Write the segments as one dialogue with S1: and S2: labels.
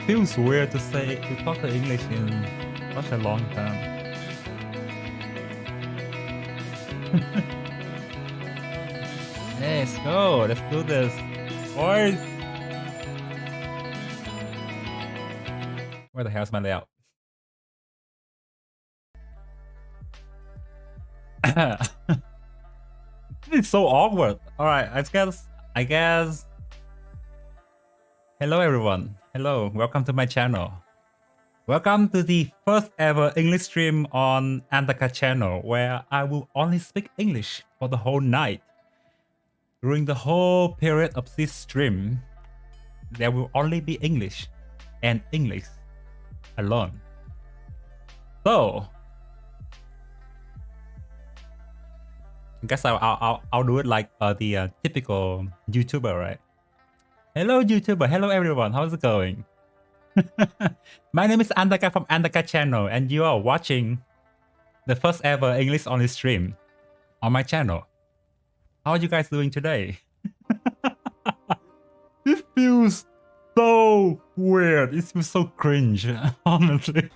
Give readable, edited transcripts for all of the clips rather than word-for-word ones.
S1: feels weird to talk to English in such a long time. Let's go. Let's do this. Boys. Where the hell's my layout? This is so awkward. All right, I guess. Hello, everyone. Hello, welcome to my channel. Welcome to the first ever English stream on Antaka channel, where I will only speak English for the whole night. During the whole period of this stream, there will only be English and English alone. So, I guess I'll do it like the typical YouTuber, right? Hello, YouTuber. Hello, everyone. How's it going? My name is Antaka from Antaka channel, and you are watching the first ever English only stream on my channel. How are you guys doing today? This feels so weird. It feels so cringe, honestly.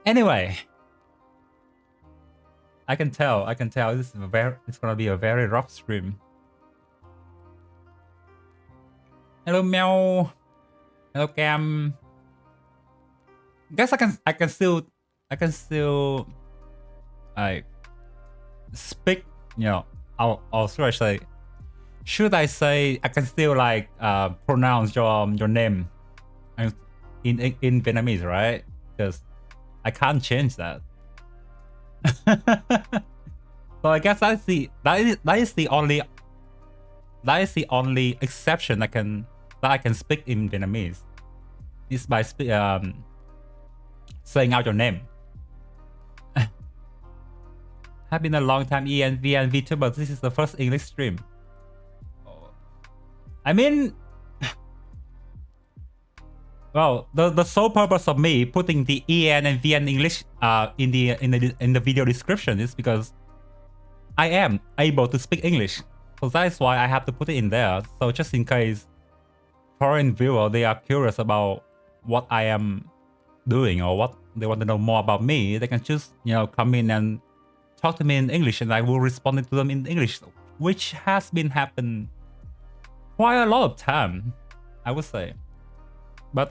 S1: Anyway, I can tell this is it's gonna be a very rough stream. Hello, Meow. Hello, Cam. Guess I can still like speak, you know, or should I say I can still like pronounce your name in Vietnamese, right? Because I can't change that. So I guess that is the only exception I can speak in Vietnamese, is by saying out your name. Have been a long time VN VTuber, but this is the first English stream. I mean, well, the sole purpose of me putting the EN and VN English in the video description is because I am able to speak English, so that is why I have to put it in there. So just in case foreign viewer, they are curious about what I am doing or what they want to know more about me, they can just, you know, come in and talk to me in English, and I will respond to them in English, which has been happening quite a lot of time, I would say. But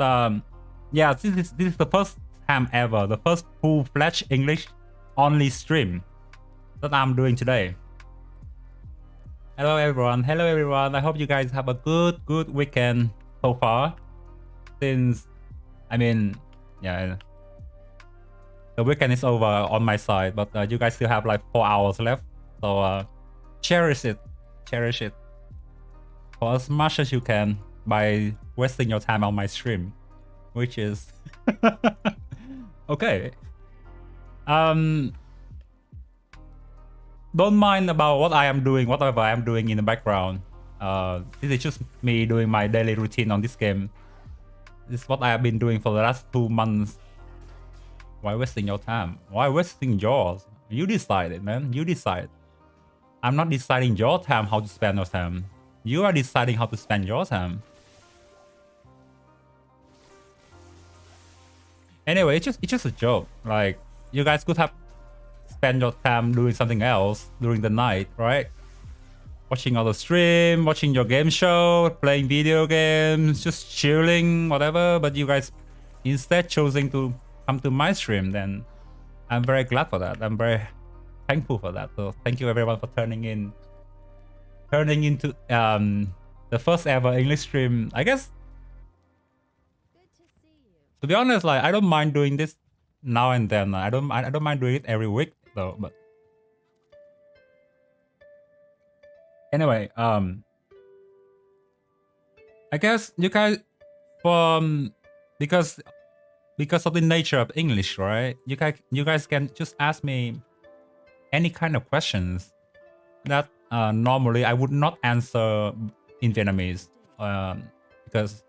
S1: yeah, this is the first time ever, the first full-fledged English only stream that I'm doing today. Hello everyone, hello everyone. I hope you guys have a good weekend so far. Since, I mean, yeah, the weekend is over on my side, but you guys still have like 4 hours left. So cherish it for as much as you can by wasting your time on my stream, which is okay. Don't mind about what I am doing, whatever I am doing in the background. This is just me doing my daily routine on this game. This is what I have been doing for the last 2 months. Why wasting your time? Why wasting yours? You decide it, man. You decide. I'm not deciding your time, how to spend your time. You are deciding how to spend your time. Anyway, it's just a joke. Like, you guys could have spent your time doing something else during the night, right? Watching other stream, watching your game show, playing video games, just chilling, whatever. But you guys instead choosing to come to my stream, then I'm very glad for that. I'm very thankful for that. So thank you everyone for turning into the first ever English stream. I guess, to be honest, like, I don't mind doing this now and then. I don't mind doing it every week though. But anyway, I guess you guys, because of the nature of English, right? You guys can just ask me any kind of questions that normally I would not answer in Vietnamese, because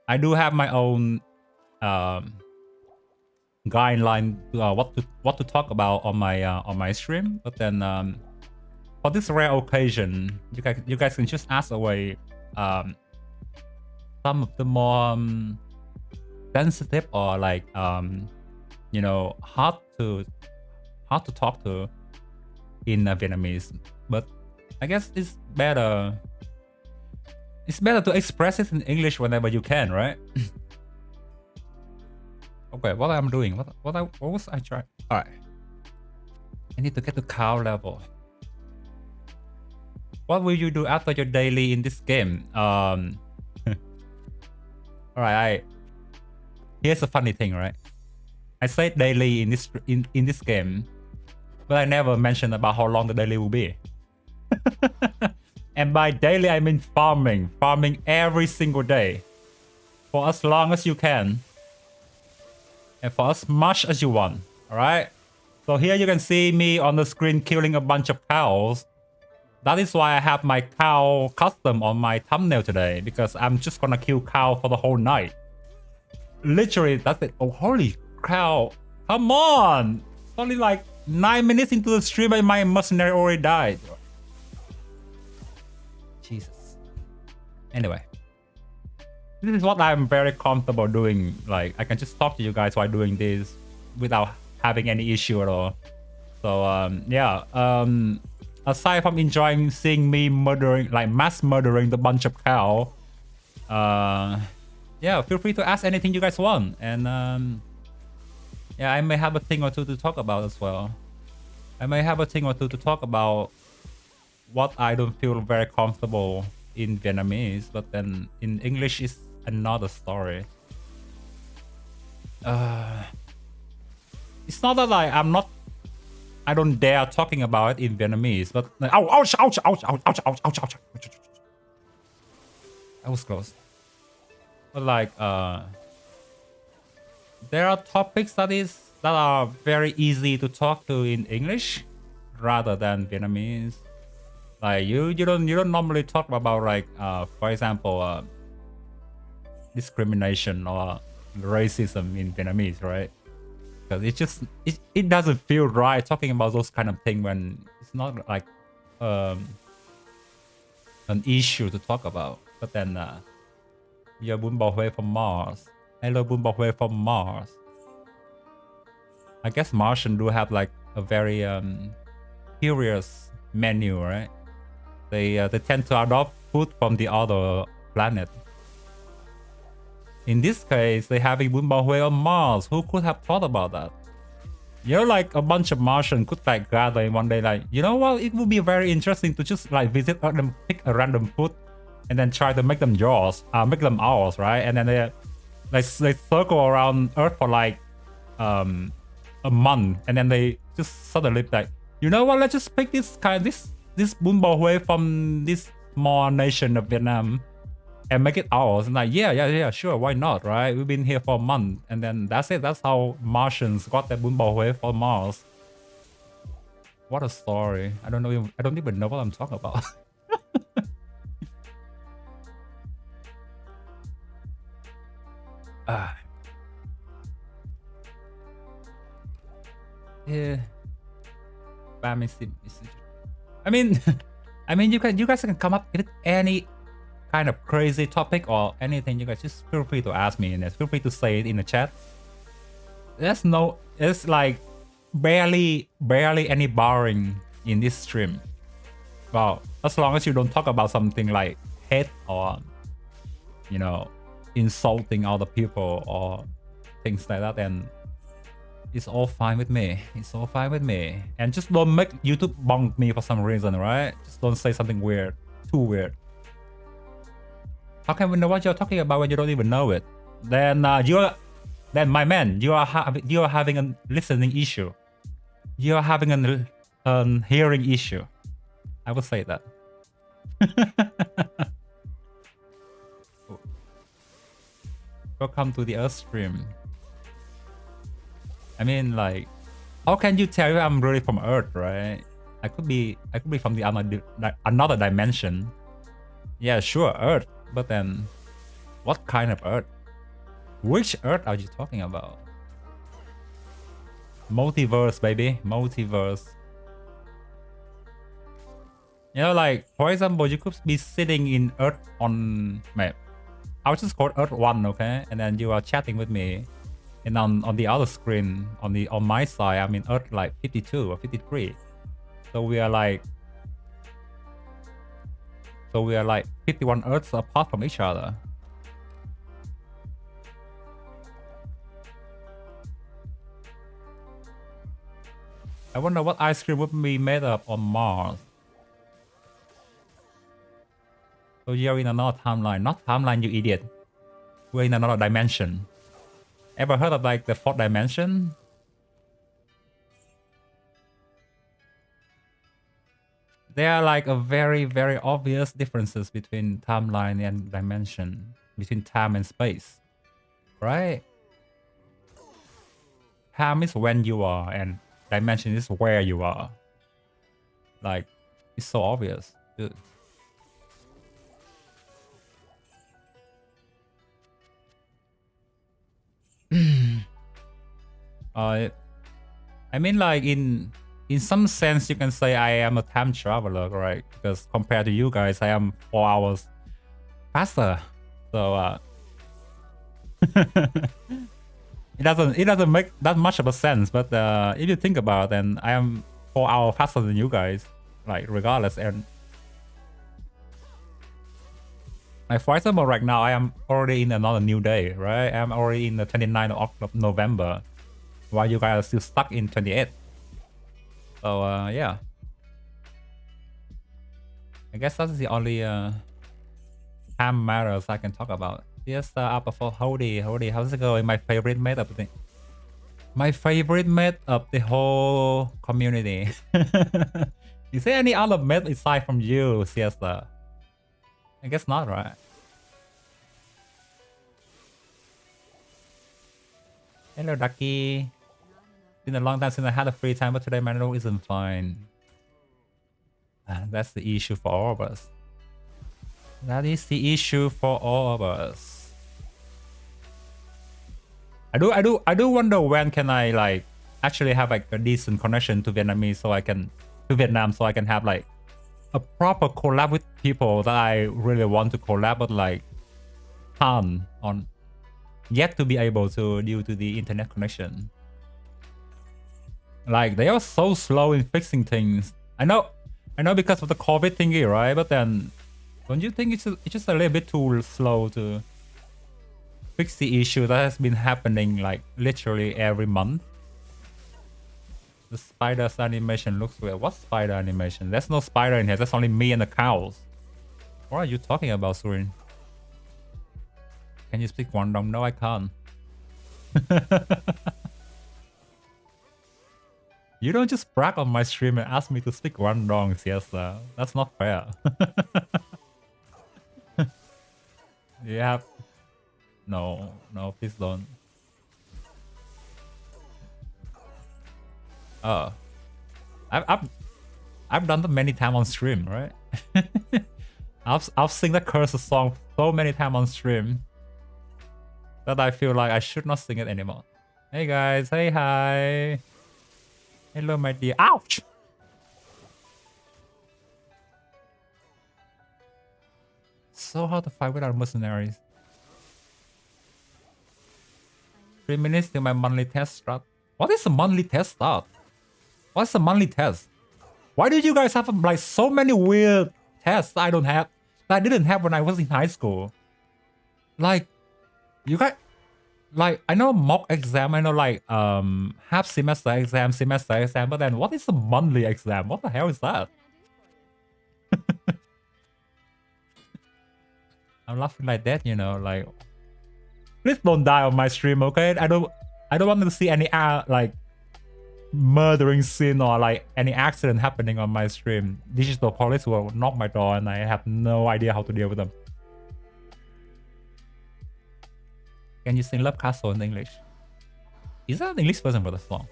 S1: I do have my own guideline what to talk about on my stream. But then for this rare occasion, you guys can just ask away some of the more sensitive or like you know, hard to talk to in Vietnamese, but I guess it's better to express it in English whenever you can, right? Okay, what I'm doing, what was I trying? All right, I need to get to cow level. What will you do after your daily in this game? All right, here's a funny thing, right? I say daily in this game, but I never mentioned about how long the daily will be. And by daily, I mean farming every single day, for as long as you can, and for as much as you want. All right. So here you can see me on the screen killing a bunch of cows. That is why I have my cow custom on my thumbnail today, because I'm just gonna kill cow for the whole night. Literally, that's it. Oh, holy cow! Come on! It's only like 9 minutes into the stream and my mercenary already died. Jesus. Anyway, this is what I'm very comfortable doing. Like, I can just talk to you guys while doing this without having any issue at all. So yeah. Aside from enjoying seeing me murdering, like mass murdering the bunch of cow, yeah, feel free to ask anything you guys want, and yeah, I may have a thing or two to talk about as well. I may have a thing or two to talk about what I don't feel very comfortable in Vietnamese, but then in English is another story. It's not that like I don't dare talking about it in Vietnamese, but like, ouch, ouch, ouch, ouch, ouch, ouch, ouch, ouch, ouch. That was close. But like, there are topics that are very easy to talk to in English rather than Vietnamese. Like you don't normally talk about like for example discrimination or racism in Vietnamese, right? Because it doesn't feel right talking about those kind of things when it's not like an issue to talk about. But then you're Bún Bò Huế from Mars. Hello, Bún Bò Huế from Mars. I guess Martian do have like a very curious menu, right? They tend to adopt food from the other planet. In this case, they having Bún Bò Huế on Mars. Who could have thought about that? You know, like a bunch of Martians could like gather in one day, like, you know what? It would be very interesting to just like visit Earth and pick a random food, and then try to make them ours, right? And then they circle around Earth for like a month, and then they just suddenly like, you know what? Let's just pick this Bún Bò Huế from this small nation of Vietnam and make it ours. And like, yeah, sure, why not, right? We've been here for a month, and then that's it. That's how Martians got their Bún Bò Huế from Mars. What a story! I don't even know what I'm talking about. Yeah. I mean, you guys can come up with any kind of crazy topic or anything. You guys just feel free to ask me, and feel free to say it in the chat. It's like barely any barring in this stream. Well, as long as you don't talk about something like hate or, you know, insulting other people or things like that, then it's all fine with me. It's all fine with me. And just don't make YouTube bonk me for some reason, right? Just don't say something weird, too weird. How can we know what you're talking about when you don't even know it? Then my man, you are having a listening issue. You are having a hearing issue. I would say that. Welcome to the Earth stream. I mean, like, how can you tell I'm really from Earth, right? I could be from the another dimension. Yeah, sure, Earth. But then, what kind of Earth? Which Earth are you talking about? Multiverse, baby. Multiverse. You know, like, for example, you could be sitting in Earth on map. I'll just call Earth 1, okay? And then you are chatting with me. And on the other screen, on my side, I'm in Earth like 52 or 53. So we are like 51 Earths apart from each other. I wonder what ice cream would be made up on Mars. So you're in another timeline. Not timeline, you idiot. We're in another dimension. Ever heard of like the fourth dimension? There are like a very, very obvious differences between timeline and dimension. Between time and space. Right? Time is when you are and dimension is where you are. Like, it's so obvious, dude. I mean, like in some sense, you can say I am a time traveler, right? Because compared to you guys, I am 4 hours faster. So it doesn't make that much of a sense. But if you think about it, then I am 4 hours faster than you guys, like regardless. And like for example, right now I am already in another new day, right? I'm already in the 29th of November, while you guys are still stuck in 28th. So yeah, I guess that's the only time matters I can talk about. Yes, up before Howdy, how's it going? My favorite mate of the whole community. Is there any other mate aside from you, Siesta? I guess not, right? Hello, Ducky. Been a long time since I had a free time, but today my note isn't fine. That's the issue for all of us. That is the issue for all of us. I do wonder when can I like actually have like a decent connection to Vietnamese so I can Vietnam so I can have like a proper collab with people that I really want to collab, but like can't on yet to be able to due to the internet connection. Like they are so slow in fixing things. I know because of the COVID thingy, right? But then don't you think it's just a little bit too slow to fix the issue that has been happening like literally every month? The spider's animation looks weird. What spider animation? There's no spider in here. That's only me and the cows. What are you talking about, Surin? Can you speak Guangdong? No, I can't. You don't just brag on my stream and ask me to speak Guangdong, Siesta. That's not fair. Yeah. No, please don't. I've done that many times on stream, right? I've sing that curse song so many times on stream that I feel like I should not sing it anymore. Hey guys, hey hi. Hello my dear. Ouch! So hard to fight without mercenaries. 3 minutes till my monthly test start. What is a monthly test start? What's a monthly test? Why did you guys have like so many weird tests I don't have, that I didn't have when I was in high school? Like, you guys, like, I know mock exam, I know like half semester exam, but then what is a monthly exam? What the hell is that? I'm laughing like that, you know, like, please don't die on my stream, okay? I don't want to see any like murdering scene or like any accident happening on my stream. Digital police will knock my door and I have no idea how to deal with them. Can you sing Love Castle in English? Is that an English version for the song?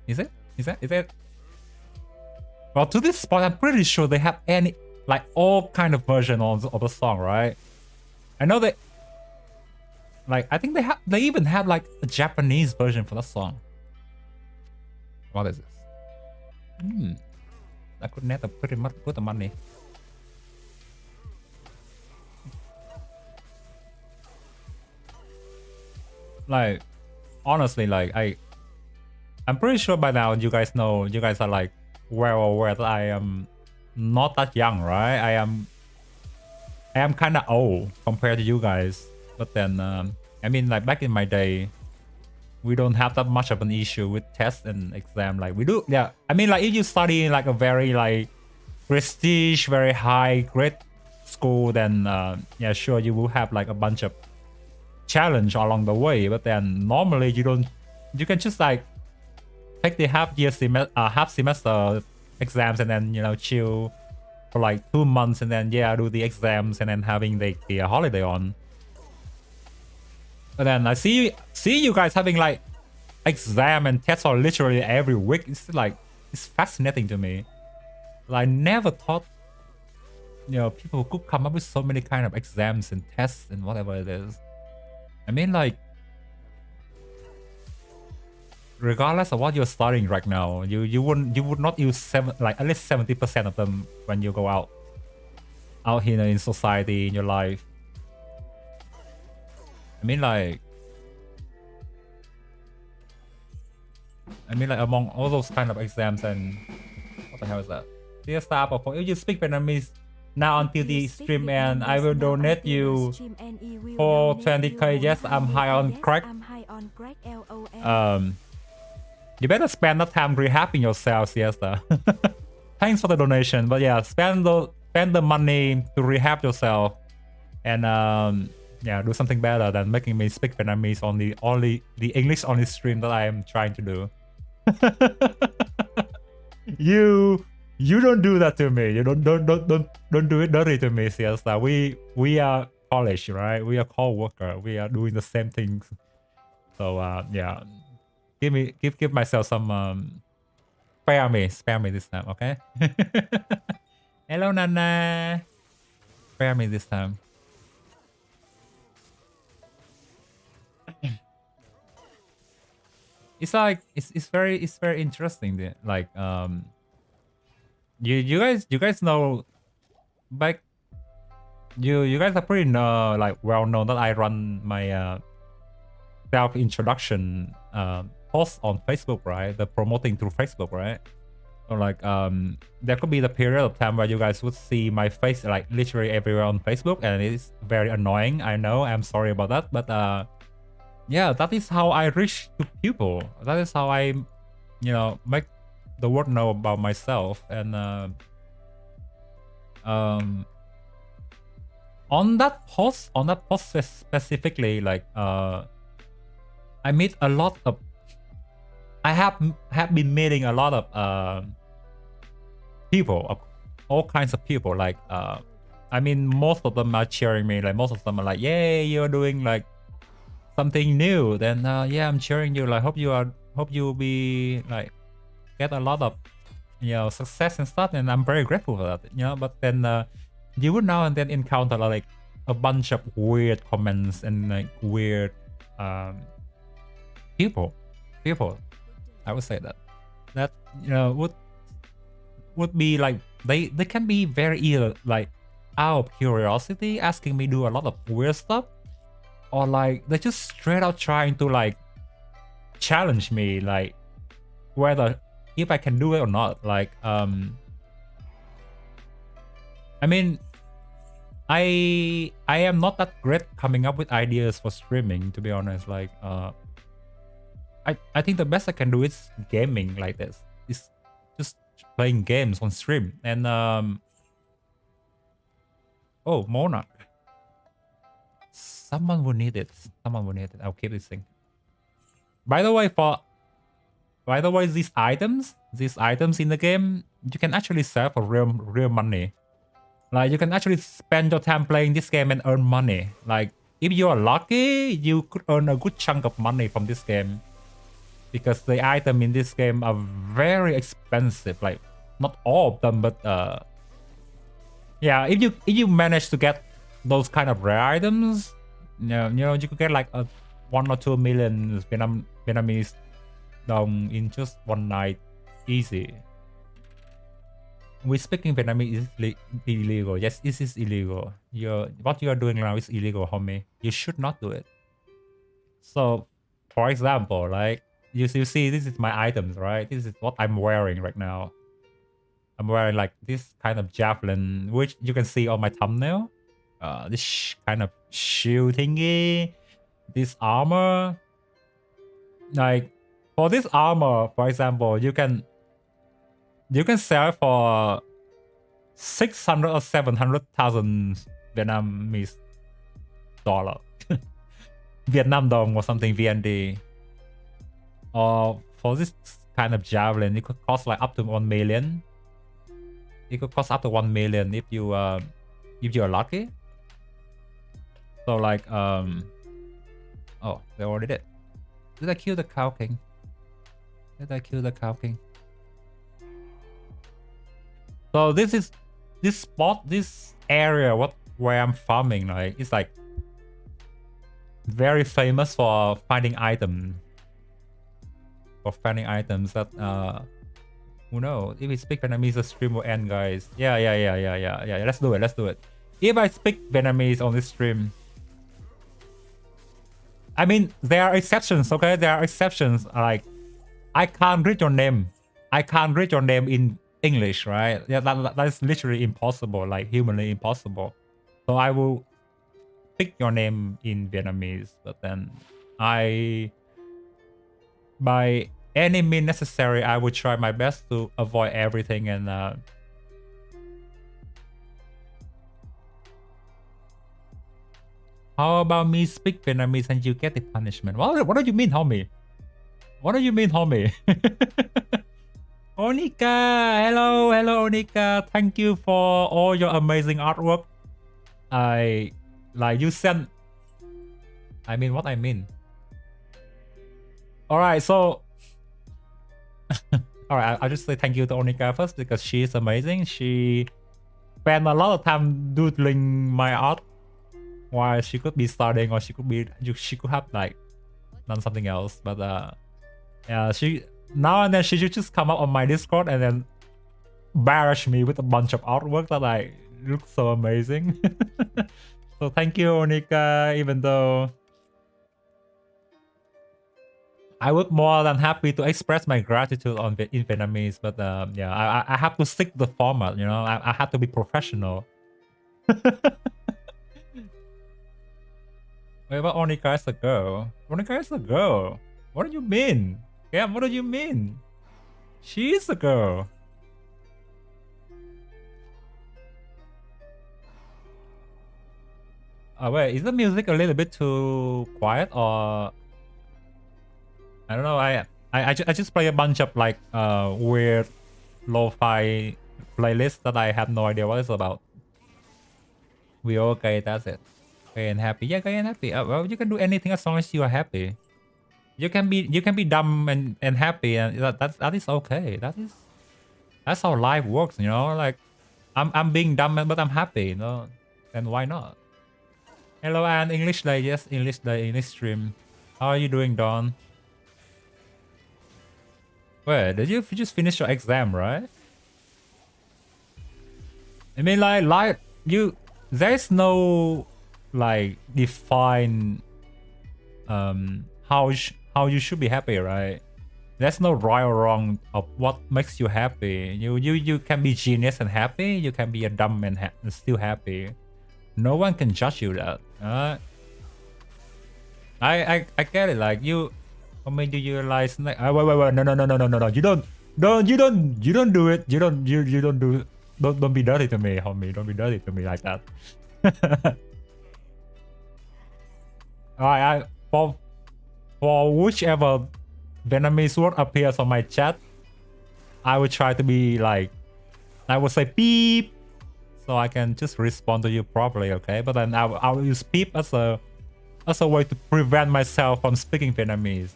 S1: Is it? Well, to this spot, I'm pretty sure they have any, like all kind of version of the song, right? I know they, like, I think they even have like a Japanese version for the song. What is this? I could net a pretty much good money. Like, honestly, like I'm pretty sure by now you guys know, you guys are like well aware that I am not that young, right? I am kind of old compared to you guys. But then, I mean, like back in my day, we don't have that much of an issue with tests and exam like we do. Yeah, I mean, like if you study in like a very like prestige, very high grade school, then yeah, sure, you will have like a bunch of challenge along the way. But then normally you don't, you can just like take the half semester exams and then, you know, chill for like 2 months and then yeah, do the exams and then having the holiday on. But then I see you guys having like exam and tests are literally every week. It's like, it's fascinating to me. Like, I never thought, you know, people could come up with so many kind of exams and tests and whatever it is. I mean, like, regardless of what you're studying right now, you would not use at least 70% of them when you go out here in society, in your life. I mean, like among all those kind of exams and what the hell is that? Dear staff, if you speak Vietnamese now until the stream and I will donate you for 20k. Yes, I'm high on crack. You better spend that time rehabbing yourself, siesta. Thanks for the donation, but yeah, spend the money to rehab yourself and yeah, do something better than making me speak Vietnamese on the English only stream that I am trying to do. You don't do that to me. You don't do it dirty to me, siesta. We are college, right? We are co-worker. We are doing the same things. So yeah, give myself some spare me this time, okay? Hello Nana, spare me this time. It's like it's very interesting. Like you guys know, back you guys are pretty like well known that I run my self introduction post on Facebook, right? The promoting through Facebook, right? So like there could be the period of time where you guys would see my face like literally everywhere on Facebook, and it's very annoying. I know, I'm sorry about that, but yeah, that is how I reach to people. That is how I, you know, make the world know about myself. And on that post specifically, like I meet a lot of, I have been meeting a lot of people, of all kinds of people. Like I mean, most of them are cheering me. Like most of them are like, "Yay, you're doing like something new." Then yeah, I'm cheering you. Like hope you be like get a lot of, you know, success and stuff. And I'm very grateful for that, you know. But then you would now and then encounter like a bunch of weird comments and like weird people. I would say that you know would be like they can be very either like out of curiosity asking me do a lot of weird stuff, or like they're just straight out trying to like challenge me, like whether if I can do it or not. Like I mean, I am not that great coming up with ideas for streaming, to be honest. Like I think the best I can do is gaming like this. It's just playing games on stream. And oh, Monarch. Someone will need it. I'll keep this thing. By the way, these items in the game, you can actually sell for real money. Like you can actually spend your time playing this game and earn money. Like if you are lucky, you could earn a good chunk of money from this game, because the item in this game are very expensive. Like not all of them, but yeah, if you manage to get those kind of rare items, you know, you could get like a 1 or 2 million Vietnamese dong in just one night, easy. We speaking Vietnamese is illegal. Yes, this is illegal. What you are doing now is illegal, homie. You should not do it. So, for example, like you see, this is my items, right? This is what I'm wearing right now. I'm wearing like this kind of javelin, which you can see on my thumbnail. This kind of shield thingy, this armor. Like for this armor, for example, you can sell it for 600 or 700,000 Vietnamese dollar, Vietnam dong or something VND. Or for this kind of javelin, it could cost like up to 1 million. It could cost up to 1 million if you're lucky. So like oh, they already did. Did I kill the cow king? Did I kill the cow king? So this spot, this area where I'm farming, like it's like very famous for finding items. For finding items that who knows? If we speak Vietnamese, the stream will end, guys. Yeah. Let's do it. If I speak Vietnamese on this stream, I mean, there are exceptions, okay? There are exceptions. Like, I can't read your name. I can't read your name in English, right? Yeah, that is literally impossible, like humanly impossible. So I will pick your name in Vietnamese, but then by any means necessary, I will try my best to avoid everything and how about me speak Vietnamese and you get the punishment? What do you mean, homie? What do you mean, homie? Onika, hello Onika. Thank you for all your amazing artwork. You sent. I mean what I mean. Alright, so alright, I'll just say thank you to Onika first because she is amazing. She spent a lot of time doodling my art while she could be studying, or she could have like done something else. But yeah, she now and then she should just come up on my Discord and then barrage me with a bunch of artwork that like look so amazing. So thank you, Onika, even though I would more than happy to express my gratitude in Vietnamese, but yeah, I have to stick to the format, you know. I have to be professional. Wait, but Onika is a girl. Onika is a girl. What do you mean? Yeah, what do you mean? She is a girl. Wait, is the music a little bit too quiet, or I don't know. I just play a bunch of like weird lo-fi playlists that I have no idea what it's about. We okay, that's it. Okay and happy. Yeah, okay and happy. Well, you can do anything as long as you are happy. You can be dumb and happy, and that is okay. That's how life works, you know. Like I'm being dumb but I'm happy, you know. And why not? Hello, Anne. English day. Yes, English day. English stream. How are you doing, Dawn? Wait, did you just finish your exam, right? I mean, like there's no like define how you should be happy, right? There's no right or wrong of what makes you happy. You can be genius and happy. You can be a dumb and still happy. No one can judge you that. I get it. Like you, I mean, you realize like wait, no. You don't do it. Don't be dirty to me, homie. Don't be dirty to me like that. Alright, for whichever Vietnamese word appears on my chat, I will try to be like, I will say beep, so I can just respond to you properly, okay? But then I will use beep as a way to prevent myself from speaking Vietnamese.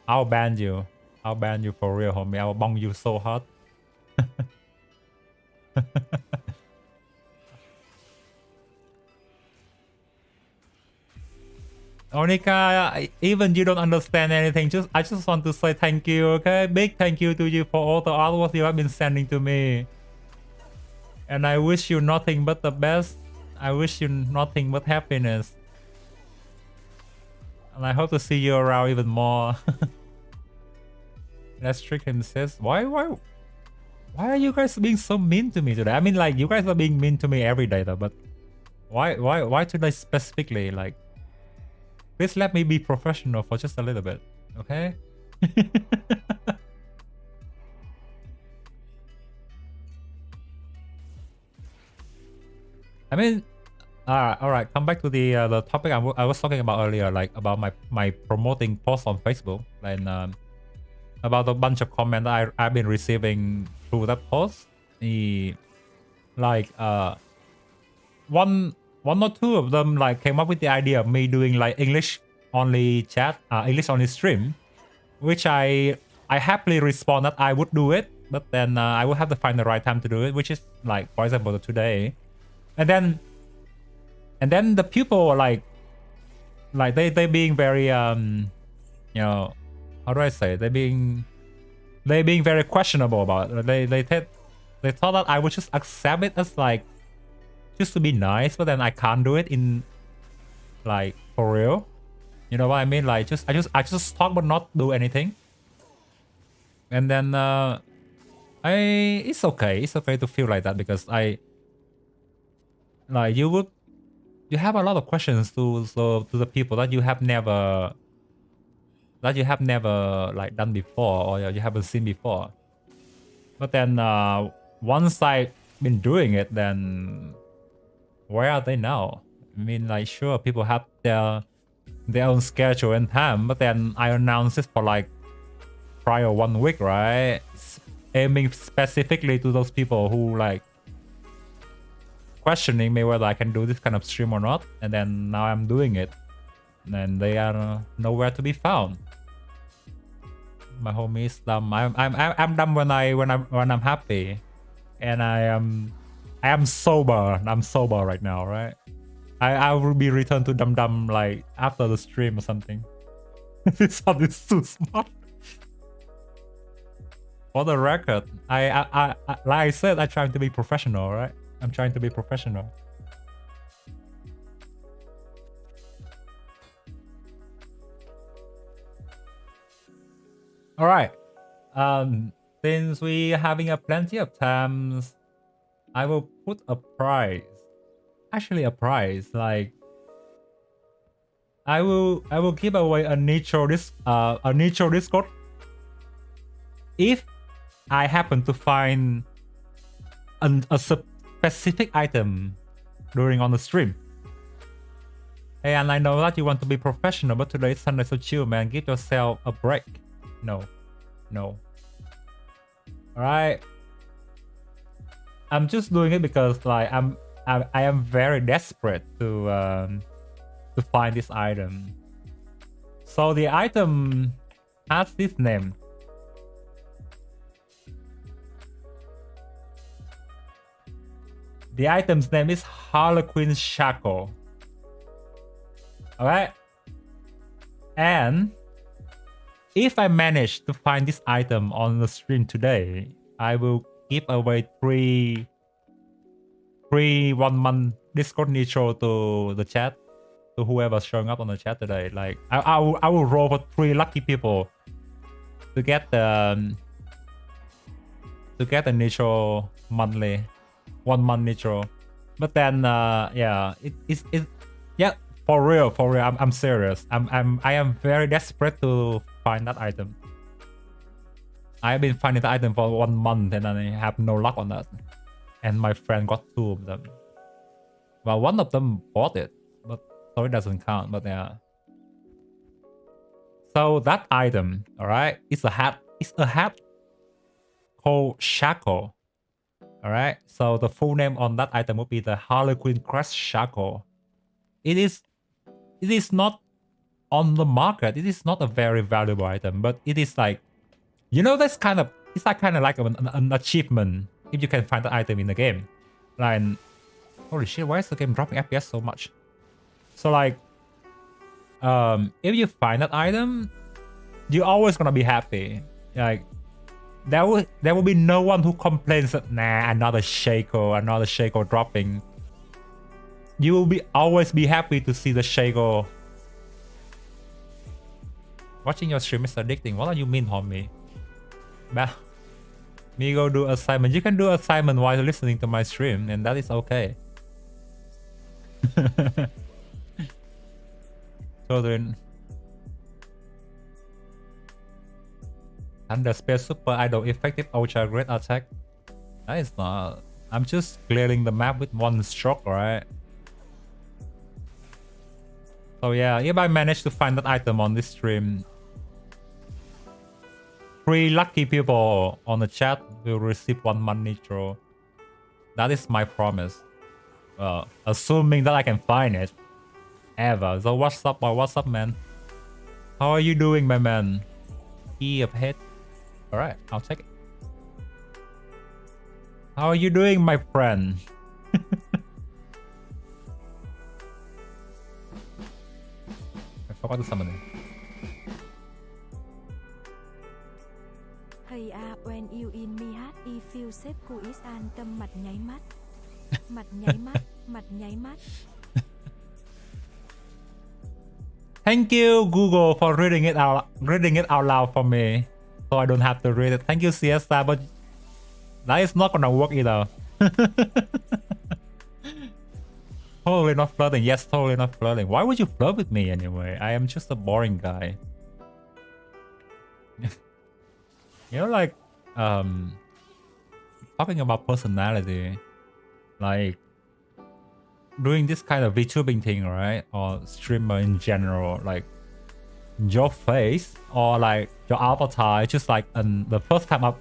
S1: I'll ban you. I'll ban you for real, homie. I will bong you so hard. Onika, even you don't understand anything. I just want to say thank you, okay? Big thank you to you for all the artwork you have been sending to me. And I wish you nothing but the best. I wish you nothing but happiness. And I hope to see you around even more. Let's trick him says, why are you guys being so mean to me today? I mean, like, you guys are being mean to me every day though, but why today specifically? Like, please let me be professional for just a little bit, okay? I mean, all right. Come back to the topic I was talking about earlier, like about my promoting posts on Facebook, and about a bunch of comments I've been receiving through that post. Like one or two of them like came up with the idea of me doing like English only chat, English only stream, which I happily respond that I would do it, but then I will have to find the right time to do it, which is like, for example, today. And then the people like they being very you know, how do I say, they being very questionable about it. They thought that I would just accept it as like just to be nice, but then I can't do it in like for real. You know what I mean? Like I just talk but not do anything. And then it's okay to feel like that, because like you have a lot of questions to the people that you have never like done before, or you haven't seen before. But then once I've been doing it, then where are they now? I mean, like, sure, people have their own schedule and time, but then I announced it for like prior 1 week, right? Aiming specifically to those people who like questioning me whether I can do this kind of stream or not, and then now I'm doing it, and they are nowhere to be found. My homie is dumb. I'm dumb when I'm happy, and I am sober. I'm sober right now, right? I will be returned to dumb like after the stream or something. This one is too smart. For the record, I like I said, I'm trying to be professional, right? I'm trying to be professional. All right. Since we having a plenty of times, I will put a prize. Actually, a prize. Like, I will give away a neutral Discord if I happen to find a specific item during on the stream. Hey, and I know that you want to be professional, but today is Sunday, so chill, man. Give yourself a break. No. All right. I'm just doing it because like I am very desperate to find this item. So the item has this name. The item's name is Harlequin Shackle. Alright? And if I manage to find this item on the stream today, I will give away three 1 month Discord Nitro to the chat, to whoever's showing up on the chat today. Like I will roll for 3 lucky people to get the Nitro monthly, 1 month Nitro. But then yeah, it's yeah, for real. I'm serious. I am very desperate to find that item. I have been finding the item for 1 month and I have no luck on that. And my friend got 2 of them. Well, one of them bought it, but so it doesn't count. But yeah. So that item, all right, it's a hat. It's a hat called Shackle. All right. So the full name on that item would be the Harlequin Crest Shackle. It is not on the market. It is not a very valuable item, but it is like, you know, that's kind of, it's like kind of like an achievement if you can find the item in the game. Like, holy shit, why is the game dropping FPS so much? So like, if you find that item, you're always gonna be happy. Like there will be no one who complains that nah, another shaker dropping. You will always be happy to see the shaker. Watching your stream is addicting. What do you mean, homie? Me go do assignment. You can do assignment while listening to my stream, and that is okay. Children. Under space super idol effective ultra great attack. That is not. I'm just clearing the map with one stroke, right? So yeah, if I manage to find that item on this stream, 3 lucky people on the chat will receive 1 money draw. That is my promise. Assuming that I can find it. Ever. So what's up, boy? What's up, man? How are you doing, my man? Key of head. Alright, I'll take it. How are you doing, my friend? I forgot to summon him.
S2: Hey when you in me hát I feel safe who is an tâm mặt nháy mắt. Mặt nháy mắt, mặt nháy mắt.
S1: Thank you, Google, for reading it out loud for me, so I don't have to read it. Thank you, Siesta, but that is not gonna work either. Totally not flirting. Yes, totally not flirting. Why would you flirt with me anyway? I am just a boring guy. You know, like, talking about personality, like, doing this kind of VTubing thing, right? Or streamer in general, like, your face or like your avatar, it's just like the first time up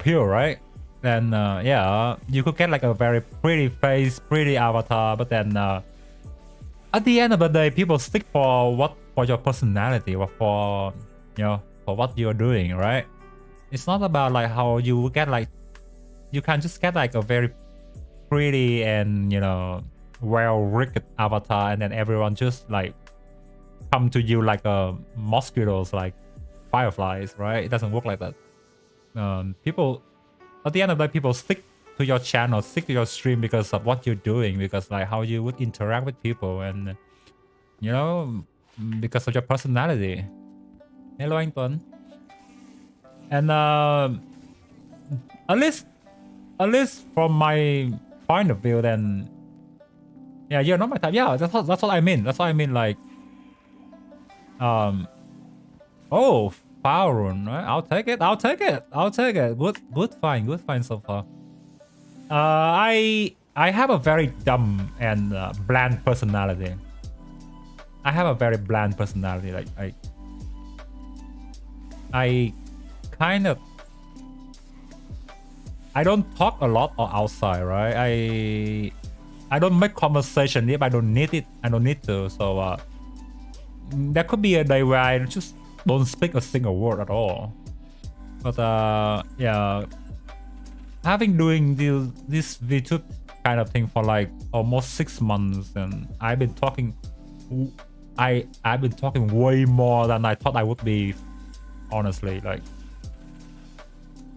S1: here, right? Then yeah, you could get like a very pretty face, pretty avatar, but then at the end of the day, people stick for your personality or for, you know, for what you're doing, right? It's not about like how you get like, you can just get like a very pretty and, you know, well-rigged avatar, and then everyone just like come to you like mosquitoes, like fireflies, right? It doesn't work like that. People at the end of the day, people stick to your channel, stick to your stream because of what you're doing, because like how you would interact with people, and you know, because of your personality. Hello, anh Tuấn. And at least from my point of view, then yeah, you're not my type. Yeah, that's what I mean. That's what I mean. Like, oh, Faerun, right? I'll take it. I'll take it. I'll take it. Good find so far. I have a very dumb and bland personality. I have a very bland personality. Like I kind of, I don't talk a lot or outside, right? I don't make conversation if I don't need it. I don't need to. So there could be a day where I just don't speak a single word at all. But yeah, having doing this VTube kind of thing for like almost 6 months, and I've been talking way more than I thought I would be. Honestly, like,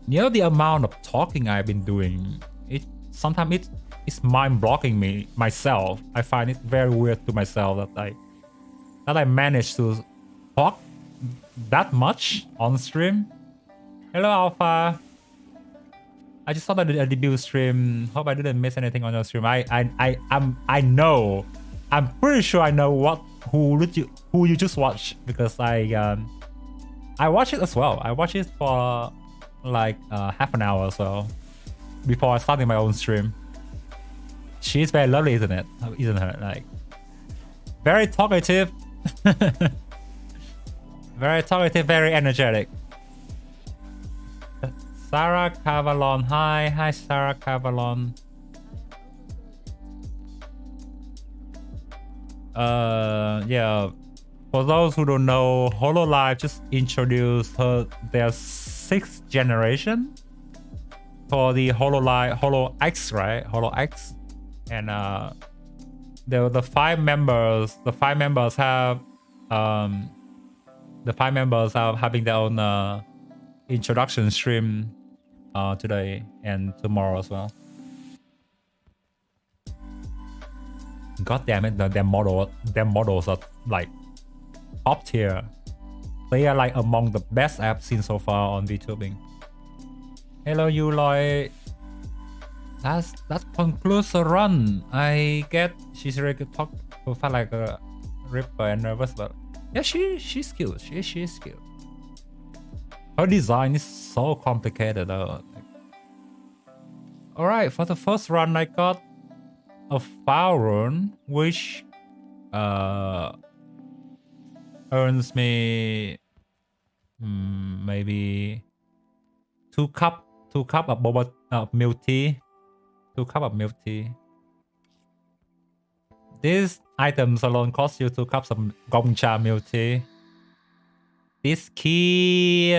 S1: you know, the amount of talking I've been doing, sometimes it's mind-blowing myself. I find it very weird to myself that I managed to talk that much on stream. Hello, Alpha. I just thought I did a debut stream. Hope I didn't miss anything on your stream. I know. I'm pretty sure I know who you just watched, because I watched it as well. I watched it for like half an hour or so before starting my own stream. She's very lovely, isn't it? Isn't her? Like, very talkative. Very talkative, very energetic. Sarah Cavalon. Hi Sarah Cavalon. Yeah. For those who don't know, Hololive just introduced their 6th generation for the Hololive, Holo X, right? Holo X, and the five members have having their own introduction stream today and tomorrow as well. God damn it, their models are like top tier. They are like among the best I've seen so far on VTubing. Hello, you Lloyd. That concludes the run. I get she's really good talk. I felt like a ripper and nervous, but yeah, she's skilled. She is skilled. Her design is so complicated though. All right, for the first run, I got a foul rune, which earns me maybe 2 cup of milk tea. 2 cup of milk tea. These items alone cost you 2 cups of gongcha milk tea. This key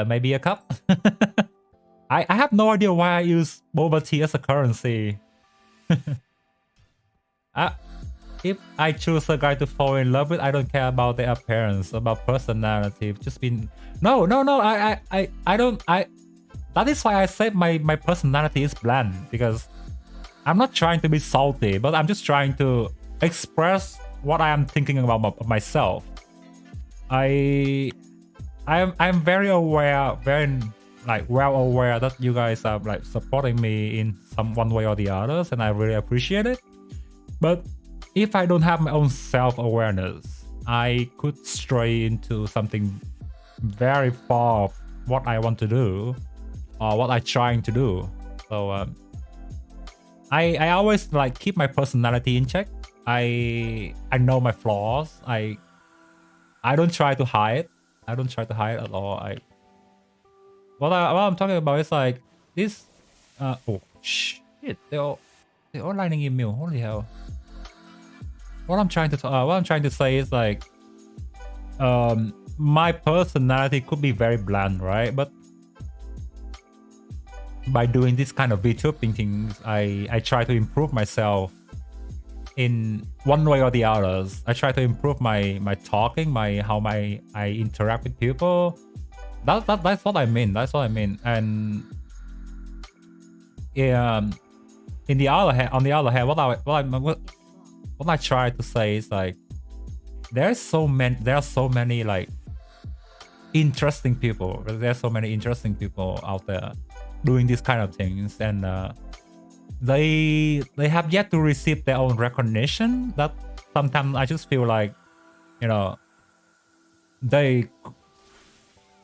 S1: maybe a cup. I have no idea why I use boba tea as a currency. If I choose a guy to fall in love with, I don't care about their appearance, about personality. Just been no. I don't. That is why I said my personality is bland, because I'm not trying to be salty, but I'm just trying to express what I am thinking about myself. I'm very aware, very like well aware that you guys are like supporting me in some one way or the others, and I really appreciate it. But if I don't have my own self-awareness, I could stray into something very far of what I want to do or what I'm trying to do. So I always like keep my personality in check. I know my flaws. I don't try to hide. I don't try to hide at all. What I'm talking about is like this. Oh shit! They're all lining email. Holy hell! What I'm trying to say is like, my personality could be very bland, right? But by doing this kind of VTubing things, I try to improve myself in one way or the others. I try to improve my talking, how I interact with people. That's what I mean. That's what I mean. And on the other hand, what I try to say is like, there are so many like interesting people. There's so many interesting people out there doing these kind of things, and they have yet to receive their own recognition. That sometimes I just feel like, you know, they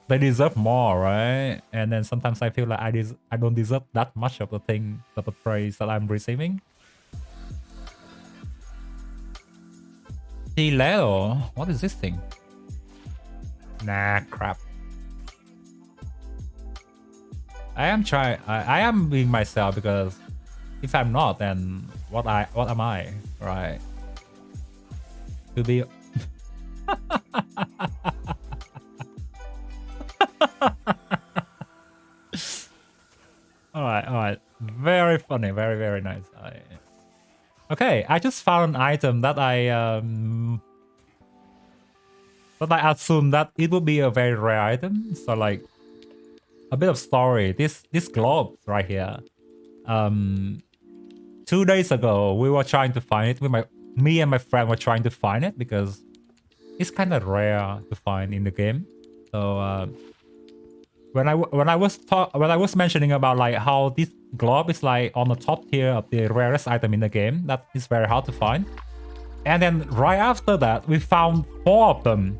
S1: deserve more, right? And then sometimes I feel like I don't deserve that much of the praise that I'm receiving. TÄ ĐA, what is this thing? Nah, crap. I am being myself, because if I'm not, then what am I, right? To be all right, very funny, very nice. Okay, I just found an item that I assumed that it would be a very rare item. So like a bit of story. This globe right here. 2 days ago, we were trying to find it. Me and my friend were trying to find it because it's kind of rare to find in the game. So when I was mentioning about like how this globe is like on the top tier of the rarest item in the game, that is very hard to find. And then right after that, we found 4 of them.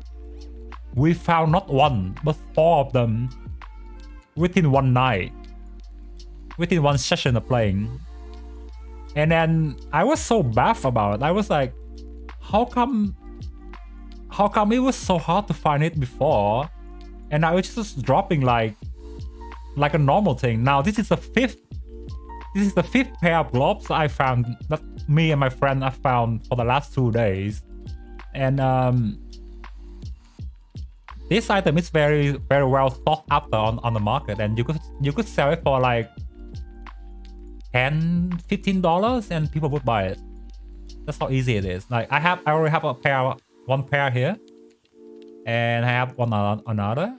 S1: We found not 1, but 4 of them within one night, within one session of playing. And then I was so baffled about it. I was like, how come it was so hard to find it before, and now it's just dropping like a normal thing. Now this is the fifth pair of globes I found, that me and my friend have found for the last 2 days. And this item is very well thought after on the market, and you could sell it for like $10-15 and people would buy it. That's how easy it is. Like I already have one pair here, and I have another.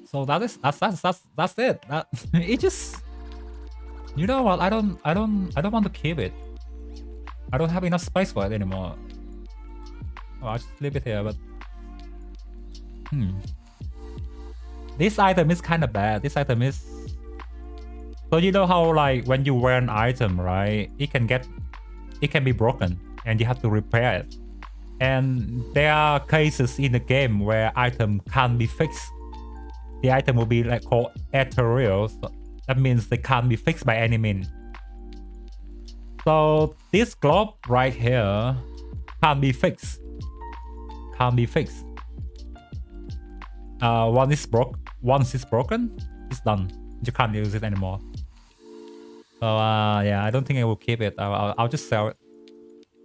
S1: So that's it. It just, you know what? I don't want to keep it. I don't have enough space for it anymore. Oh, I'll just leave it here. But this item is kind of bad. This item is, so you know how like when you wear an item, right? It can be broken, and you have to repair it. And there are cases in the game where item can't be fixed. The item will be like called ethereal. So that means they can't be fixed by any means. So this globe right here can't be fixed. Once it's broken, it's done. You can't use it anymore. So yeah, I don't think I will keep it. I'll just sell it.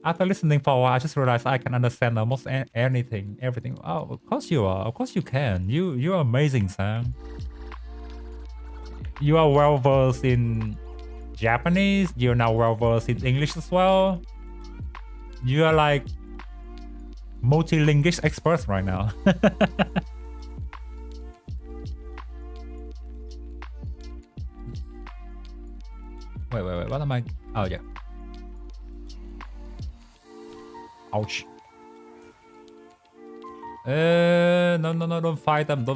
S1: After listening for a while, I just realized I can understand almost anything, everything. Oh, of course you are. Of course you can. You're amazing, Sam. You are well versed in Japanese. You're now well versed in English as well. You are like multilingual experts right now. Wait. What am I? Oh yeah. Ouch. No, don't fight them.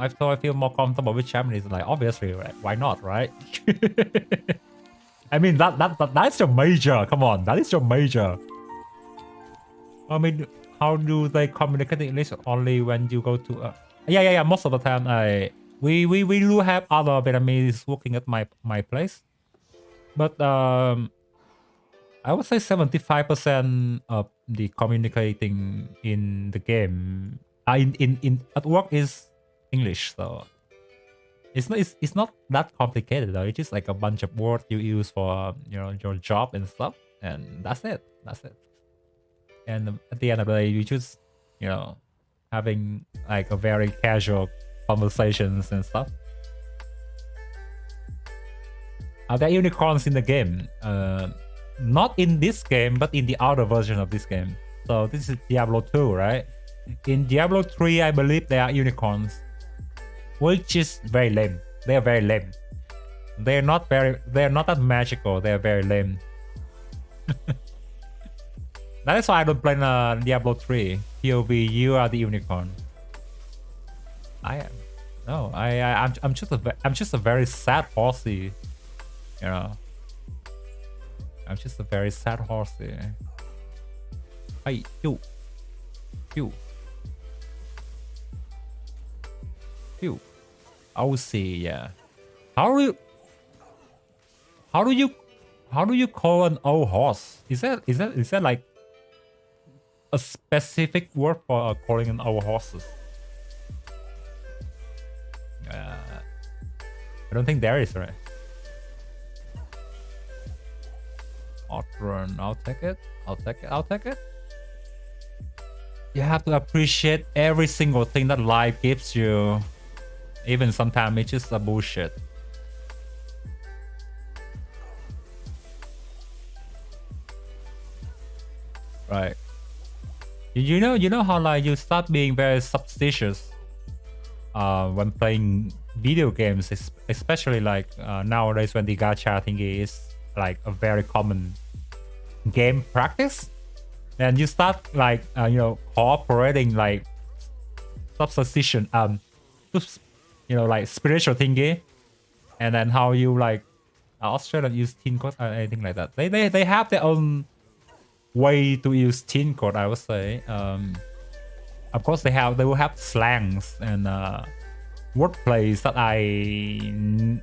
S1: I feel more comfortable with Japanese. Like, obviously, right? Why not, right? I mean, that's your major. Come on, that is your major. I mean, how do they communicate in English? Only when you go to yeah. Most of the time, we do have other Vietnamese working at my place, but I would say 75% of the communicating in the game, in at work, is English. So it's not that complicated though. It's just like a bunch of words you use for your job and stuff, and that's it. And at the end of the day, you just having like a very casual conversations and stuff. There are unicorns in the game. Not in this game, but in the other version of this game. So this is Diablo 2, right? In Diablo 3, I believe there are unicorns, which is very lame. They are very lame. They're not that magical. They are very lame. That is why I don't play Diablo 3 POV. You are the unicorn. I am. No, I'm just a very sad horsey. I'm just a very sad horsey. Hey, you. I'll see. Yeah. How do you call an old horse? Is that like a specific word for calling an old horses? I don't think there is, right? Run. I'll take it. You have to appreciate every single thing that life gives you, even sometimes it's just a bullshit. Right. You know how like you start being very superstitious when playing video games, especially like nowadays when the gacha thingy is like a very common game practice, and you start like cooperating like superstition like spiritual thingy, and then how you like Australian use teen code or anything like that. They have their own way to use teen code, I would say. Of course they will have slangs and wordplays that I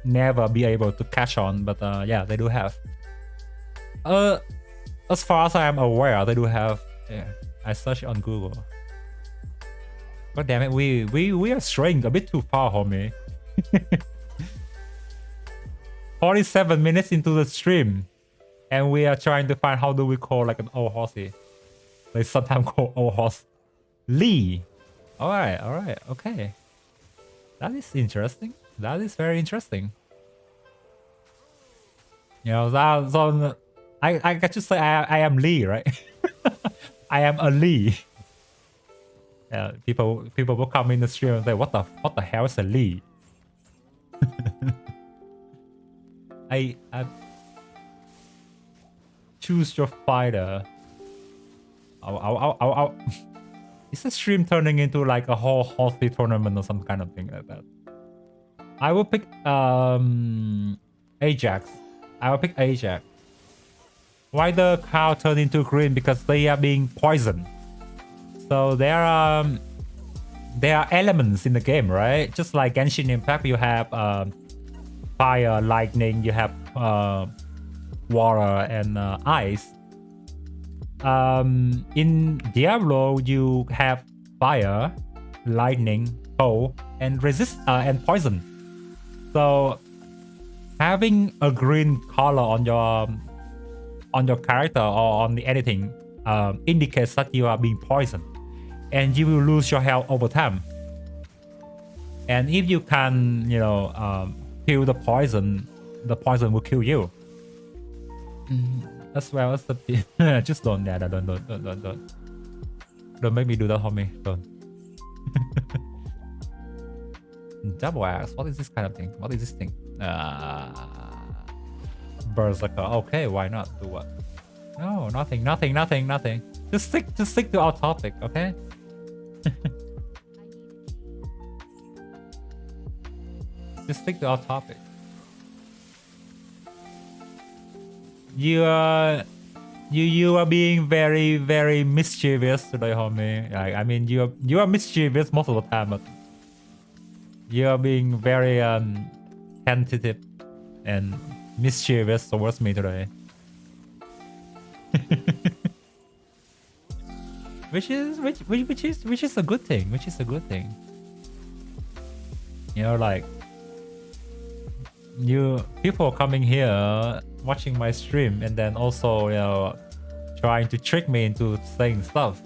S1: never be able to catch on, but yeah, they do have. As far as I am aware, they do have. Yeah, I searched on Google. God damn it, we are straying a bit too far, homie. 47 minutes into the stream, and we are trying to find how do we call like an old horsey. They sometimes call old horse Lee. All right, okay. That is interesting. That is very interesting. You know, so I get to say I am Lee, right? I am a Lee. People will come in the stream and say, what the hell is a Lee? I choose your fighter. Is the stream turning into like a whole healthy tournament or some kind of thing like that? I will pick Ajax. I will pick Ajax. Why the cow turned into green? Because they are being poisoned. So there are elements in the game, right? Just like Genshin Impact, you have fire, lightning, you have water and ice. In Diablo, you have fire, lightning, cold, and and poison. So having a green color on your character or on the anything indicates that you are being poisoned, and you will lose your health over time. And if you can, you know, kill the poison will kill you. As well as the just don't make me do that, homie. Don't. Double axe. What is this kind of thing? What is this thing? Berserker. Okay, why not? Do what? No, nothing. Just stick to our topic, okay? Just stick to our topic. You are being very, very mischievous today, homie. Like, I mean, you are mischievous most of the time, but you are being very tentative and mischievous towards me today. which is a good thing. Which is a good thing. You know, like people coming here watching my stream and then also, you know, trying to trick me into saying stuff.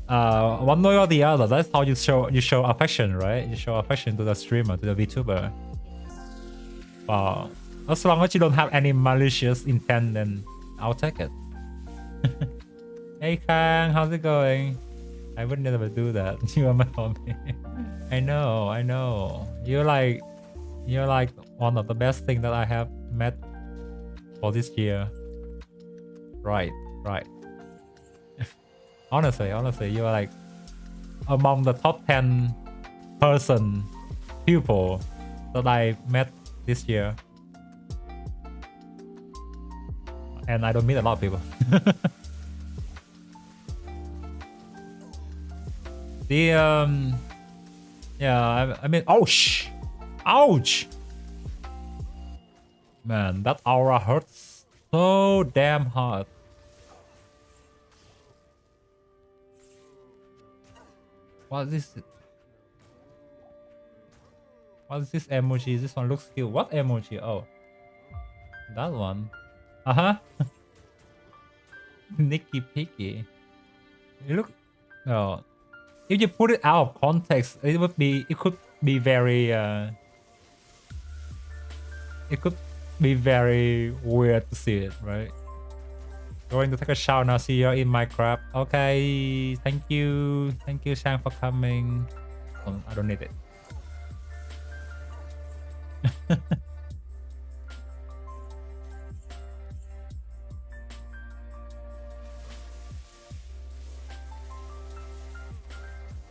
S1: One way or the other, that's how you show affection, right? You show affection to the streamer, to the VTuber. As long as you don't have any malicious intent, then I'll take it. Hey Kang, how's it going? I would never do that. You are my homie. I know. You're like one of the best things that I have met for this year. Right. Honestly, you are like among the top 10 people that I met this year. And I don't meet a lot of people. Yeah, I mean, ouch! Man, that aura hurts so damn hard. What is this? What is this emoji? This one looks cute. What emoji? Oh, that one. Nicky Picky. You look. Oh, if you put it out of context, it could be very. It could be very weird to see it, right? Going to take a shower now. See you in Minecraft. Okay, thank you, Shang, for coming. Oh, I don't need it.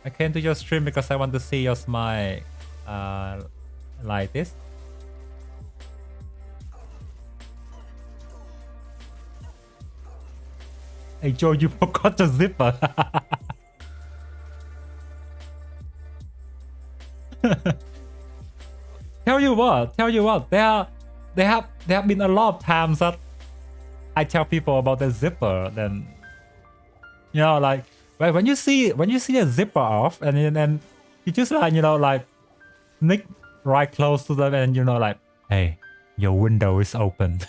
S1: I came to your stream because I want to see your smile, like this. Hey Joe, you forgot the zipper. Tell you what, there have been a lot of times that I tell people about the zipper. Then, you know, like when you see the zipper off, and then you just like, you know, like sneak right close to them, and you know, like, hey, your window is open,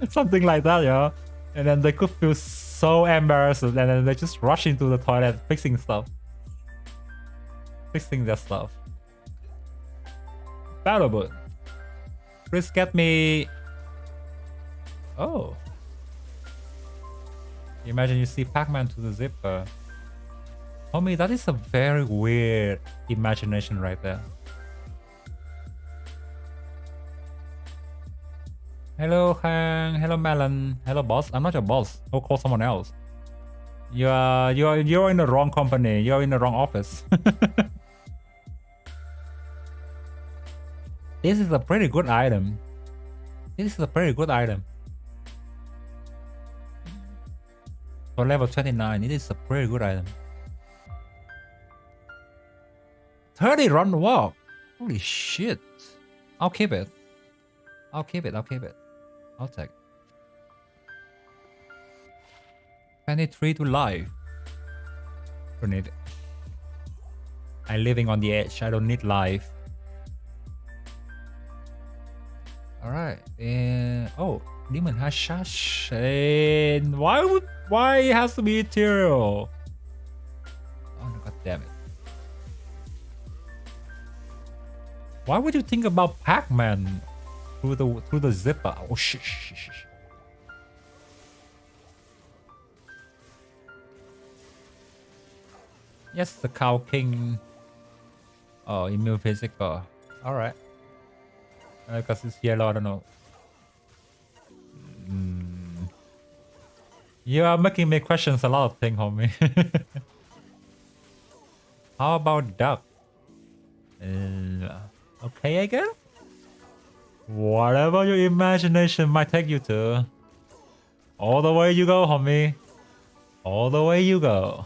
S1: something like that, you know. And then they could feel so embarrassed, and then they just rush into the toilet fixing their stuff. Valuable. Please get me. Oh. Imagine you see Pac-Man to the zipper. Homie, that is a very weird imagination right there. Hello, Khang. Hello, Melon. Hello, boss. I'm not your boss. I'll call someone else. You're in the wrong company. You're in the wrong office. This is a pretty good item. This is a pretty good item. For level 29, it is a pretty good item. 30 run walk. Holy shit. I'll keep it. I'll keep it. I'll keep it. I'll take it. 23 to life. Don't need it. I'm living on the edge. I don't need life. Alright. Oh, Demon Hashash. And why it has to be ethereal? Oh no, god damn it. Why would you think about Pac-Man through the zipper? Oh shit. Yes, the Cow King. Oh, immune physical. Alright. Because it's yellow, I don't know. You are making me question a lot of things, homie. How about duck? Okay, I guess? Whatever your imagination might take you to. All the way you go, homie. All the way you go.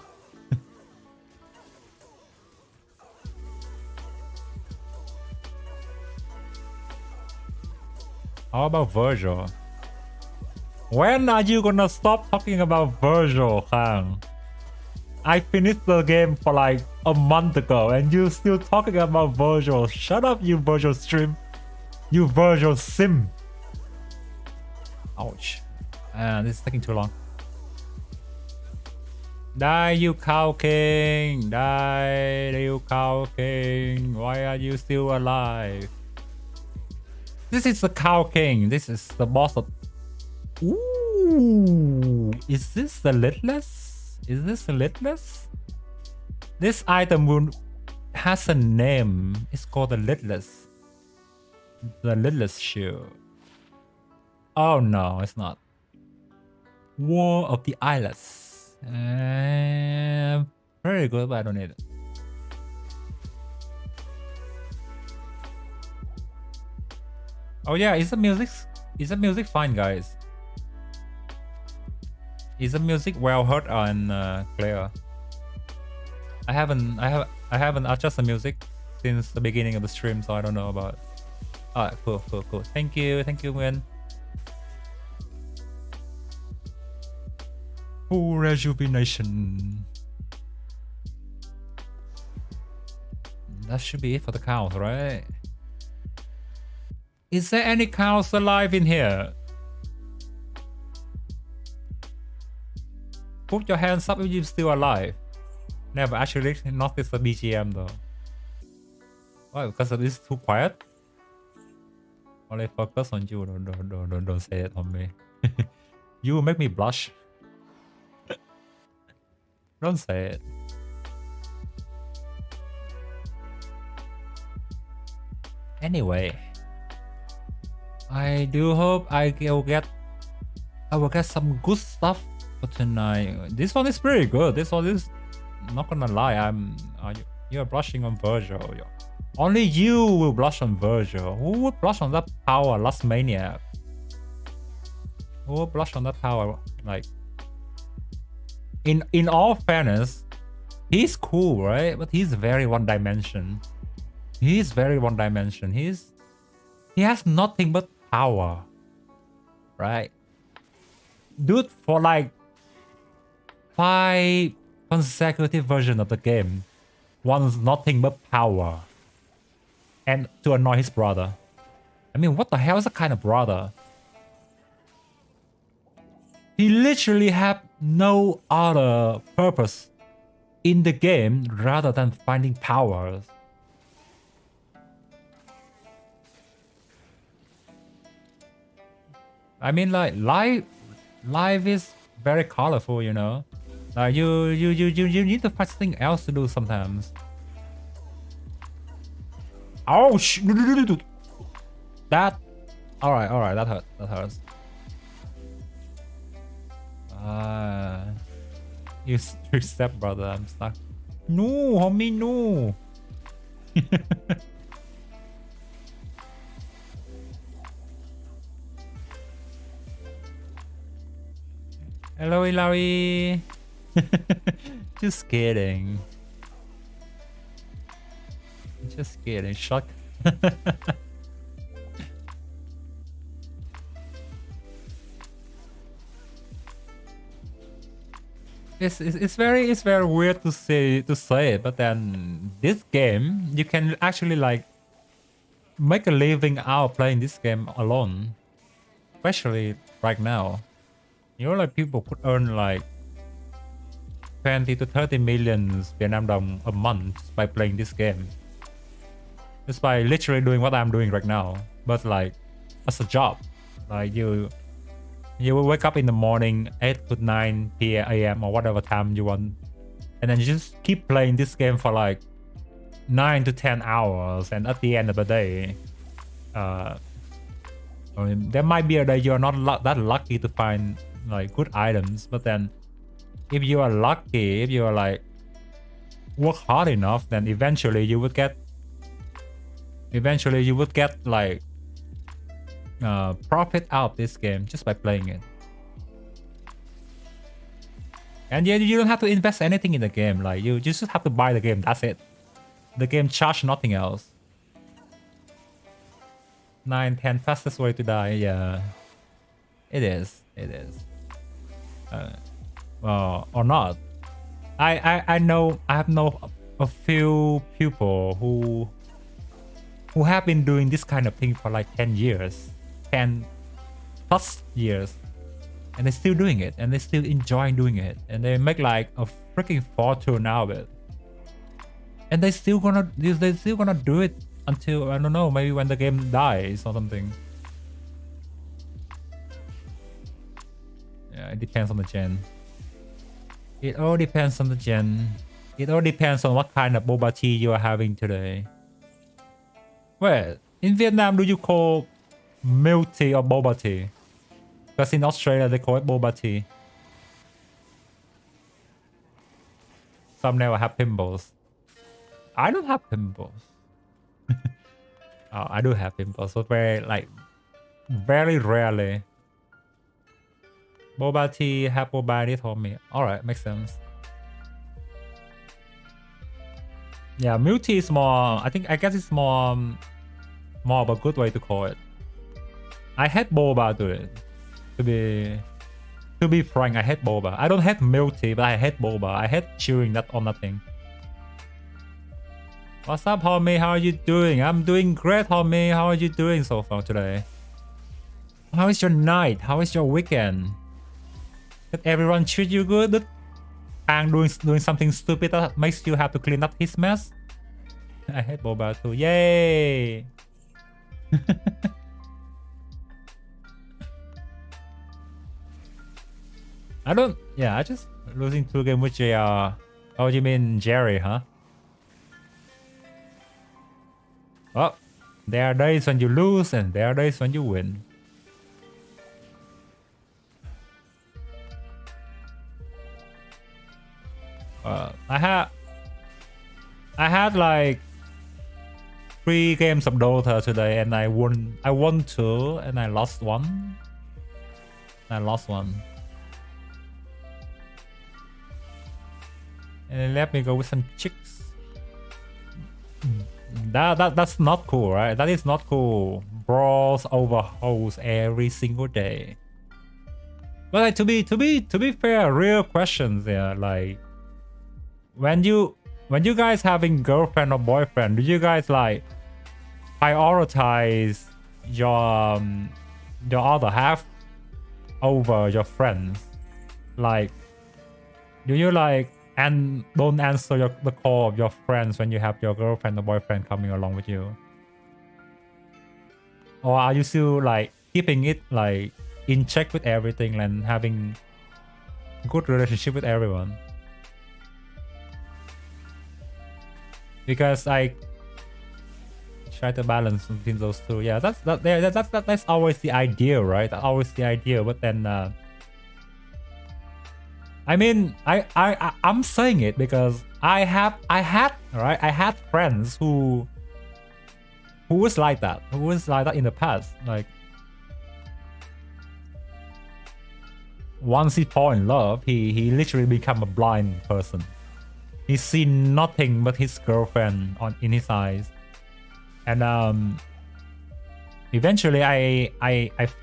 S1: How about Virgil? When are you gonna stop talking about Virgil, Khang? I finished the game for like a month ago and you still talking about Virgil. Shut up, you Virgil stream. You Virgil sim. Ouch. This is taking too long. Die, you Cow King. Die, you Cow King. Why are you still alive? This is the Cow King. This is the boss of... Ooh. Is this the lidless? Is this the lidless? This item has a name. It's called the lidless. The lidless shield. Oh no, it's not. War of the Eyeless. Very good, but I don't need it. Oh yeah, is the music fine, guys? Is the music well heard and clear? I haven't adjusted the music since the beginning of the stream, so I don't know about it. Alright, cool. Thank you, Nguyên. Full rejuvenation. That should be it for the cows, right? Is there any cows alive in here? Put your hands up if you're still alive. Never actually noticed the BGM though. Why? Because it is too quiet? Only focus on you. Don't say it on me. You will make me blush. Don't say it. Anyway, I do hope I will get some good stuff for tonight. This one is pretty good. This one is, not gonna lie, you're blushing on Virgil. Only you will blush on Virgil. Who would blush on that power, Last Maniac? Who would blush on that power? Like, in all fairness, he's cool, right? But he's very one dimension. He's very one dimension. He has nothing but power, right? Dude, for like 5 consecutive versions of the game, wants nothing but power, and to annoy his brother. I mean, what the hell is that kind of brother? He literally had no other purpose in the game rather than finding powers. I mean, like life is very colorful, you know. Like you need to find something else to do sometimes. Oh that. All right, that hurt. That hurts. You step brother, I'm stuck. No, homie, no. Hello, Larry. Just kidding. Just kidding. Shock. It's very weird to say but then this game you can actually like make a living out playing this game alone, especially right now. You know, like people could earn like 20 to 30 million Vietnam dong a month just by playing this game, just by literally doing what I'm doing right now, but like as a job. Like you will wake up in the morning 8 to 9 p.m. or whatever time you want, and then you just keep playing this game for like 9 to 10 hours, and at the end of the day, I mean, there might be a day you're not that lucky to find like good items, but then if you are lucky, if you are like work hard enough, then eventually you would get like profit out of this game just by playing it. And yeah, you don't have to invest anything in the game. Like you just have to buy the game. That's it. The game charge nothing else. 9, 10 fastest way to die. Yeah, it is. Or not. I know. I have known a few people who have been doing this kind of thing for like 10 years. 10 plus years, and they're still doing it, and they still enjoy doing it, and they make like a freaking fortune out of it, and they still gonna do it until, I don't know, maybe when the game dies or something. Yeah, it depends on the gen. It all depends on the gen. It all depends on what kind of boba tea you are having today. Well, in Vietnam, do you call milk tea or boba tea? Because in Australia they call it boba tea. Some never have pimples. I don't have pimples. Oh, I do have pimples, but very rarely. Boba tea have boba, they told me. Alright, makes sense. Yeah, milk tea is more, I guess it's more of a good way to call it. I hate boba to it. To be frank, I hate boba. I don't hate milk tea, but I hate boba. I hate chewing that or nothing. What's up, homie? How are you doing? I'm doing great, homie. How are you doing so far today? How is your night? How is your weekend? Did everyone treat you good? Did Ang doing something stupid that makes you have to clean up his mess? I hate boba too. Yay! I just losing 2 games with JR. Oh, you mean Jerry, huh? Well, there are days when you lose and there are days when you win. I had like 3 games of Dota today, and I won 2 and I lost 1. And let me go with some chicks. That's not cool, right? That is not cool. Brawls over hoes every single day. But like, to be fair, real questions there. Like, when you guys having girlfriend or boyfriend, do you guys like prioritize your other half over your friends? Like, do you like and don't answer the call of your friends when you have your girlfriend or boyfriend coming along with you? Or are you still like keeping it like in check with everything and having good relationship with everyone. Because I try to balance between those two. Yeah, that's always the idea, right? That's always the idea. But then, I mean, I'm saying it because I had friends who was like that, in the past. Like, once he fall in love, he literally become a blind person. He see nothing but his girlfriend in his eyes. And eventually I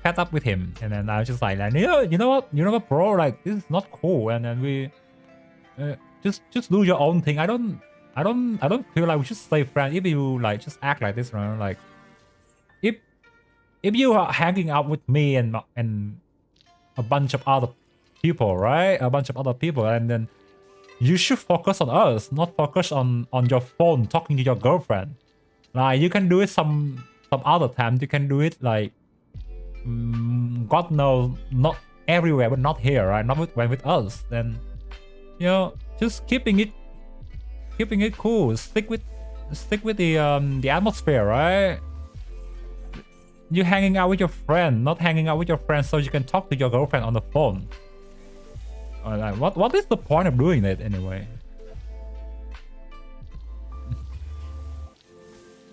S1: fed up with him, and then I was just like, you know what, bro, like, this is not cool. And then we just do your own thing. I don't feel like we should stay friends if you like just act like this, right? Like, if you are hanging out with me and a bunch of other people, right? And then you should focus on us, not focus on your phone talking to your girlfriend. Like, you can do it some other time. You can do it like, God knows, not everywhere, but not here, right? Not with us. Then, you know, just keeping it cool. Stick with the atmosphere, right? You hanging out with your friend, not hanging out with your friend so you can talk to your girlfriend on the phone. Or like, what is the point of doing that anyway?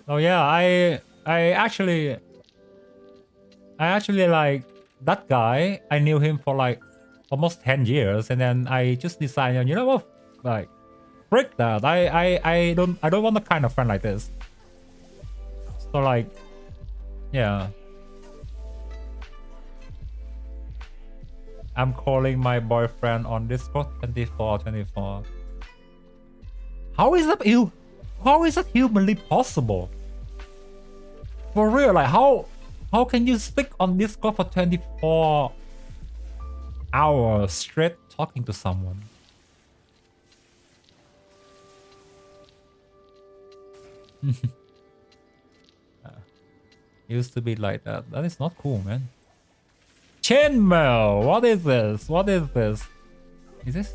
S1: Oh yeah, I actually like that guy. I knew him for like almost 10 years, and then I just decided, you know what, like, frick that. I don't want a kind of friend like this. So like, yeah. I'm calling my boyfriend on Discord 24. How is that you? How is that humanly possible? For real, like, how can you stick on Discord for 24 hours straight talking to someone? Used to be like that. That is not cool, man. Chainmail! What is this? What is this? Is this?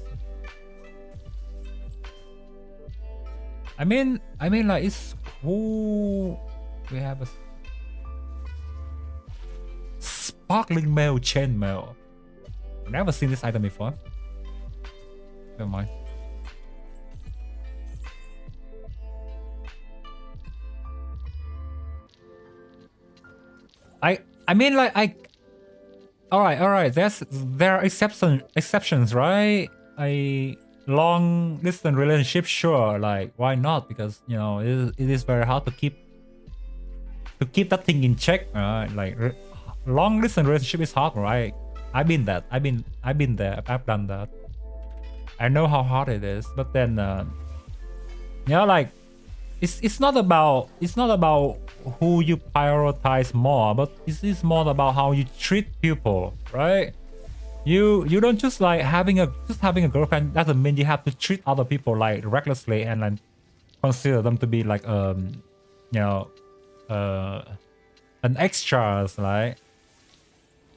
S1: I mean, like, it's cool. We have a sparkling mail, chainmail. I've never seen this item before. Never mind. I mean, like, all right. There are exceptions, right? A long distance relationship, sure. Like, why not? Because, you know, it is very hard to keep that thing in check, right? Like, long distance relationship is hard, right? I've been there. I've done that. I know how hard it is. But then, you know, like, it's not about who you prioritize more, but it's more about how you treat people, right? You don't just like having a girlfriend doesn't mean you have to treat other people like recklessly and like consider them to be like you know, an extras, like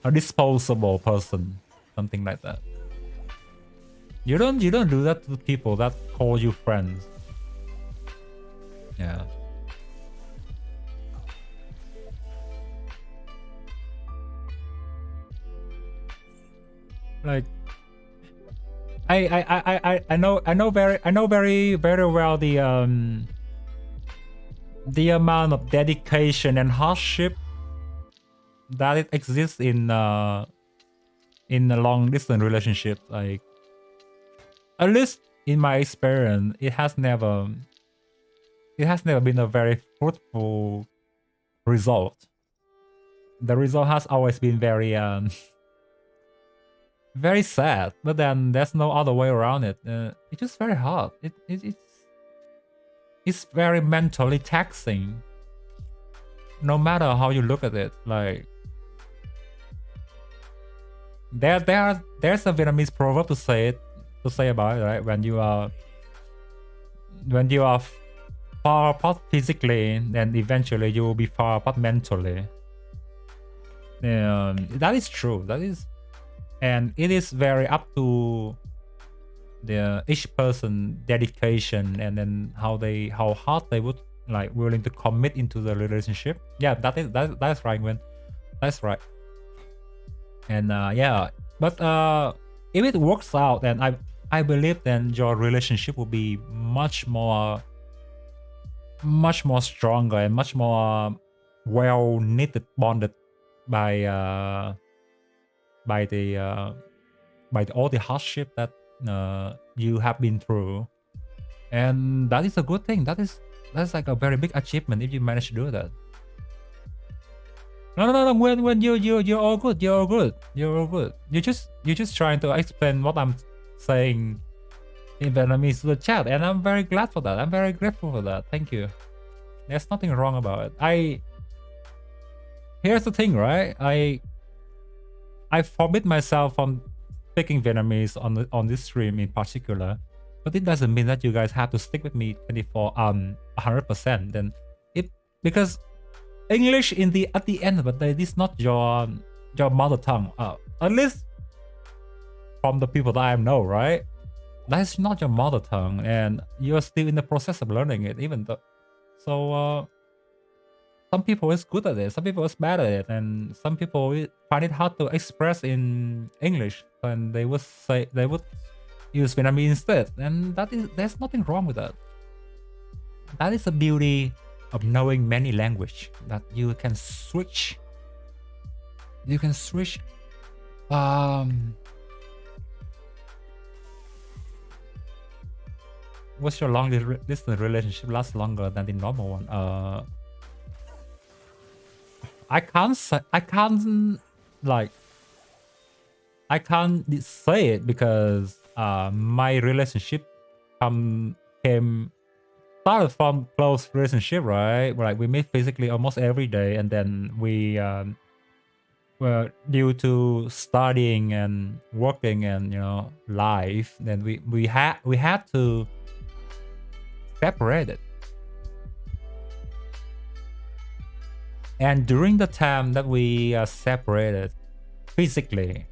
S1: a disposable person, something like that. You don't do that to people that call you friends. Yeah. Like, I know very well the amount of dedication and hardship that it exists in a long distance relationship. Like, at least in my experience, it has never been a very fruitful result. The result has always been very very sad, but then there's no other way around it. It's just very hard. It's very mentally taxing, no matter how you look at it. Like, there's a Vietnamese proverb to say about it, right? When you are far apart physically, then eventually you will be far apart mentally. That is true. That is, and it is very up to the each person dedication, and then how hard they would like willing to commit into the relationship. Yeah, that's right, Gwen. That's right. And yeah, but if it works out, then I believe then your relationship will be much more stronger and much more well knitted, bonded by all the hardship that you have been through, and that is a good thing. That's like a very big achievement if you manage to do that. No. When you're all good. You're all good. You're just trying to explain what I'm saying in Vietnamese to the chat, and I'm very glad for that. I'm very grateful for that. Thank you. There's nothing wrong about it. Here's the thing, right? I forbid myself from speaking Vietnamese on this stream in particular, but it doesn't mean that you guys have to stick with me 100%. Then because English at the end of the day, this is not your mother tongue. At least from the people that I know, right? That's not your mother tongue, and you're still in the process of learning it. Even though, so some people is good at it, some people is bad at it, and some people find it hard to express in English, and they would use Vietnamese instead. And there's nothing wrong with that. That is the beauty of knowing many language, that you can switch. What's your long distance relationship last longer than the normal one? I can't say it because my relationship started from close relationship, right? Like we meet physically almost every day, and then we were due to studying and working and life, then we had to separate it. And during the time that we separated physically,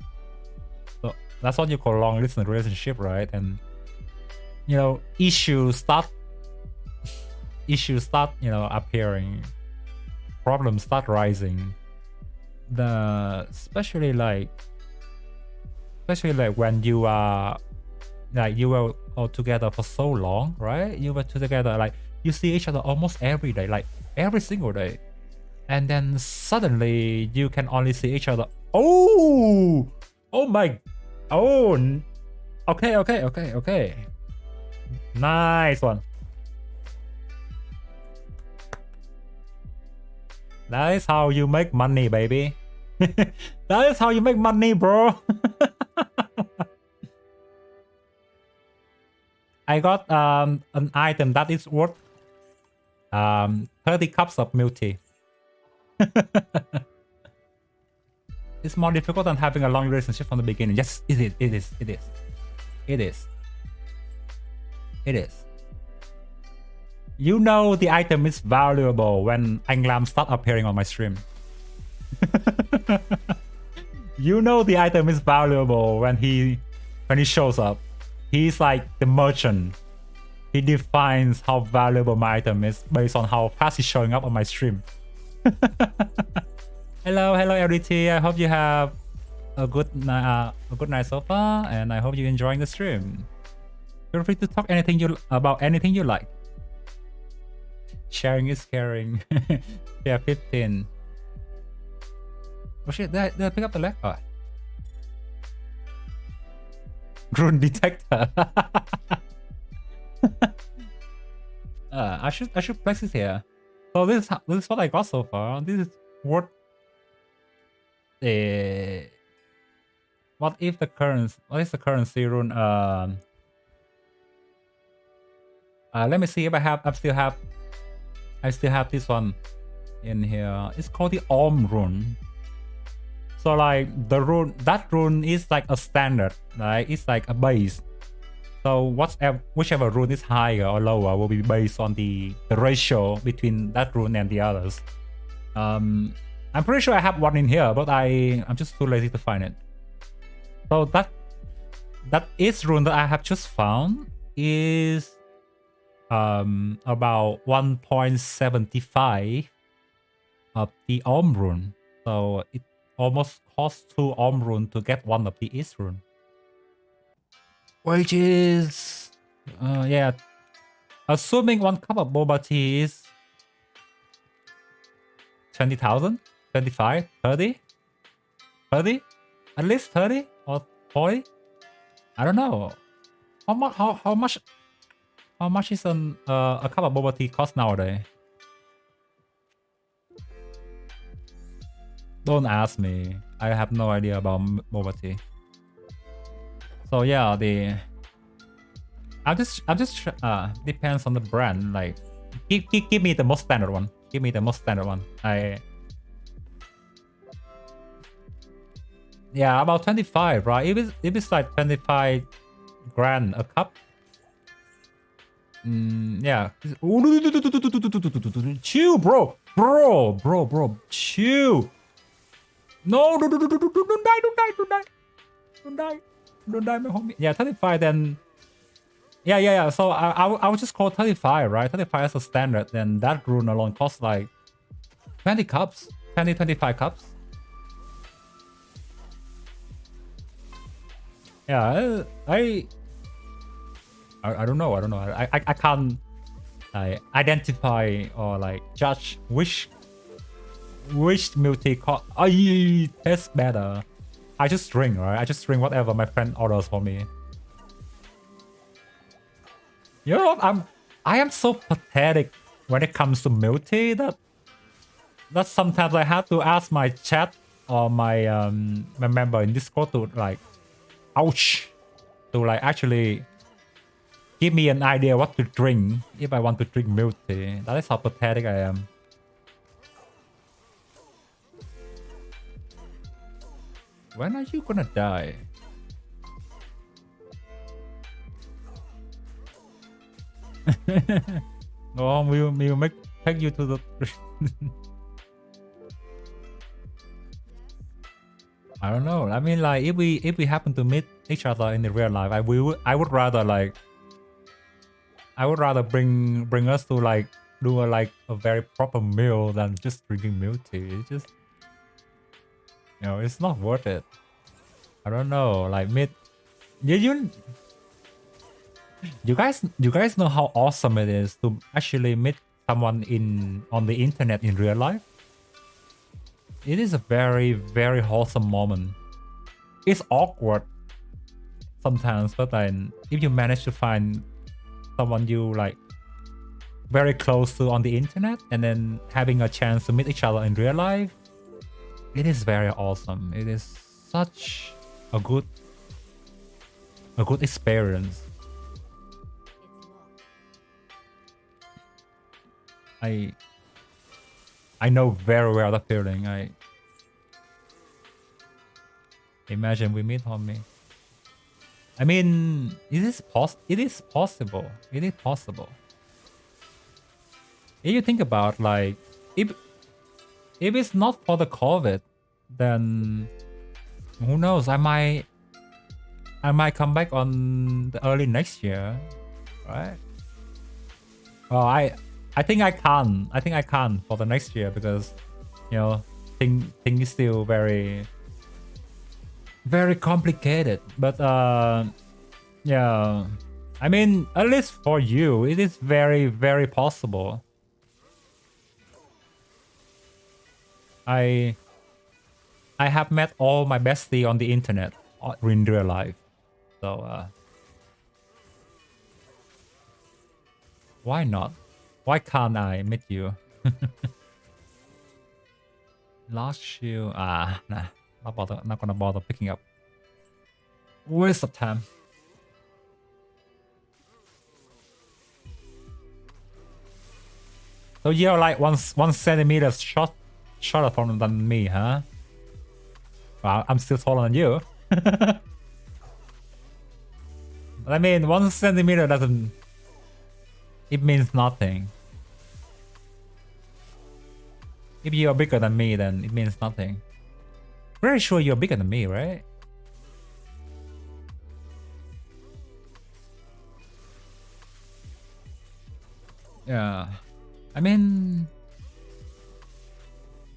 S1: so that's what you call long distance relationship, right? And issues start appearing, problems start rising. Especially like when you are like you were all together for so long, right? You were together, like you see each other almost every day, like every single day, and then suddenly you can only see each other. Okay. Nice one. That is how you make money, baby. That is how you make money, bro. I got an item that is worth 30 cups of milk tea. It's more difficult than having a long relationship from the beginning. Yes, it is. You know the item is valuable when Anh Lam start appearing on my stream. You know the item is valuable when he shows up. He's like the merchant. He defines how valuable my item is based on how fast he's showing up on my stream. Hello LDT. I hope you have a good night so far, and I hope you're enjoying the stream. Feel free to talk about anything you like. Sharing is caring. Yeah, 15. Oh shit, did I pick up the leg? Oh. Rune detector. I should place it here. So this is what I got so far. This is what what is the currency rune? Let me see if I still have this one in here. It's called the Om rune. So like that rune is like a standard, right? It's like a base. So whichever rune is higher or lower will be based on the ratio between that rune and the others. I'm pretty sure I have one in here, but I'm just too lazy to find it. So that is rune that I have just found is about 1.75 of the Om rune. So it almost costs 2 Om rune to get one of the Is rune. Which is yeah. Assuming 1 cup of boba tea is 20,000, 25, 30, 30, at least 30 or 40. I don't know. How much is a cup of boba tea cost nowadays? Don't ask me. I have no idea about boba tea. So yeah, I'm just depends on the brand. Like, give me the most standard one. Give me the most standard one. Yeah, about 25, right? If it's like 25 grand a cup. Yeah. Chill, bro. Chill. No, don't die, my homie. Yeah, 35 then. Yeah. So I would just call 35, right? 35 as a standard. Then that rune alone costs like 20 cups, 25 cups. Yeah, I don't know. I can't identify or like judge which milk tea tastes better. I just drink, right? I just drink whatever my friend orders for me. You know what? I am so pathetic when it comes to milk tea that sometimes I have to ask my chat or my member in Discord to like, ouch, to like actually give me an idea what to drink if I want to drink milk tea. That is how pathetic I am. When are you gonna die? Oh, we'll take you to the... I don't know. I mean, like, if we happen to meet each other in the real life, I would rather like... I would rather bring us to like do a very proper meal than just drinking milk tea. It's just, you know, it's not worth it. I don't know, like you guys know how awesome it is to actually meet someone on the internet in real life. It is a very, very wholesome moment. It's awkward sometimes, but then if you manage to find someone you like very close to on the internet and then having a chance to meet each other in real life, it is very awesome. It is such a good experience. I know very well the feeling. I imagine we meet on me. I mean, it is possible. It is possible. If you think about, like, if it's not for the COVID, then who knows? I might come back on the early next year, right? Well, I think I can. I think I can for the next year because, you know, thing is still very complicated. But yeah, I mean, at least for you, it is very, very possible. I have met all my bestie on the internet in real life, so why not? Why can't I meet you? Last shield, nah, not gonna bother picking up. Waste of time. So you're like 1 centimeter shorter than me, huh? Well, I'm still taller than you. I mean, 1 centimeter doesn't... It means nothing. If you are bigger than me, then it means nothing. Very sure you're bigger than me, right? Yeah. I mean,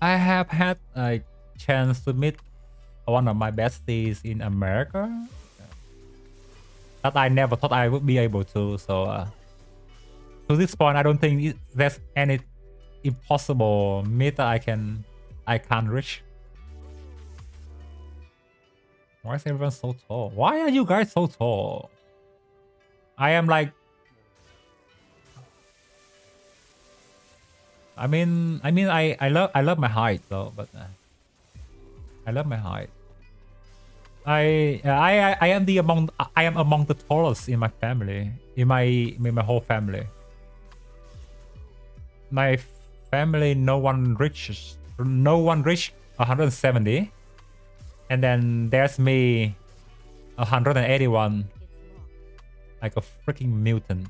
S1: I have had a chance to meet one of my besties in America that I never thought I would be able to. So to this point, I don't think there's any impossible meet that I can't reach. Why is everyone so tall? Why are you guys so tall? I am like, I love my height though, but I love my height. I am among the tallest in my family, in my whole family. My family, no one reached 170, and then there's me, 181, like a freaking mutant.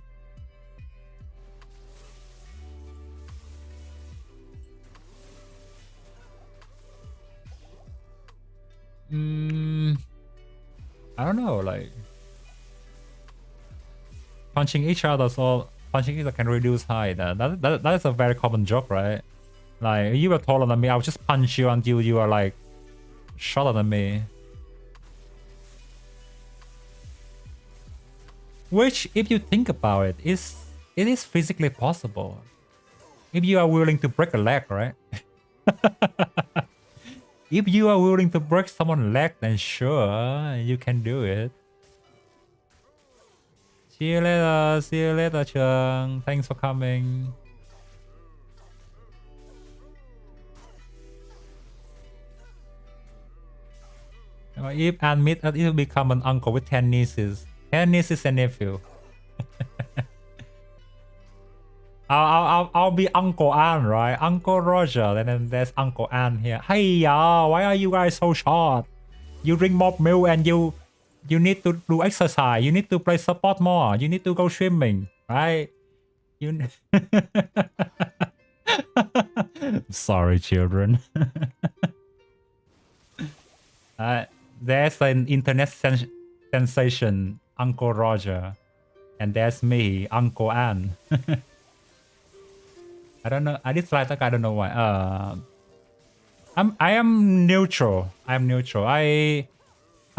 S1: I don't know, like punching each other can reduce height. That is a very common joke, right? Like, you were taller than me, I'll just punch you until you are like shorter than me. Which, if you think about it, it is physically possible. If you are willing to break a leg, right? If you are willing to break someone's leg, then sure, you can do it. See you later, Chung. Thanks for coming. If admit that it will become an uncle with 10 nieces. 10 nieces and nephew. I'll be Uncle Ann, right? Uncle Roger, and then there's Uncle Ann here. Hey y'all, why are you guys so short? You drink more milk and you need to do exercise. You need to play sport more. You need to go swimming, right? You. Sorry, children. There's an internet sensation, Uncle Roger, and there's me, Uncle Ann. I don't know. I dislike that guy. I don't know why. I am neutral. I'm neutral. I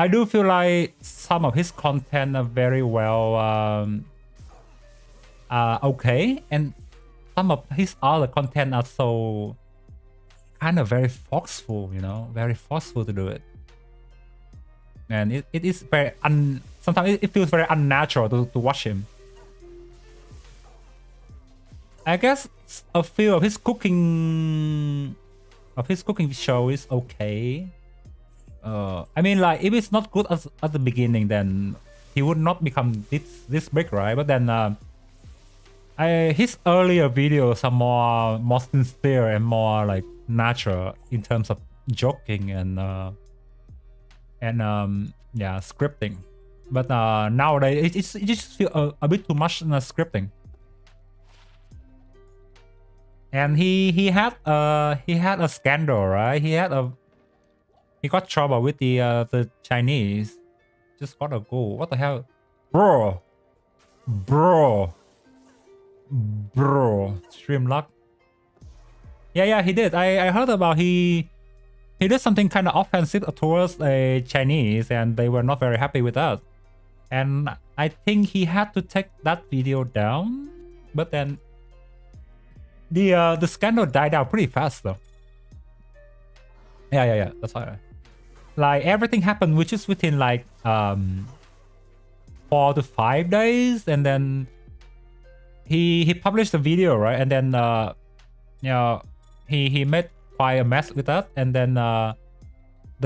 S1: do feel like some of his content are very well okay, and some of his other content are so kind of very forceful, you know, very forceful to do it. And it is very sometimes it feels very unnatural to watch him. I guess a few of his cooking show is okay. I mean, like, if it's not good at the beginning, then he would not become this big, right? But then his earlier videos are more sincere and more like natural in terms of joking and yeah, scripting. But nowadays it just feels a bit too much in scripting. And he had a scandal, right? He got trouble with the Chinese. Just got a go. What the hell, bro? Stream luck. Yeah, he did. I heard about he did something kind of offensive towards a Chinese, and they were not very happy with that. And I think he had to take that video down. But then the scandal died down pretty fast though. Yeah, that's right. Like, everything happened which is within like 4 to 5 days, and then he published a video, right? And then you know, he made quite a mess with that, and then the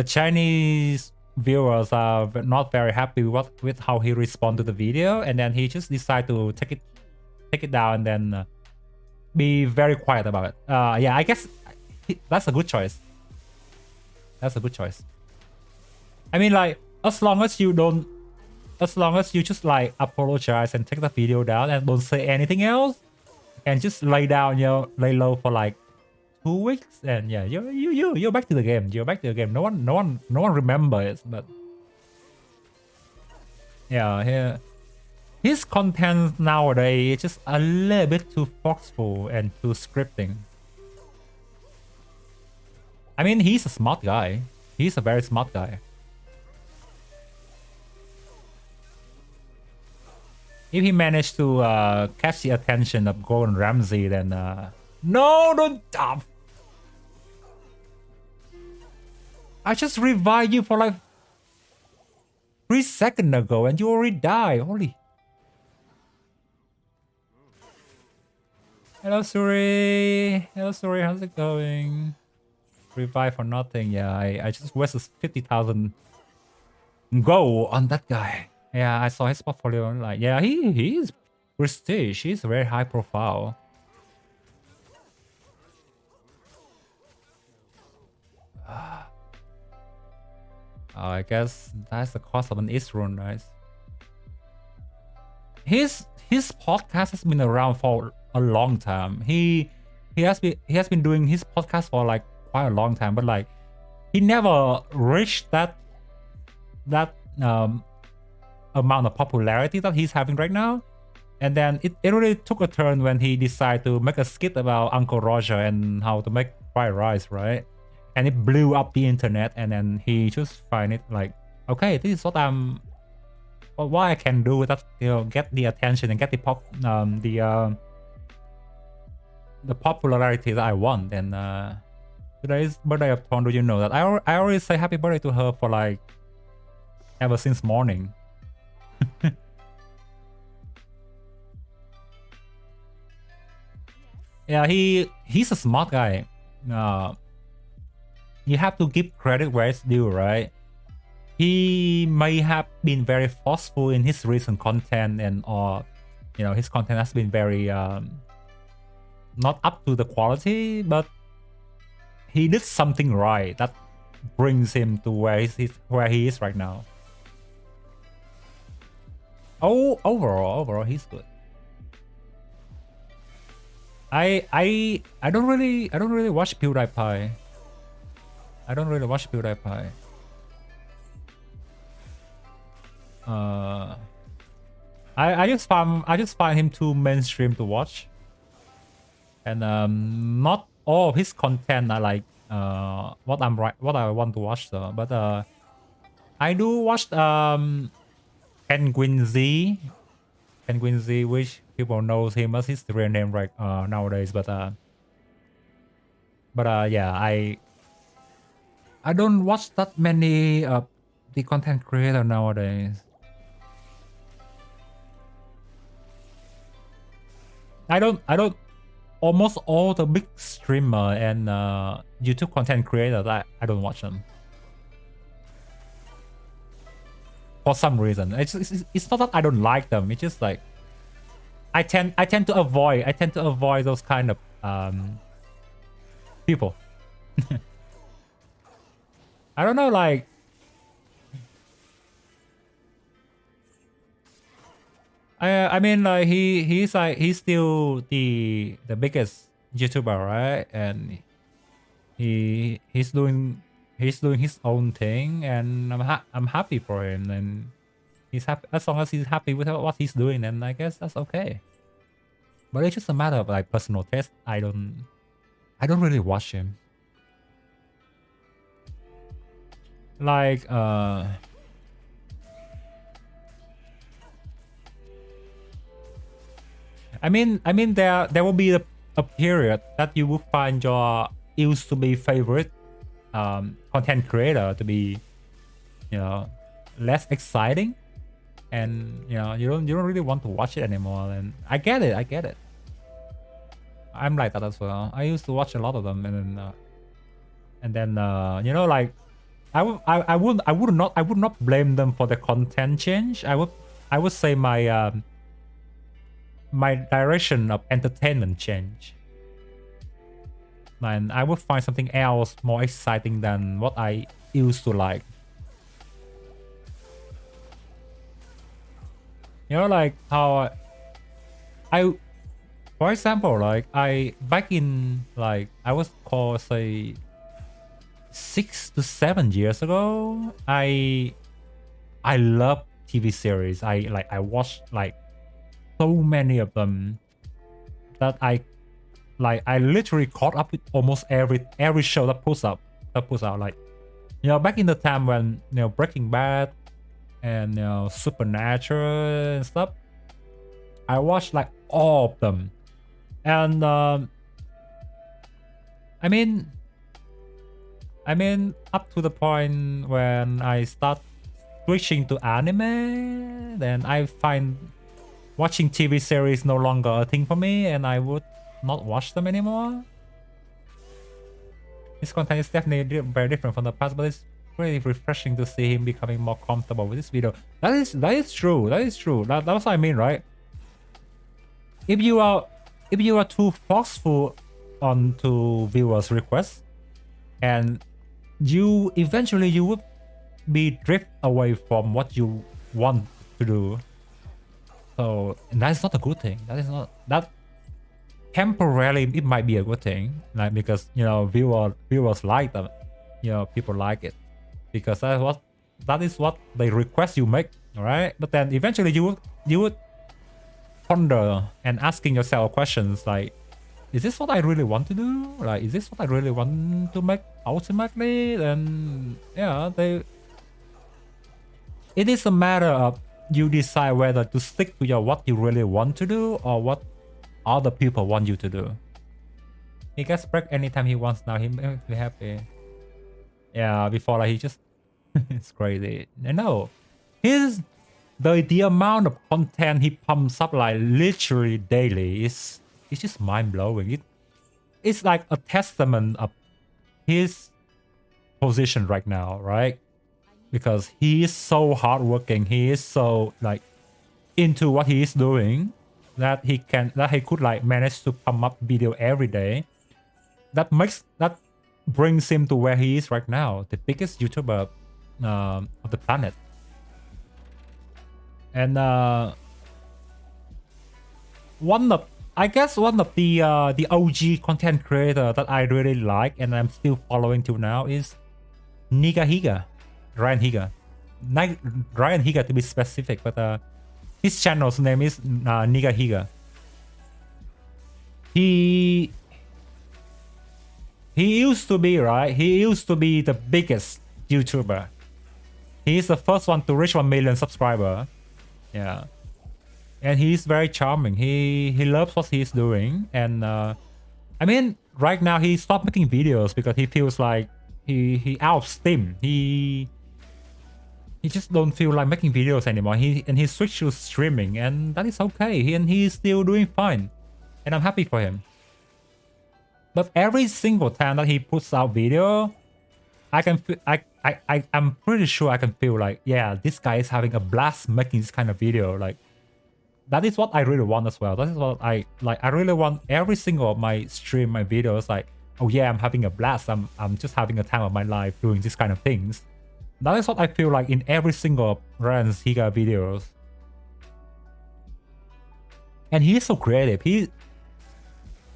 S1: Chinese viewers are not very happy with how he responded to the video, and then he just decided to take it down and then be very quiet about it. Yeah, I guess that's a good choice. That's a good choice. I mean, like, as long as you just like apologize and take the video down and don't say anything else, and just lay down, you know, lay low for like 2 weeks, and yeah, you're back to the game. You're back to the game. No one remembers, but yeah, his content nowadays is just a little bit too forceful and too scripting. I mean, he's a smart guy. He's a very smart guy. If he managed to catch the attention of Gordon Ramsay, then no, don't stop. I just revived you for like 3 seconds ago and you already died. Holy. Hello, Suri. Hello, Suri. How's it going? Revive for nothing. Yeah, I just wasted 50,000 gold on that guy. Yeah, I saw his portfolio. Like, yeah, he is prestige. He's very high profile. I guess that's the cost of an East run, right? His podcast has been around for a long time. He has been doing his podcast for like quite a long time, but like he never reached that amount of popularity that he's having right now. And then it really took a turn when he decided to make a skit about Uncle Roger and how to make fried rice, right? And it blew up the internet, and then he just find it like, okay, this is what I can do that, you know, get the attention and get the popularity that I want. And today's birthday of Tondo, you know that I already say happy birthday to her for like ever since morning. Yeah, he's a smart guy. You have to give credit where it's due, right? He may have been very forceful in his recent content, and or you know, his content has been very not up to the quality, but he did something right that brings him to where he is right now. Oh, overall he's good. I don't really watch PewDiePie. I don't really watch PewDiePie. I just find him too mainstream to watch, and not all of his content are like what I want to watch though. But I do watch Penguin Z, which people knows him as his real name right nowadays. But yeah, I don't watch that many the content creator nowadays. I don't almost all the big streamer and YouTube content creators, I don't watch them for some reason. It's not that I don't like them. It's just like I tend to avoid those kind of people. I don't know, like I mean, like he's still the biggest YouTuber, right? And he's doing his own thing, and I'm happy for him, and he's happy as long as he's happy with what he's doing, and I guess that's okay. But it's just a matter of like personal taste. I don't really watch him. Like I mean there will be a period that you will find your used to be favorite content creator to be, you know, less exciting, and you know, you don't really want to watch it anymore. And I get it. I'm like that as well. I used to watch a lot of them, and then you know, like I would not blame them for the content change. I would say my my direction of entertainment change. And I would find something else more exciting than what I used to like. You know, like how For example, like back in like I was called say 6 to 7 years ago, I love TV series. I watched like so many of them that I literally caught up with almost every show that puts out. Like, you know, back in the time when, you know, Breaking Bad and, you know, Supernatural and stuff, I watched like all of them. And I mean up to the point when I start switching to anime, then I find watching TV series no longer a thing for me, and I would not watch them anymore. His content is definitely very different from the past, but it's really refreshing to see him becoming more comfortable with this video. That is true. That is true. That's what I mean, right? If you are too forceful onto viewers' requests, and you eventually you would be drift away from what you want to do. So that's not a good thing. That temporarily it might be a good thing, like, because, you know, viewers like them, you know, people like it because that is what they request you make, all right? But then eventually you would ponder and asking yourself questions like, is this what I really want to do? Like, is this what I really want to make ultimately? Then yeah, it is a matter of you decide whether to stick to what you really want to do or what other people want you to do. He gets break anytime he wants now. He makes me happy. Yeah, before, like, he just it's crazy. I know. The amount of content he pumps up like literally daily is just mind-blowing. It's like a testament of his position right now, right? Because he is so hardworking, he is so like into what he is doing that he could like manage to pump up video every day. That brings him to where he is right now, the biggest YouTuber of the planet. And one of the OG content creator that I really like and I'm still following till now is Ryan Higa to be specific, but his channel's name is Higa. He used to be, right? He used to be the biggest YouTuber. He is the first one to reach 1 million subscribers. Yeah. And he's very charming. He loves what he's doing. And I mean, right now he stopped making videos because he feels like he out of steam. He just don't feel like making videos anymore. He switched to streaming, and that is okay. And he's still doing fine. And I'm happy for him. But every single time that he puts out video, I'm pretty sure I can feel like, yeah, this guy is having a blast making this kind of video. Like, that is what I really want as well. That is what I like. I really want every single of my videos, like, oh yeah, I'm having a blast. I'm just having a time of my life doing this kind of things. That is what I feel like in every single Ryan Higa videos. And he's so creative.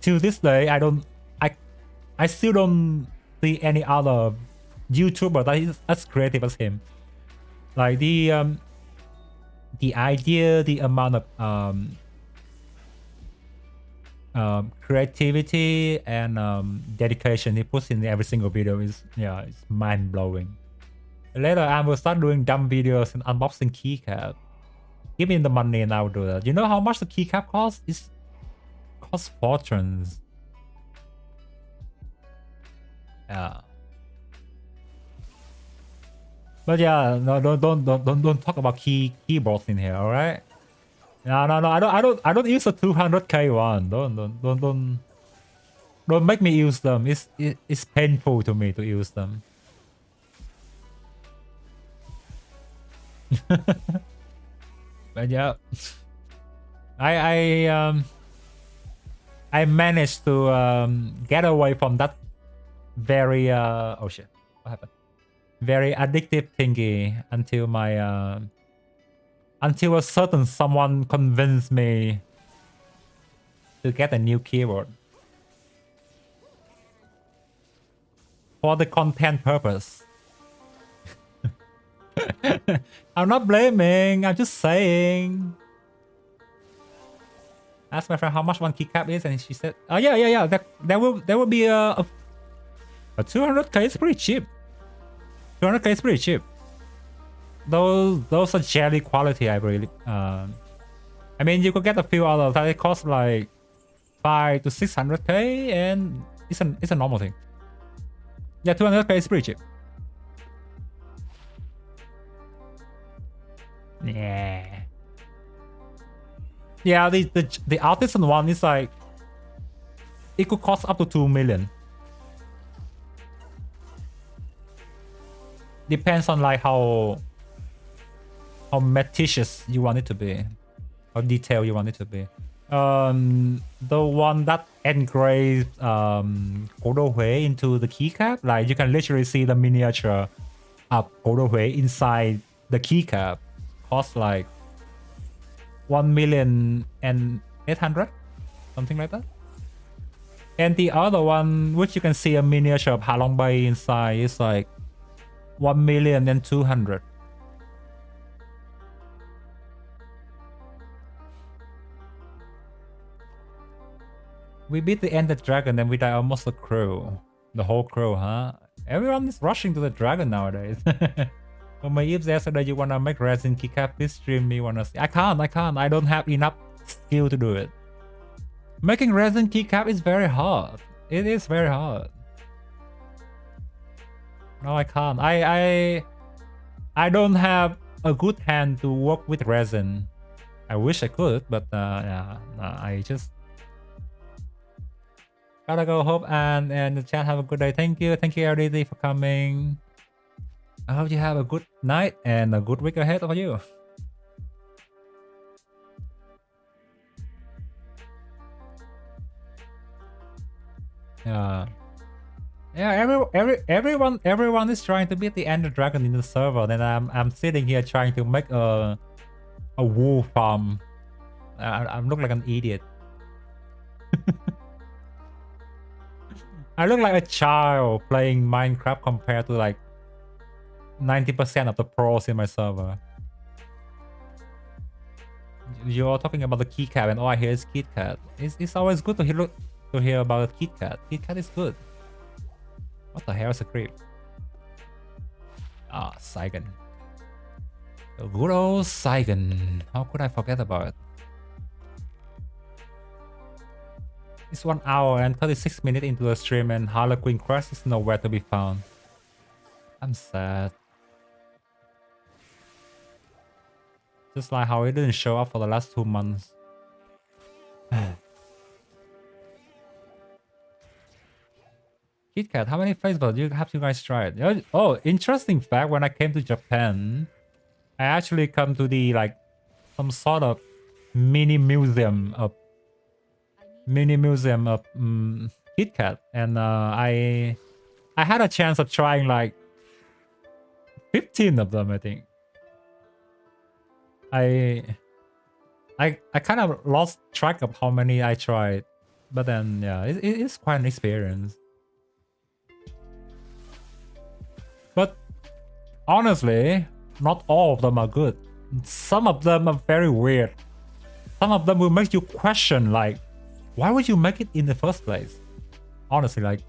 S1: To this day, I still don't see any other YouTuber that is as creative as him. Like the idea, the amount of creativity and dedication he puts in every single video is, yeah, it's mind-blowing. Later I will start doing dumb videos and unboxing keycap. Give me the money and I will do that. You know how much the keycap costs? It costs fortunes. Yeah. But yeah, no, don't talk about keyboards in here, all right? No, I don't use the 200k one. Don't make me use them. It's painful to me to use them. But yeah, I managed to get away from that very oh shit, what happened? Very addictive thingy until my until a certain someone convinced me to get a new keyboard. For the content purpose. I'm not blaming, I'm just saying. Asked my friend how much one keycap is, and she said, "Oh yeah. There will be a 200k is pretty cheap. 200k is pretty cheap. Those are jelly quality, I believe. I mean, you could get a few others that it costs like 500 to 600k, and it's a normal thing. Yeah, 200k is pretty cheap. Yeah, the artisan one is like, it could cost up to 2 million. Depends on like how meticulous you want it to be, how detailed you want it to be. The one that engraved cố đô Huế into the keycap, like you can literally see the miniature of cố đô Huế inside the keycap, costs like 1,800,000, something like that. And the other one, which you can see a miniature of Ha Long Bay inside, is like 1,200,000. We beat the Ender Dragon, then we die almost the crew. The whole crew, huh? Everyone is rushing to the dragon nowadays. So my Eve yesterday, you wanna make resin keycap, please stream me, wanna see. I can't. I don't have enough skill to do it. Making resin keycap is very hard. It is very hard. No, I can't. I don't have a good hand to work with resin. I wish I could, but yeah, I just gotta go. Hope and the chat have a good day. Thank you LDD for coming. I hope you have a good night and a good week ahead of you. Yeah, everyone is trying to beat the Ender Dragon in the server, and I'm sitting here trying to make a wool farm. I look like an idiot. I look like a child playing Minecraft compared to like 90% of the pros in my server. You're talking about the keycap, and all I hear is KitKat. It's always good to hear about KitKat. KitKat is good. What the hell is a creep? Ah, Saigon. The good old Saigon. How could I forget about it? It's 1 hour and 36 minutes into the stream, and Harlequin Crest is nowhere to be found. I'm sad. Just like how it didn't show up for the last 2 months. KitKat, how many flavors have you guys tried? Oh, interesting fact, when I came to Japan, I actually come to the like some sort of mini museum of KitKat, and I had a chance of trying like 15 of them, I think. I kind of lost track of how many I tried, but then yeah, it's quite an experience. But honestly, not all of them are good. Some of them are very weird. Some of them will make you question, like, why would you make it in the first place? Honestly, like,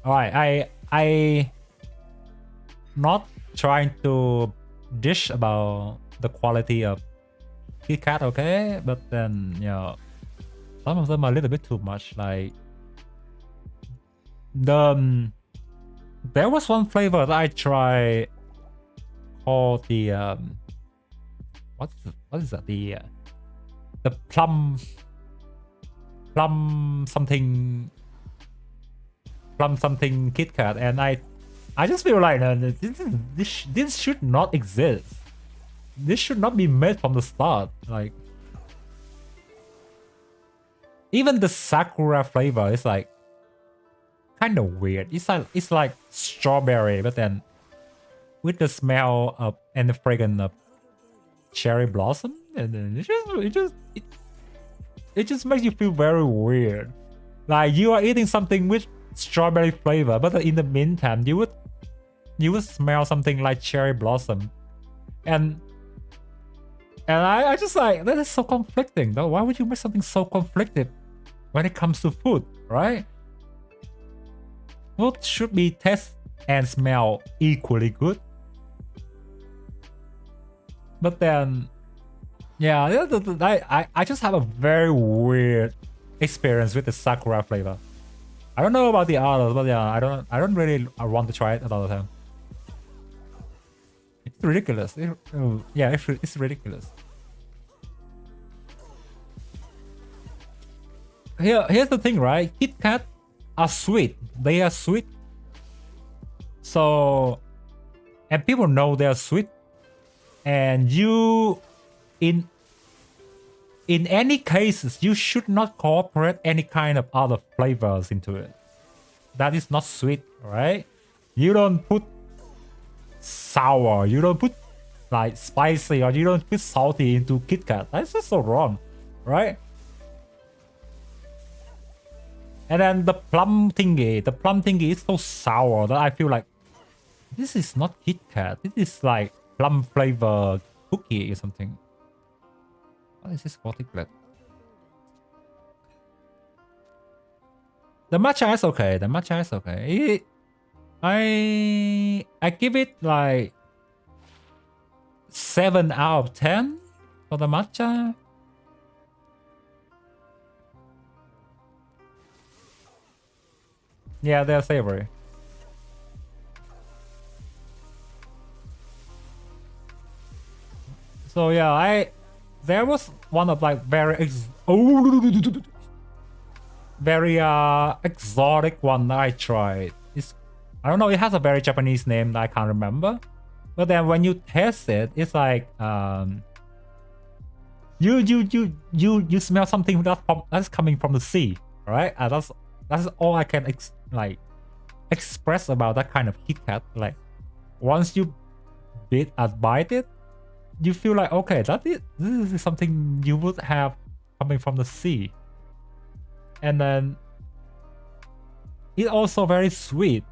S1: alright, I not trying to dish about the quality of KitKat, okay? But then, you know, some of them are a little bit too much. Like, there was one flavor that I tried called the what is that? The plum something KitKat, and I just feel like this should not exist. This should not be made from the start. Like, even the sakura flavor is like kind of weird. It's like strawberry, but then with the smell of and the fragrance of cherry blossom, and then it just makes you feel very weird. Like you are eating something with strawberry flavor, but in the meantime, you would smell something like cherry blossom, and I just like that is so conflicting though. Why would you make something so conflicted when it comes to food, right? Food should be taste and smell equally good. But then, yeah, I just have a very weird experience with the sakura flavor. I don't know about the others, but yeah, I don't really want to try it another time. It's ridiculous. Yeah, it's ridiculous. Here's the thing, right? Kit Kat are sweet. They are sweet. So, and people know they are sweet. And you, in any cases, you should not incorporate any kind of other flavors into it. That is not sweet, right? You don't put sour, you don't put like spicy, or you don't put salty into Kit Kat. That's just so wrong, right? And then the plum thingy is so sour that I feel like this is not Kit Kat. This is like plum flavor cookie or something. What is this particular? The matcha is okay. The matcha is okay. I give it like 7 out of 10 for the matcha. Yeah, they're savory. So yeah, there was one of like very exotic one that I tried. I don't know, it has a very Japanese name that I can't remember. But then when you taste it, it's like you smell something that's coming from the sea, right? And that's all I can express about that kind of Kit Kat. Like once you bite it, you feel like, okay, this is something you would have coming from the sea. And then it's also very sweet.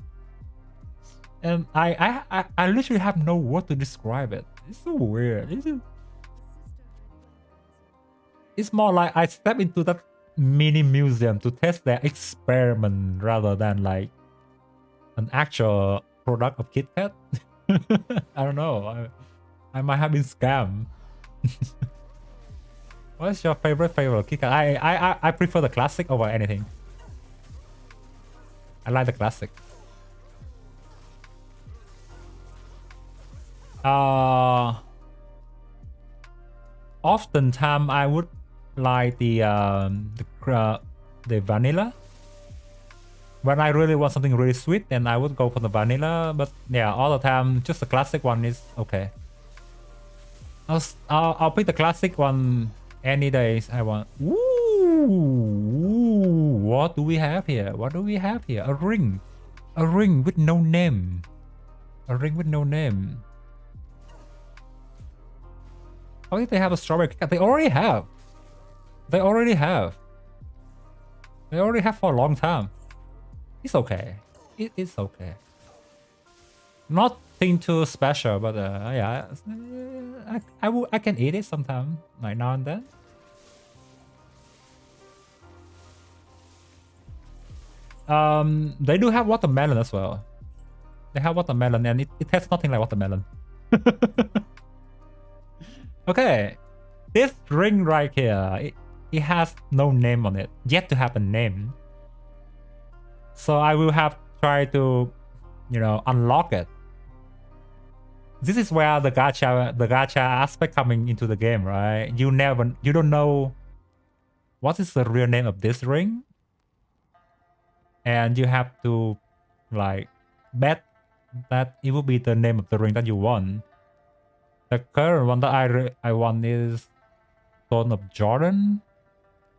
S1: And I literally have no word to describe it. It's so weird. It's more like I step into that mini museum to test their experiment rather than like an actual product of Kit Kat. I don't know. I might have been scammed. What's your favorite Kit Kat? I prefer the classic over anything. I like the classic. Oftentimes I would like the vanilla. When I really want something really sweet, then I would go for the vanilla. But yeah, all the time, just the classic one is okay. I'll pick the classic one any days I want. Ooh, what do we have here? What do we have here? A ring with no name. A ring with no name. How did they have a strawberry Kit Kat? They already have. They already have for a long time. It's okay. It's okay. Nothing too special, but yeah, I can eat it sometime, like now and then. They do have watermelon as well. They have watermelon, and it tastes nothing like watermelon. Okay, this ring right here, it has no name on it, yet to have a name. So I will have try to, unlock it. This is where the gacha aspect coming into the game, right? You don't know what is the real name of this ring, and you have to like bet that it will be the name of the ring that you want. The current one that I want is Stone of Jordan,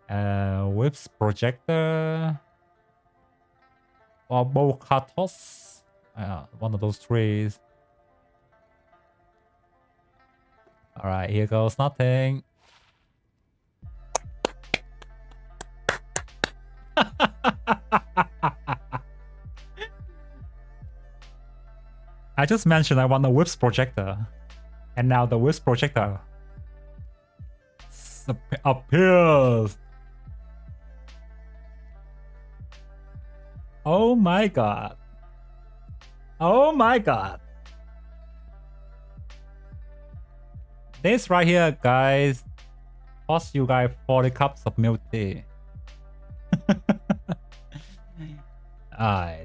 S1: Whips Projector, or Bokatos. One of those three. Alright, here goes nothing. I just mentioned I want a whips projector, and now the whips projector appears. Oh my god. Oh my god. This right here, guys, cost you guys 40 cups of milk tea.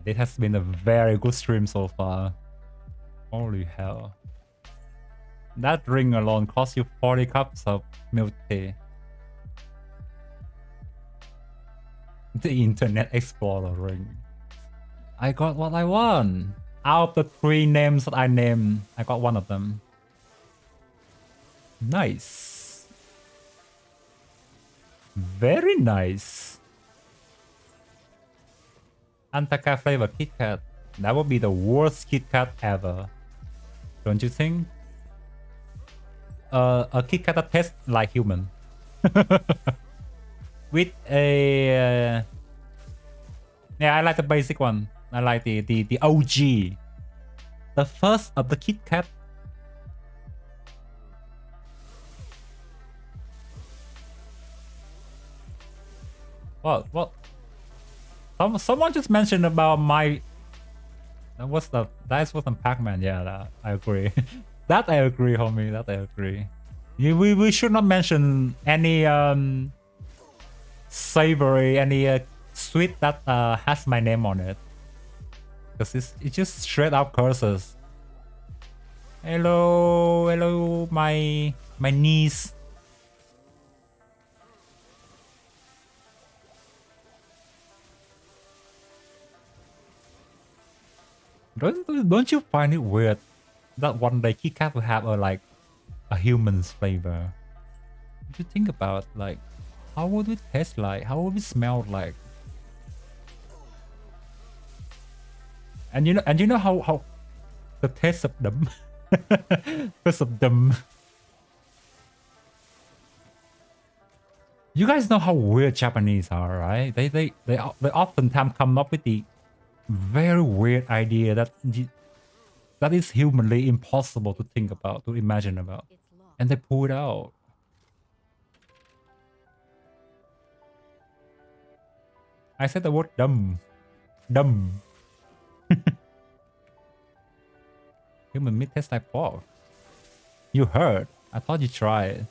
S1: This has been a very good stream so far. Holy hell. That ring alone costs you 40 cups of milk tea. The Internet Explorer ring. I got what I want. Out of the 3 names that I named, I got one of them. Nice. Very nice. Antaka flavor Kit Kat. That would be the worst Kit Kat ever. Don't you think? A Kit Kat that tastes like human. With a... yeah, I like the basic one. I like the OG. The first of the Kit Kat. What? Someone just mentioned about my... That was from Pac-Man. Yeah, I agree. That I agree, homie. That I agree. We should not mention any savory, any sweet that has my name on it, because it's just straight up curses. Hello, my niece. Don't you find it weird that one day Kit Kat will have a human's flavor? If you think about, like, how would it taste like? How would it smell like? And you know how the taste of them, taste of them. You guys know how weird Japanese are, right? They oftentimes come up with the very weird idea that is humanly impossible to think about, to imagine about, and they pull it out. I said the word dumb. Dumb. Human meat tastes like pork. You heard. I thought you tried.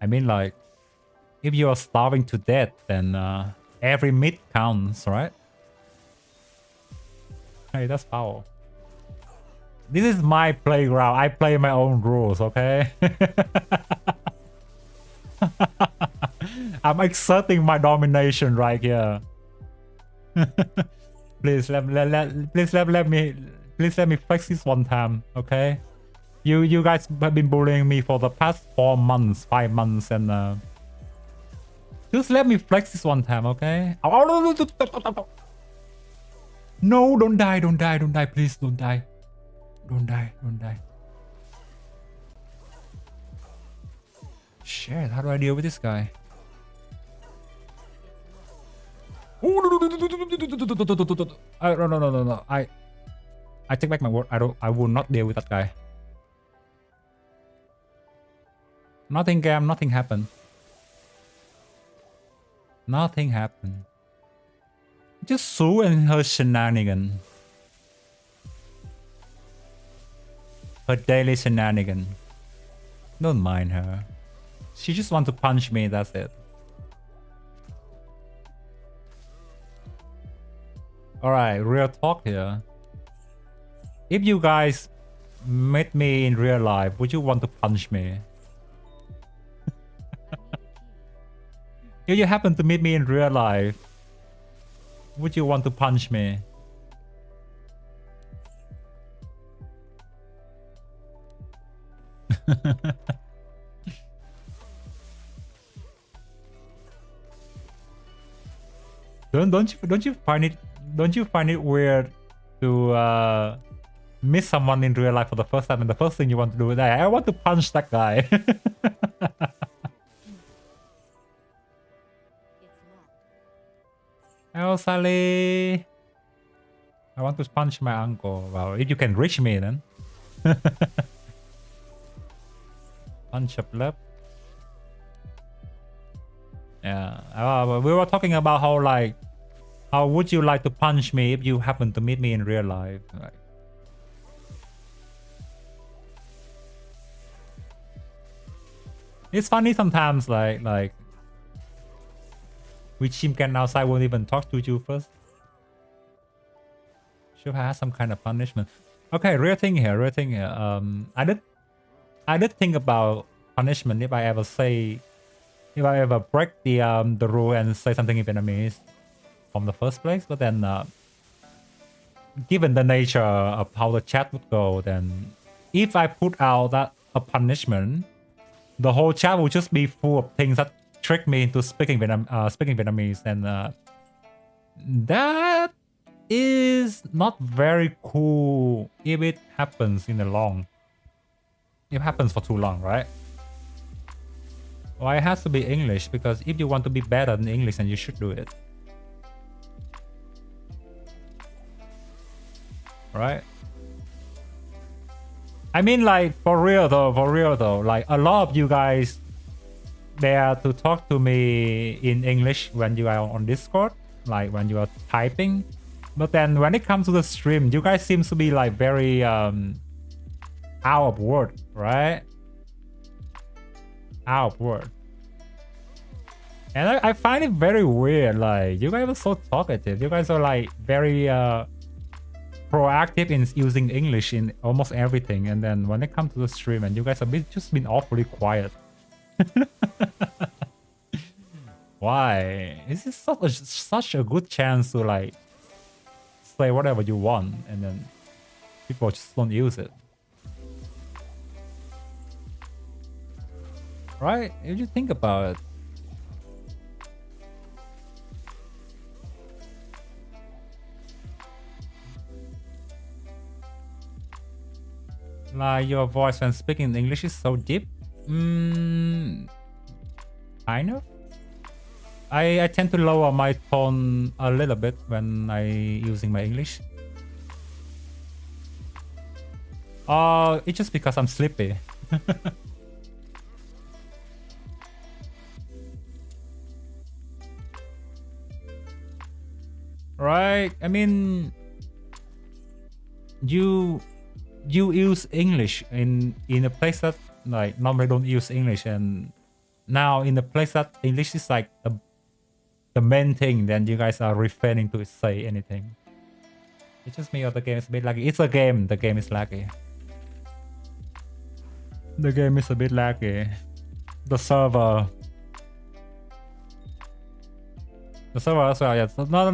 S1: I mean, like, if you are starving to death, then every meat counts, right? Hey, that's foul. This is my playground. I play my own rules, okay? I'm exerting my domination right here. Please let me flex this one time, okay? You guys have been bullying me for the past 4 months, 5 months, and just let me flex this one time, okay? No, don't die, please, don't die. Don't die. Shit, how do I deal with this guy? No. I take back my word. I will not deal with that guy. Nothing happened. Nothing happened. Just Sue and her shenanigan. Her daily shenanigan. Don't mind her. She just wants to punch me, that's it. Alright, real talk here. If you guys met me in real life, would you want to punch me? If you happen to meet me in real life, would you want to punch me? Don't you find it weird to meet someone in real life for the first time and the first thing you want to do is, I want to punch that guy. Oh, Sally. I want to punch my uncle. Well, if you can reach me then. Punch up left. Yeah. We were talking about how would you like to punch me if you happen to meet me in real life? Like, it's funny sometimes, like we chimpan outside won't even talk to you first. Should have some kind of punishment. Okay, real thing here. I did think about punishment if I ever break the rule and say something in Vietnamese from the first place, but then given the nature of how the chat would go, then if I put out that a punishment, the whole chat will just be full of things that trick me into speaking Vietnamese, and that is not very cool if it happens in the long. It happens for too long, right? Well, it has to be English, because if you want to be better in English, then you should do it. Right? I mean, like, for real though, like, a lot of you guys dare to talk to me in English when you are on Discord, like when you are typing. But then when it comes to the stream, you guys seem to be like very out of word, right? Out of word. And I find it very weird, like, you guys are so talkative. You guys are like very proactive in using English in almost everything. And then when it comes to the stream, and you guys have just been awfully quiet. Why? This is such a good chance to like say whatever you want, and then people just don't use it. Right? If you think about it. Like, your voice when speaking English is so deep. Kind of. I tend to lower my tone a little bit when I using my English. It's just because I'm sleepy. Right? I mean, you use English in a place that like normally don't use English, and now in a place that English is like the main thing, then you guys are refraining to say anything. It's just me, or the game is a bit laggy. It's a game. The game is laggy. The game is a bit laggy. The server as well. Yeah. No,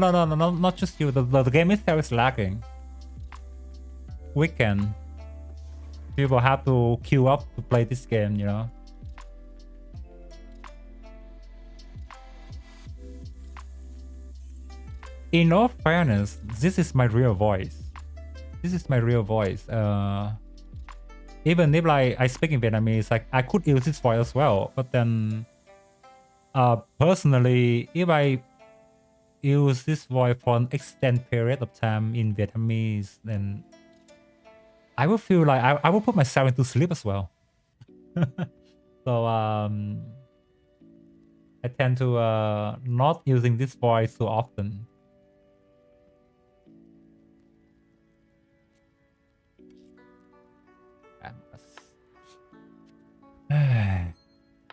S1: not just you. The game itself is lagging. Weekend. People have to queue up to play this game, you know. In all fairness, this is my real voice. Even if like I speak in Vietnamese, like I could use this voice as well. But then, personally, if I use this voice for an extended period of time in Vietnamese, then I will feel like I will put myself into sleep as well. So I tend to not using this voice so often.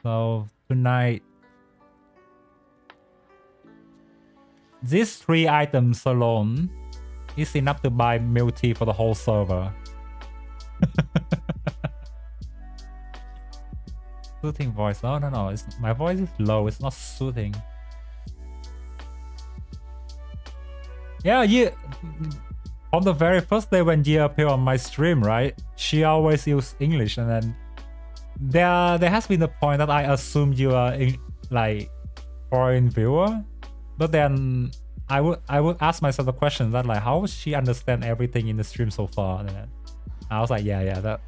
S1: So tonight, these 3 items alone is enough to buy milk tea for the whole server. Soothing voice. No. My voice is low. It's not soothing. Yeah, on the very first day when Gia appeared on my stream, right? She always used English, and then there has been a point that I assumed you are like foreign viewer, but then I would ask myself the question that like, how would she understand everything in the stream so far? And then I was like, yeah, that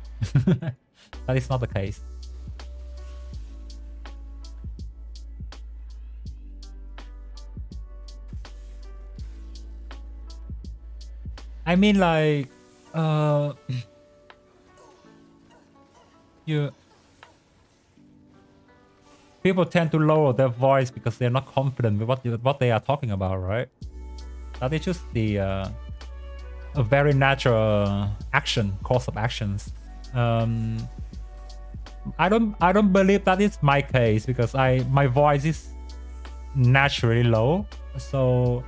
S1: that is not the case. I mean, like, people tend to lower their voice because they're not confident with what they are talking about, right? That is just the a very natural course of actions. I don't believe that is my case because my voice is naturally low, so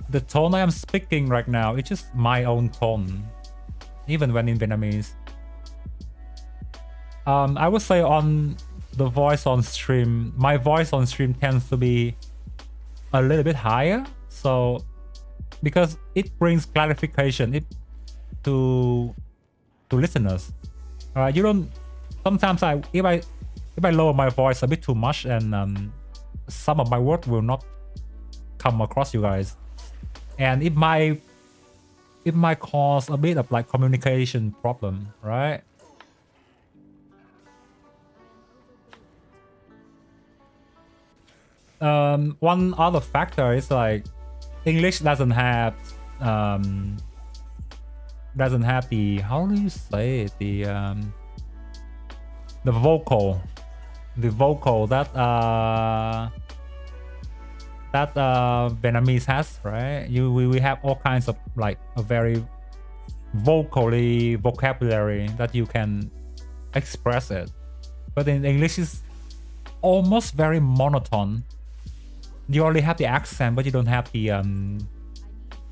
S1: the tone I am speaking right now, it's just my own tone, even when in Vietnamese. I would say on the voice on stream, my voice on stream tends to be a little bit higher, so because it brings clarification to listeners. You don't. Sometimes if I lower my voice a bit too much, and some of my words will not come across you guys, and it might cause a bit of like communication problem, right? One other factor is like English doesn't have the, how do you say it, the vocal that Vietnamese has, right? We have all kinds of like a very vocabulary that you can express it, but in English is almost very monotone. You only have the accent, but you don't have the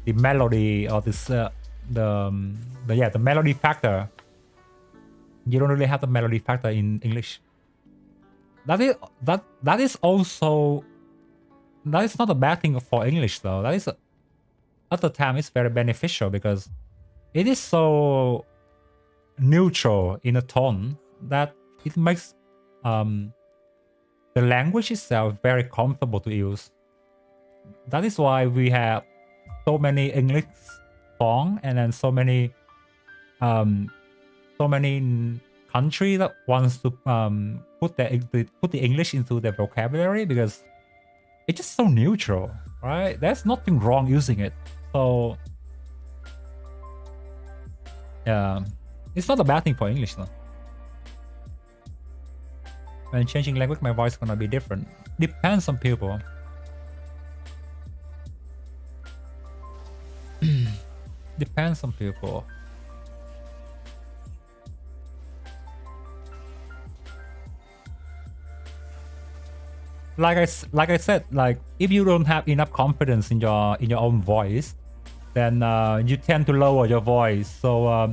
S1: melody or this the melody factor. You don't really have the melody factor in English. That is also, that is not a bad thing for English though. That is at the time it's very beneficial because it is so neutral in a tone that it makes the language itself very comfortable to use. That is why we have so many English songs, and then so many countries that wants to put the English into their vocabulary because it's just so neutral, right? There's nothing wrong using it. So yeah, it's not a bad thing for English though. When changing language, my voice is gonna be different. Depends on people. Depends on people. Like I said, like if you don't have enough confidence in your own voice, then you tend to lower your voice. So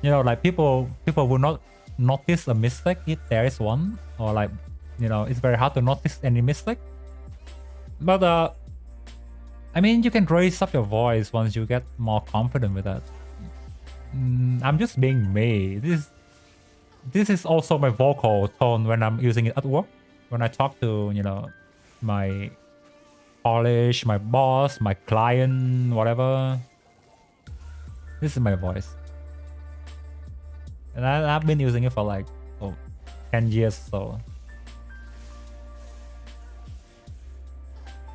S1: you know, like people will not notice a mistake if there is one, or like, you know, it's very hard to notice any mistake. But I mean, you can raise up your voice once you get more confident with that. I'm just being me. This is also my vocal tone when I'm using it at work. When I talk to, you know, my college, my boss, my client, whatever. This is my voice. And I've been using it for like 10 years or so.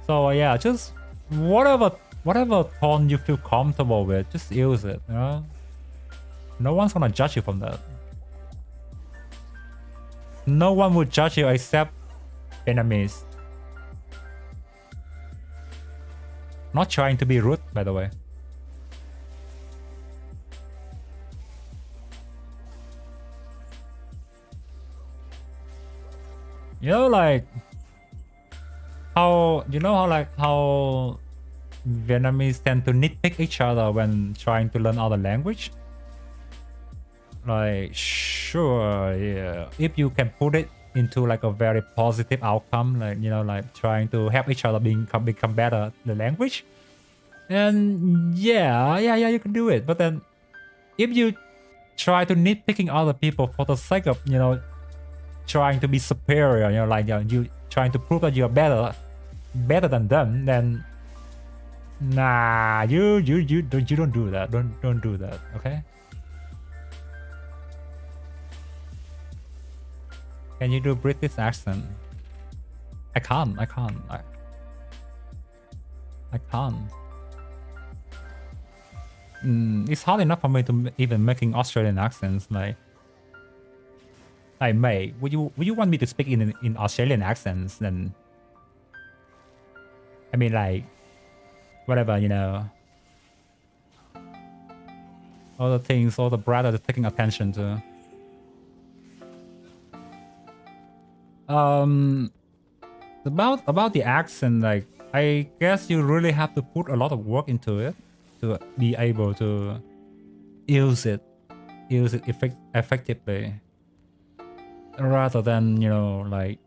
S1: So yeah, just whatever tone you feel comfortable with, just use it, you know? No one's gonna judge you from that. No one will judge you except Vietnamese. Not trying to be rude, by the way. You know, like how Vietnamese tend to nitpick each other when trying to learn other language. Like, sure, yeah, if you can put it into like a very positive outcome, like, you know, like trying to help each other become better at the language, and yeah, you can do it. But then if you try to nitpicking other people for the sake of, you know, trying to be superior, you know, like, you know, you trying to prove that you're better than them, then nah, you don't do that. Don't do that, okay? Can you do British accent? I can't. I can't. it's hard enough for me to even making Australian accents. Like mate, would you want me to speak in Australian accents? Then I mean, like, whatever, you know, all the things, all the brothers are taking attention to. About the accent, like, I guess you really have to put a lot of work into it to be able to use it effectively, rather than, you know, like,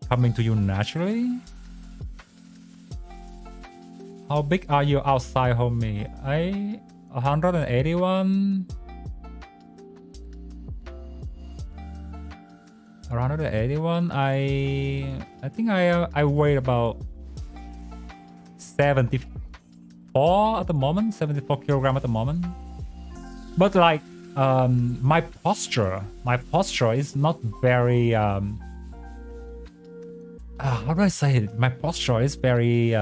S1: coming to you naturally. How big are you outside, homie? 181. 181. I think I weigh about 74 at the moment. 74 kilogram at the moment. But like my posture is not very how do I say it? My posture is very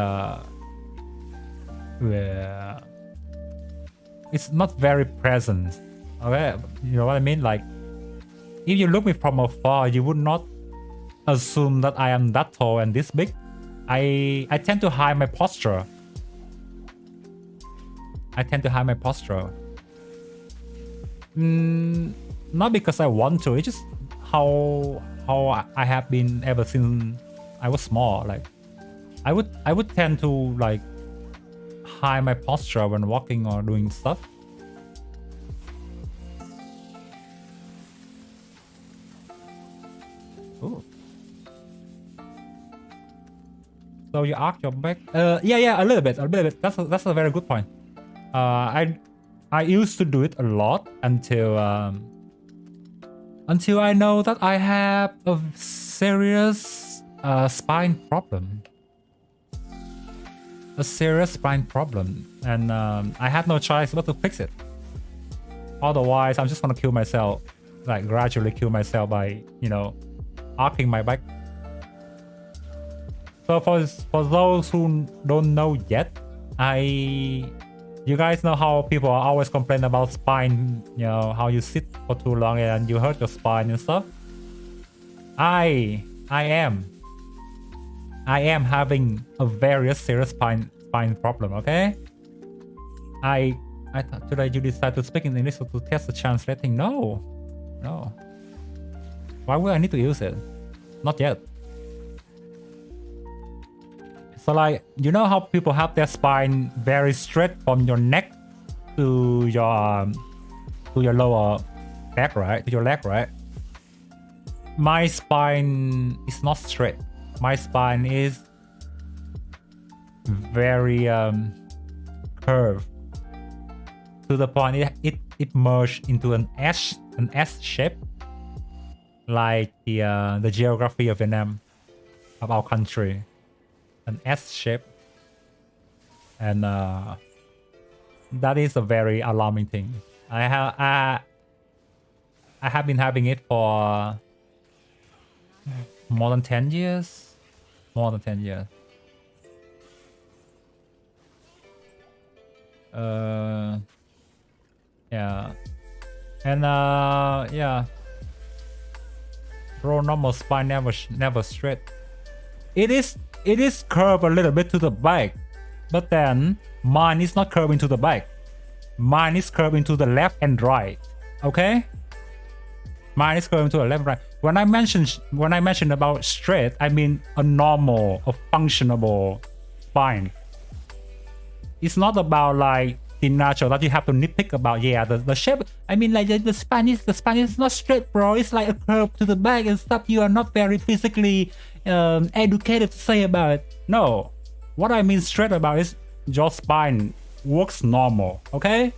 S1: it's not very present. Okay, you know what I mean? Like, if you look me from afar, you would not assume that I am that tall and this big. I tend to hide my posture. Not because I want to. It's just how I have been ever since I was small. Like, I would tend to like hide my posture when walking or doing stuff. Ooh. So you arch your back? Yeah, a little bit. That's a very good point. I used to do it a lot until I know that I have a serious spine problem. And I had no choice but to fix it. Otherwise, I'm just gonna kill myself, like gradually kill myself by, you know, arcing my back. So for those who don't know yet, you guys know how people are always complaining about spine, you know, how you sit for too long and you hurt your spine and stuff. I am having a very serious spine problem, okay? I thought today you decided to speak in English to test the translating. No. Why would I need to use it? Not yet. So like, you know how people have their spine very straight from your neck to your lower back, right? To your leg, right? My spine is not straight. My spine is very curved to the point it merged into an S shape, like the geography of Vietnam, of our country, an S shape, and that is a very alarming thing. I have been having it for more than 10 years. Yeah, and yeah, bro, normal spine never straight. It is curved a little bit to the back, but then mine is not curving to the back. Mine is curving to the left and right. Okay, mine is curving to the left and right. When I mention about straight, I mean a normal, a functionable spine. It's not about like the natural that you have to nitpick about. Yeah, the shape. I mean, like the spine is not straight, bro. It's like a curve to the back and stuff. You are not very physically educated to say about it. No, what I mean straight about is your spine works normal. Okay,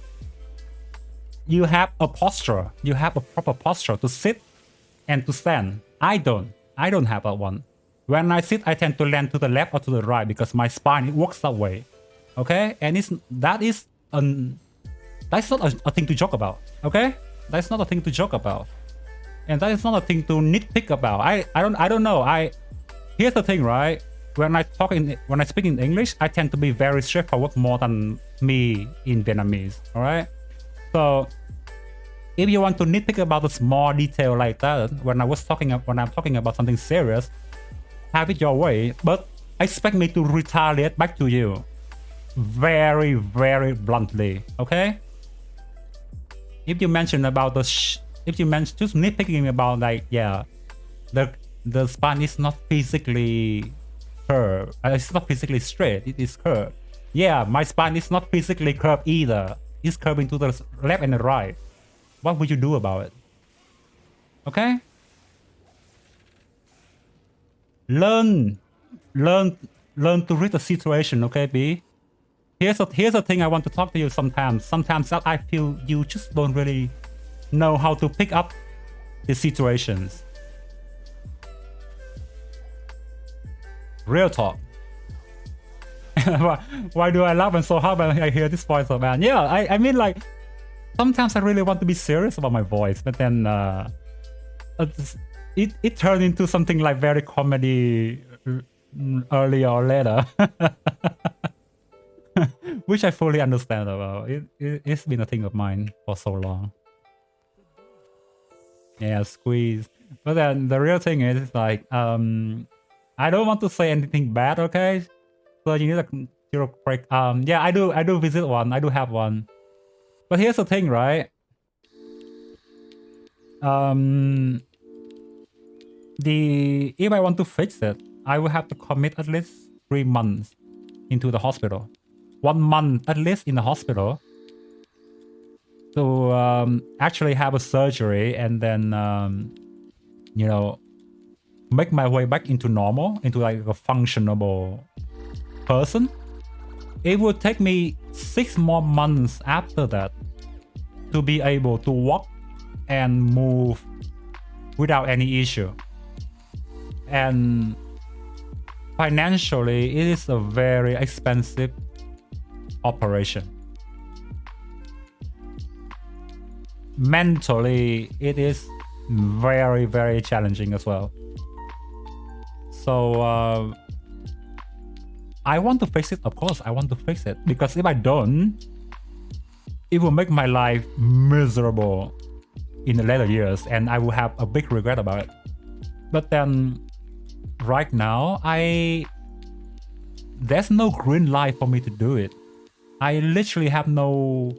S1: you have a posture. You have a proper posture to sit and to stand. I don't have that one. When I sit, I tend to land to the left or to the right because my spine works that way. Okay, and that's not a thing to joke about. Okay, that's not a thing to joke about, and that is not a thing to nitpick about. I don't know. Here's the thing, right? when I speak in English, I tend to be very straightforward more than me in Vietnamese. All right. So if you want to nitpick about the small detail like that, when I'm talking about something serious, have it your way. But expect me to retaliate back to you, very, very bluntly. Okay. If you mention about if you mention just nitpicking about like, yeah, the spine is not physically curved. It's not physically straight. It is curved. Yeah, my spine is not physically curved either. It's curving to the left and the right. What would you do about it? Okay. Learn to read the situation. Okay, B. Here's the thing I want to talk to you sometimes. Sometimes that I feel you just don't really know how to pick up the situations. Real talk. Why do I laugh and so hard when I hear this voice of man? Yeah, I mean, like, sometimes I really want to be serious about my voice, but then it turned into something like very comedy earlier or later. Which I fully understand about. It's been a thing of mine for so long. Yeah, squeeze. But then the real thing is like, I don't want to say anything bad, okay? So you need a chiropractic. Yeah, I do visit one. I do have one. But here's the thing, right? If I want to fix it, I will have to commit at least 3 months into the hospital. 1 month at least in the hospital to actually have a surgery and then you know, make my way back into normal, into like a functionable person. It would take me 6 more months after that to be able to walk and move without any issue. And financially, it is a very expensive operation. Mentally, it is very, very challenging as well. So I want to fix it. Of course, I want to fix it, because if I don't, it will make my life miserable in the later years, and I will have a big regret about it. But then, right now, there's no green light for me to do it. I literally have no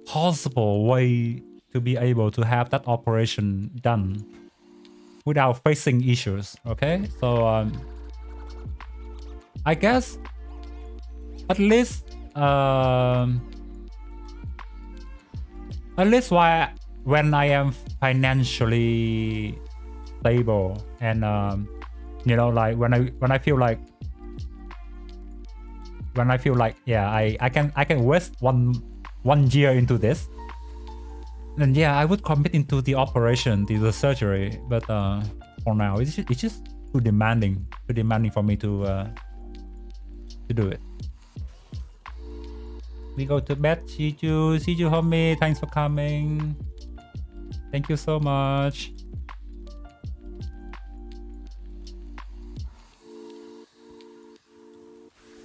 S1: possible way to be able to have that operation done without facing issues. Okay, so I guess at least when I am financially stable and you know, like when I feel like yeah, I can waste one year into this, then yeah, I would commit into the operation, the surgery. But for now, it's just too demanding for me to do it. We go to bed. See you, homie. Thanks for coming. Thank you so much.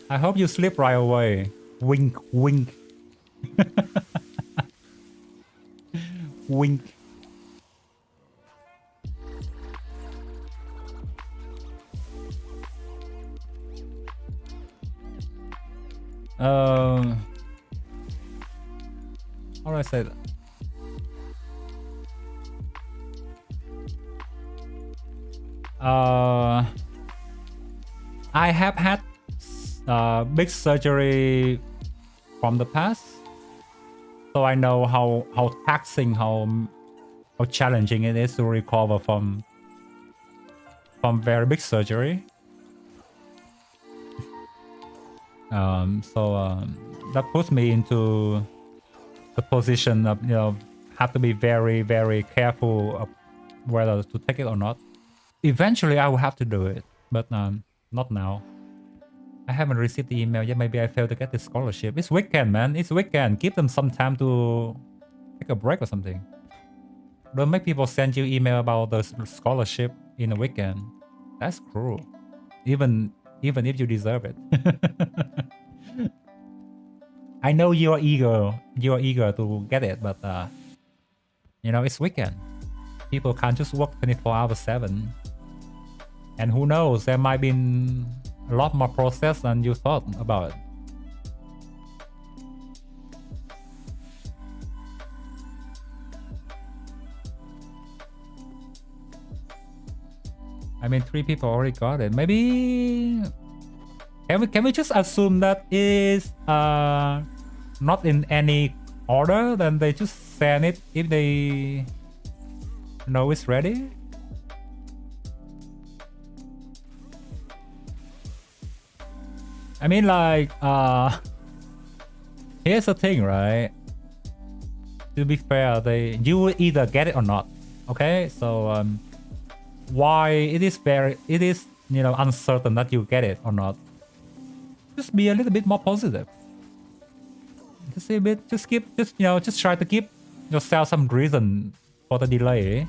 S1: I hope you sleep right away. Wink, wink. Wink. How do I say that? I have had big surgery from the past, so I know how taxing, how challenging it is to recover from very big surgery. That puts me into the position of, you know, have to be very, very careful of whether to take it or not. Eventually, I will have to do it, but not now. I haven't received the email yet. Maybe I failed to get the scholarship. It's weekend, man. It's weekend. Give them some time to take a break or something. Don't make people send you email about the scholarship in a weekend. That's cruel. even if you deserve it. I know you're eager to get it, but you know, it's weekend. People can't just work 24 hours 7. And who knows, there might be a lot more process than you thought about it. I mean, 3 people already got it. Maybe can we just assume that is not in any order? Then they just send it if they know it's ready. I mean, like, here's the thing, right? To be fair, you will either get it or not. Okay, so why it is you know, uncertain that you get it or not, just be a little bit more positive. Just a bit, just try to keep yourself some reason for the delay.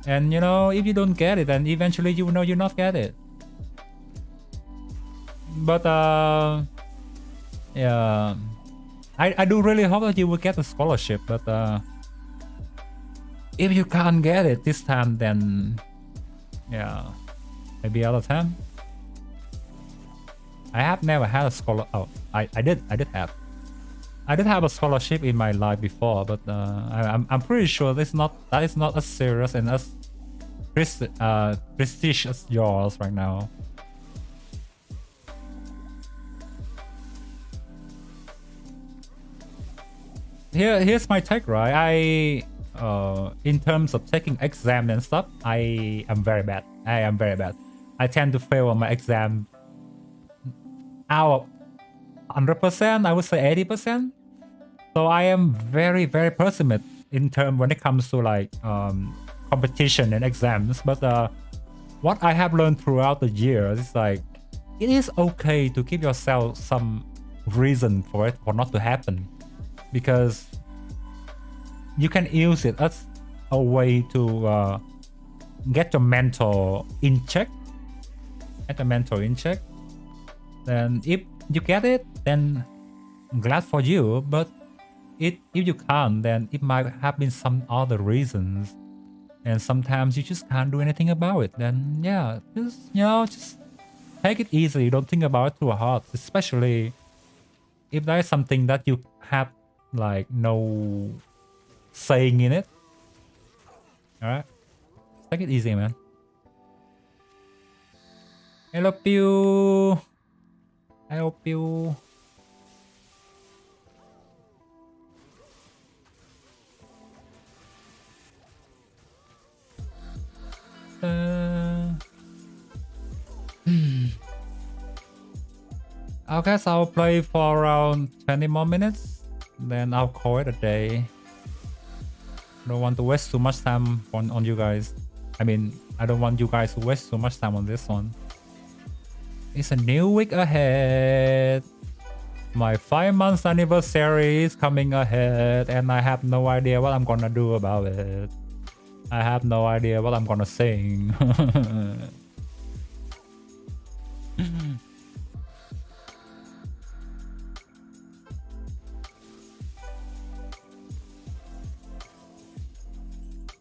S1: And you know, if you don't get it, then eventually you know you not get it. But yeah, I do really hope that you will get the scholarship. But if you can't get it this time, then yeah, maybe other time. I have never had a scholar. Oh, I did have a scholarship in my life before, but I'm pretty sure that is not as serious and as prestige as yours right now. Here's my take, right? In terms of taking exam and stuff, I am very bad. I tend to fail on my exam. Out of 100%, I would say 80%. So I am very, very pessimistic in terms when it comes to like competition and exams. But what I have learned throughout the years is like, it is okay to give yourself some reason for it for not to happen, because you can use it as a way to get your mental in check. Then if you get it, then I'm glad for you. But if you can't, then it might have been some other reasons, and sometimes you just can't do anything about it. Then yeah, just take it easy. Don't think about it too hard, especially if there is something that you have like no saying in it. All right, take it easy, man. I love you. I hope you. I guess I'll play for around 20 more minutes, then I'll call it a day. Don't want to waste too much time on you guys. I mean, I don't want you guys to waste too much time on this one. It's a new week ahead. My 5 months anniversary is coming ahead, and I have no idea what I'm gonna do about it. I have no idea what I'm gonna sing.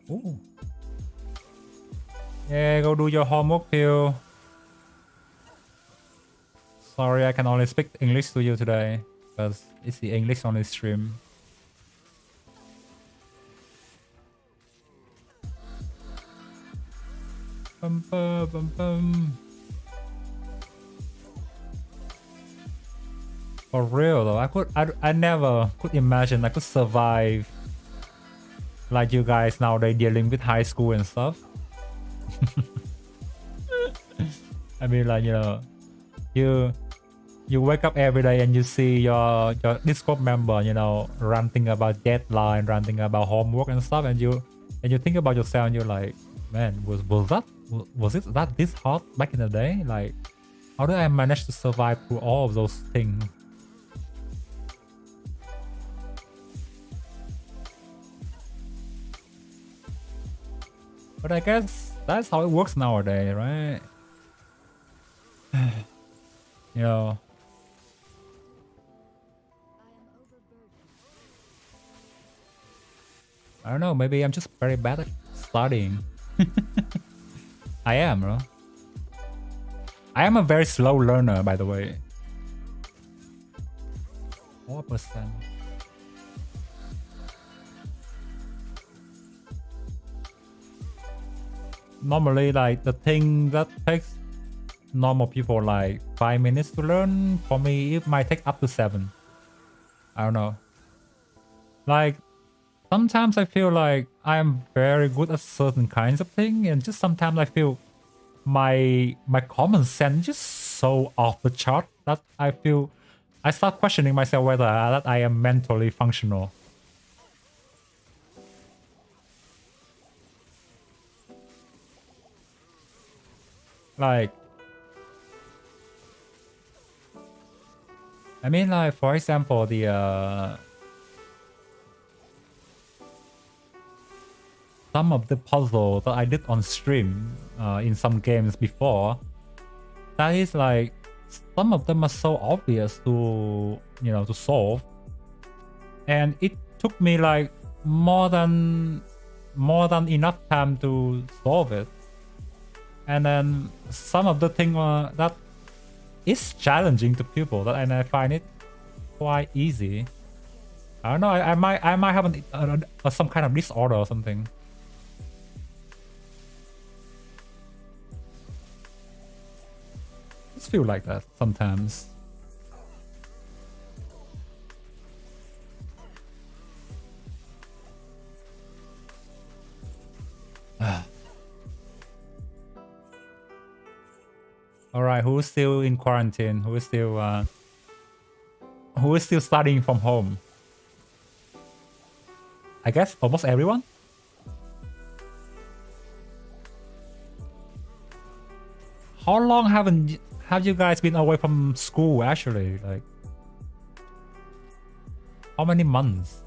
S1: Ooh. Yeah, go do your homework, Phil. Sorry, I can only speak English to you today, because it's the English only stream. Bum, bum, bum, bum. For real though, I never could imagine I could survive like you guys nowadays dealing with high school and stuff. I mean, like, you know, you wake up every day and you see your Discord member, you know, ranting about deadline, ranting about homework and stuff, and you think about yourself and you're like, man, was it that this hard back in the day? Like, how did I manage to survive through all of those things? But I guess that's how it works nowadays, right? You know, I don't know, maybe I'm just very bad at studying. I am, bro. I am a very slow learner, by the way. 4%. Normally, like, the thing that takes normal people like 5 minutes to learn, for me, it might take up to 7. I don't know. Like, sometimes I feel like I am very good at certain kinds of things, and just sometimes I feel my common sense just so off the chart that I start questioning myself whether that I am mentally functional. Like, I mean, like, for example, the some of the puzzles that I did on stream in some games before, that is like, some of them are so obvious to, you know, to solve, and it took me like more than enough time to solve it. And then some of the thing that is challenging to people, that, and I find it quite easy. I don't know. I might have some kind of disorder or something. Just feel like that sometimes. All right, who's still in quarantine? Who is still studying from home? I guess almost everyone. How long have you guys been away from school actually? Like, how many months?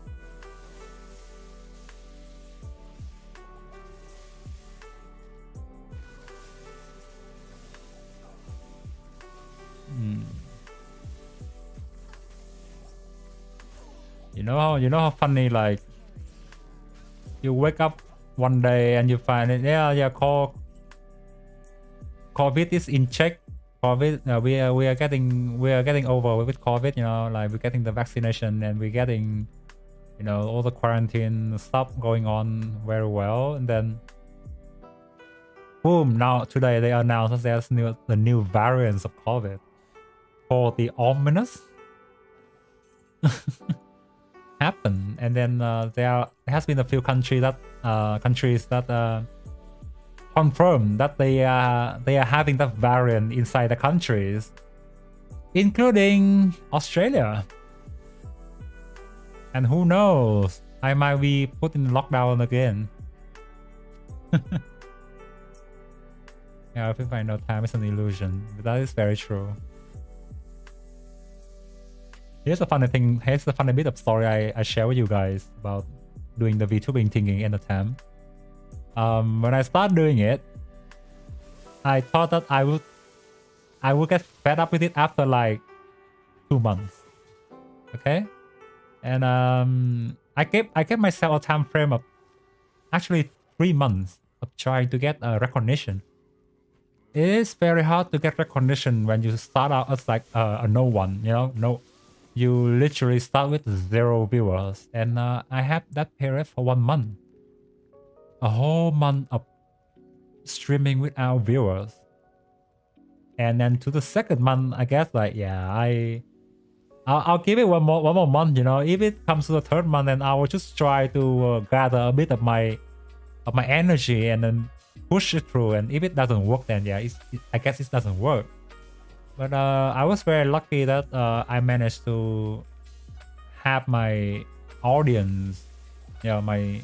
S1: You know how funny, like, you wake up one day and you find it, yeah, COVID is in check. COVID, we are getting over with COVID. You know, like, we're getting the vaccination and we're getting, you know, all the quarantine stuff going on very well. And then, boom! Now today they announced that there's the new variants of COVID called the ominous. Happen, and then there has been a few countries that confirmed that they are having that variant inside the countries, including Australia. And who knows, I might be put in lockdown again. Yeah, I think I know time is an illusion, but that is very true. Here's the funny thing. Here's the funny bit of story I share with you guys about doing the VTubing thinking in the time. When I started doing it, I thought that I would get fed up with it after like 2 months. Okay, and I gave myself a time frame of actually 3 months of trying to get recognition. It is very hard to get recognition when you start out as like a no one. You know, you literally start with 0 viewers, and I had that period for 1 month. A whole month of streaming without viewers. And then to the second month, I guess, like, yeah, I'll give it one more month, you know. If it comes to the third month, then I will just try to gather a bit of my energy and then push it through. And if it doesn't work, then yeah, I guess it doesn't work. But I was very lucky that I managed to have my audience, you know, my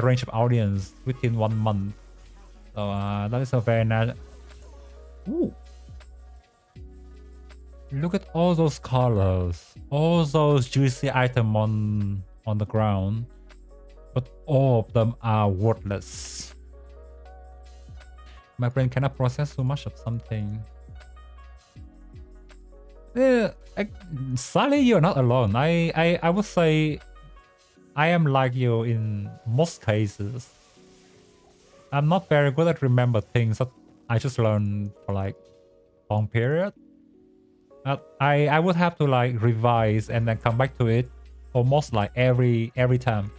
S1: range of audience within 1 month. So that is a very nice. Ooh. Look at all those colors, all those juicy items on the ground, but all of them are worthless. My brain cannot process so much of something. Sadly, you're not alone. I would say I am like you in most cases. I'm not very good at remember things that I just learned for like long period. I would have to like revise and then come back to it almost like every time.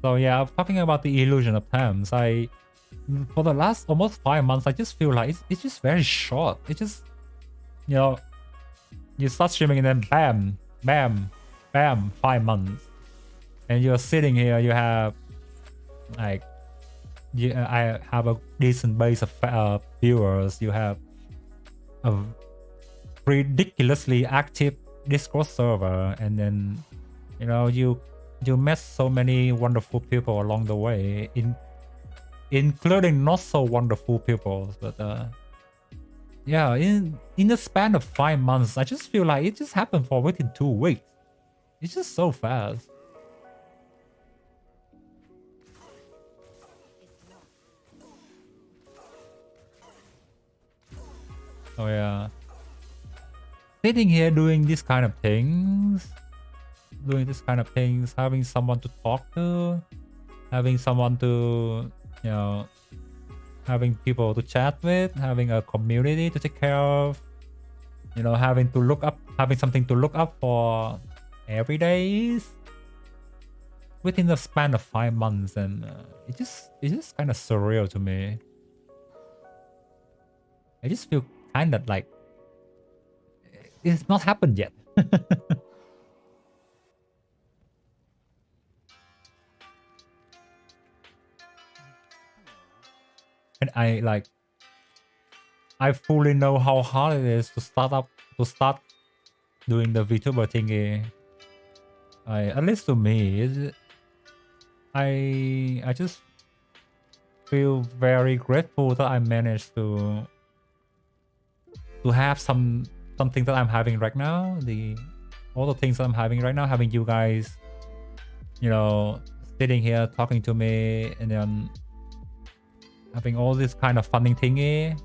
S1: So yeah, talking about the illusion of times, for the last almost 5 months, I just feel like it's just very short. It just, you know, you start streaming and then bam, bam, bam, 5 months. And you're sitting here, you have like, I have a decent base of viewers. You have a ridiculously active Discord server, and then, you know, you met so many wonderful people along the way, including not so wonderful people. But yeah, in the span of 5 months, I just feel like it just happened for within 2 weeks. It's just so fast. Oh yeah, sitting here doing this kind of things, having someone to talk to, having someone to, you know, having people to chat with, having a community to take care of, you know, having something to look up for every day within the span of 5 months, and it's just kind of surreal to me. I just feel kind of like it's not happened yet. And I fully know how hard it is to start doing the VTuber thingy. At least to me, I just feel very grateful that I managed to have something that I'm having right now. All the things that I'm having right now, having you guys, you know, sitting here talking to me, and then having all this kind of funding thingy.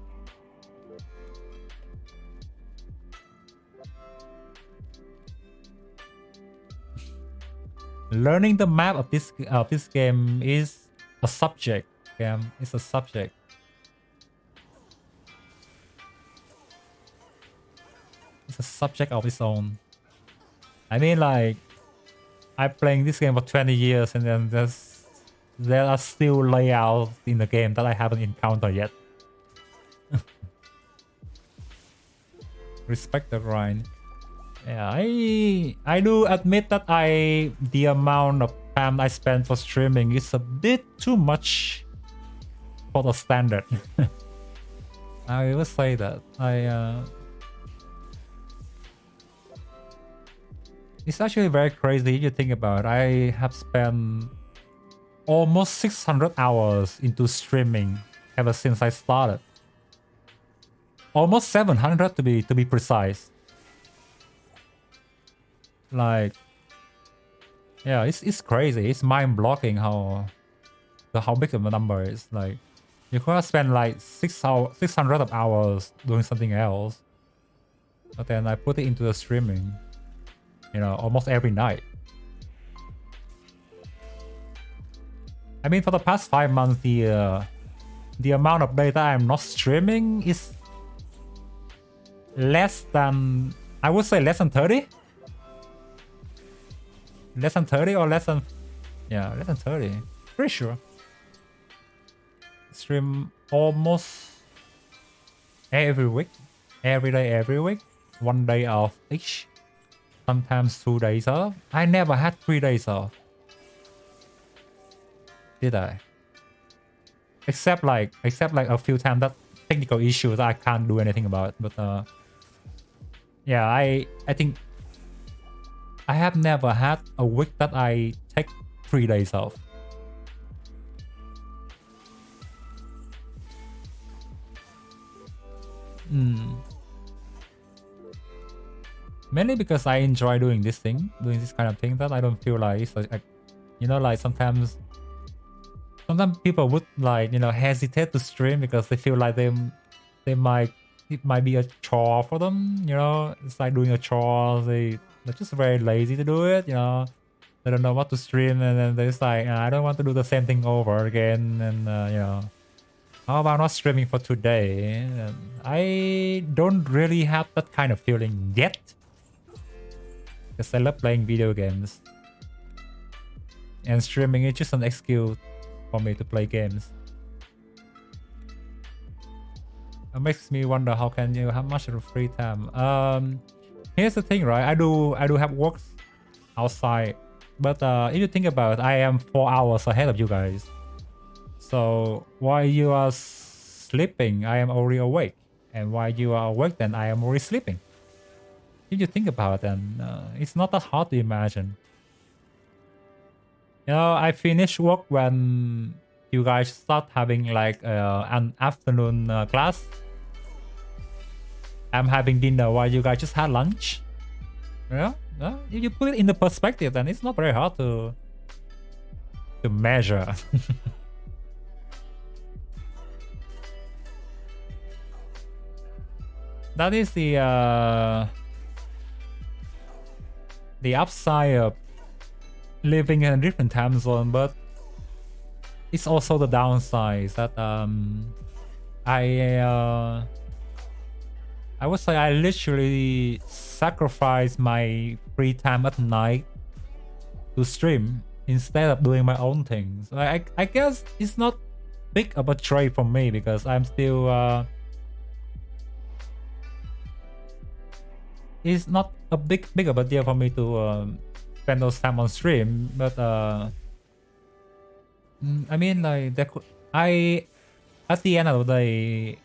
S1: Learning the map of this game is a subject. It's a subject. It's a subject of its own. I mean, like, I'm playing this game for 20 years, and then there are still layouts in the game that I haven't encountered yet. Respect the grind. Yeah, I do admit that the amount of time I spend for streaming is a bit too much for the standard. I will say that. It's actually very crazy if you think about it. I have spent almost 600 hours into streaming ever since I started. Almost 700 to be precise. Like, yeah, it's crazy. It's mind-blowing how big of a number is. Like, you could have spent like 600 hours doing something else, but then I put it into the streaming, you know, almost every night. I mean, for the past 5 months, the amount of data I'm not streaming is less than, I would say less than 30. Less than 30 or less than, yeah, less than 30. Pretty sure. Stream almost every week, every day, every week. 1 day off each. Sometimes 2 days off. I never had 3 days off. Did I? Except like a few times that technical issues I can't do anything about. But yeah, I think I have never had a week that I take 3 days off. Mainly because I enjoy doing this kind of thing, that I don't feel like it's like, you know, like sometimes sometimes people would like, you know, hesitate to stream because they feel like they might, it might be a chore for them, you know. It's like doing a chore. They're just very lazy to do it, you know. They don't know what to stream, and then they're just like, I don't want to do the same thing over again, and you know, how about not streaming for today? And I don't really have that kind of feeling yet, because I love playing video games, and streaming is just an excuse for me to play games. It makes me wonder, how can you have much of a free time? Here's the thing, right? I do have work outside, but if you think about it, I am 4 hours ahead of you guys. So while you are sleeping, I am already awake, and while you are awake, then I am already sleeping. If you think about it, then it's not that hard to imagine. You know, I finish work when you guys start having like an afternoon class. I'm having dinner while you guys just had lunch. Yeah, if you put it in the perspective, then it's not very hard to measure. That is the upside of living in a different time zone, but it's also the downside that I would say I literally sacrifice my free time at night to stream instead of doing my own things. I guess it's not big of a trade for me because I'm still it's not a big of a deal for me to spend those time on stream, but I mean, like, at the end of the day,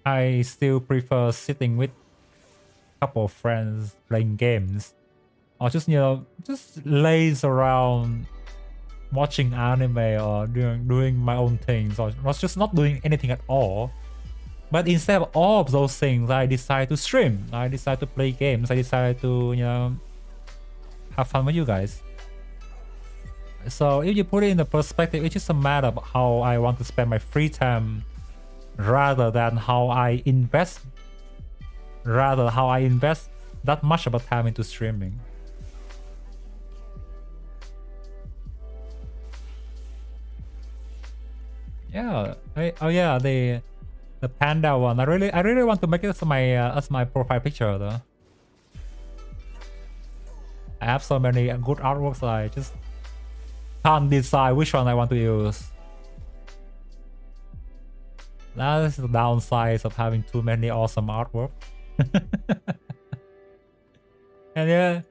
S1: I still prefer sitting with a couple of friends playing games, or just, you know, just laze around watching anime or doing my own things, or just not doing anything at all. But instead of all of those things, I decide to stream. I decide to play games. I decide to, you know, have fun with you guys. So if you put it in the perspective, it's just a matter of how I want to spend my free time, rather than how I invest that much of a time into streaming. Yeah. Oh yeah, the panda one. I really want to make it as my profile picture though. I have so many good artworks, I just can't decide which one I want to use. That is the downside of having too many awesome artwork. And yeah,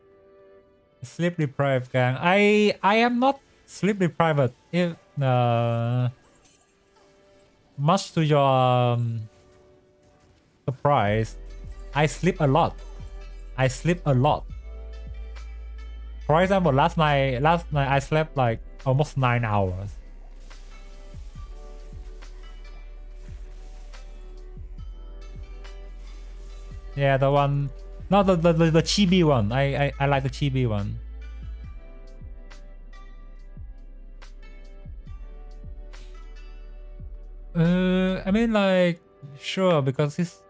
S1: sleep deprived gang. I am not sleep deprived. If much to your surprise, I sleep a lot. For example, last night I slept like almost 9 hours. Yeah, the one, not the chibi one. I like the chibi one. I mean, like, sure, because it's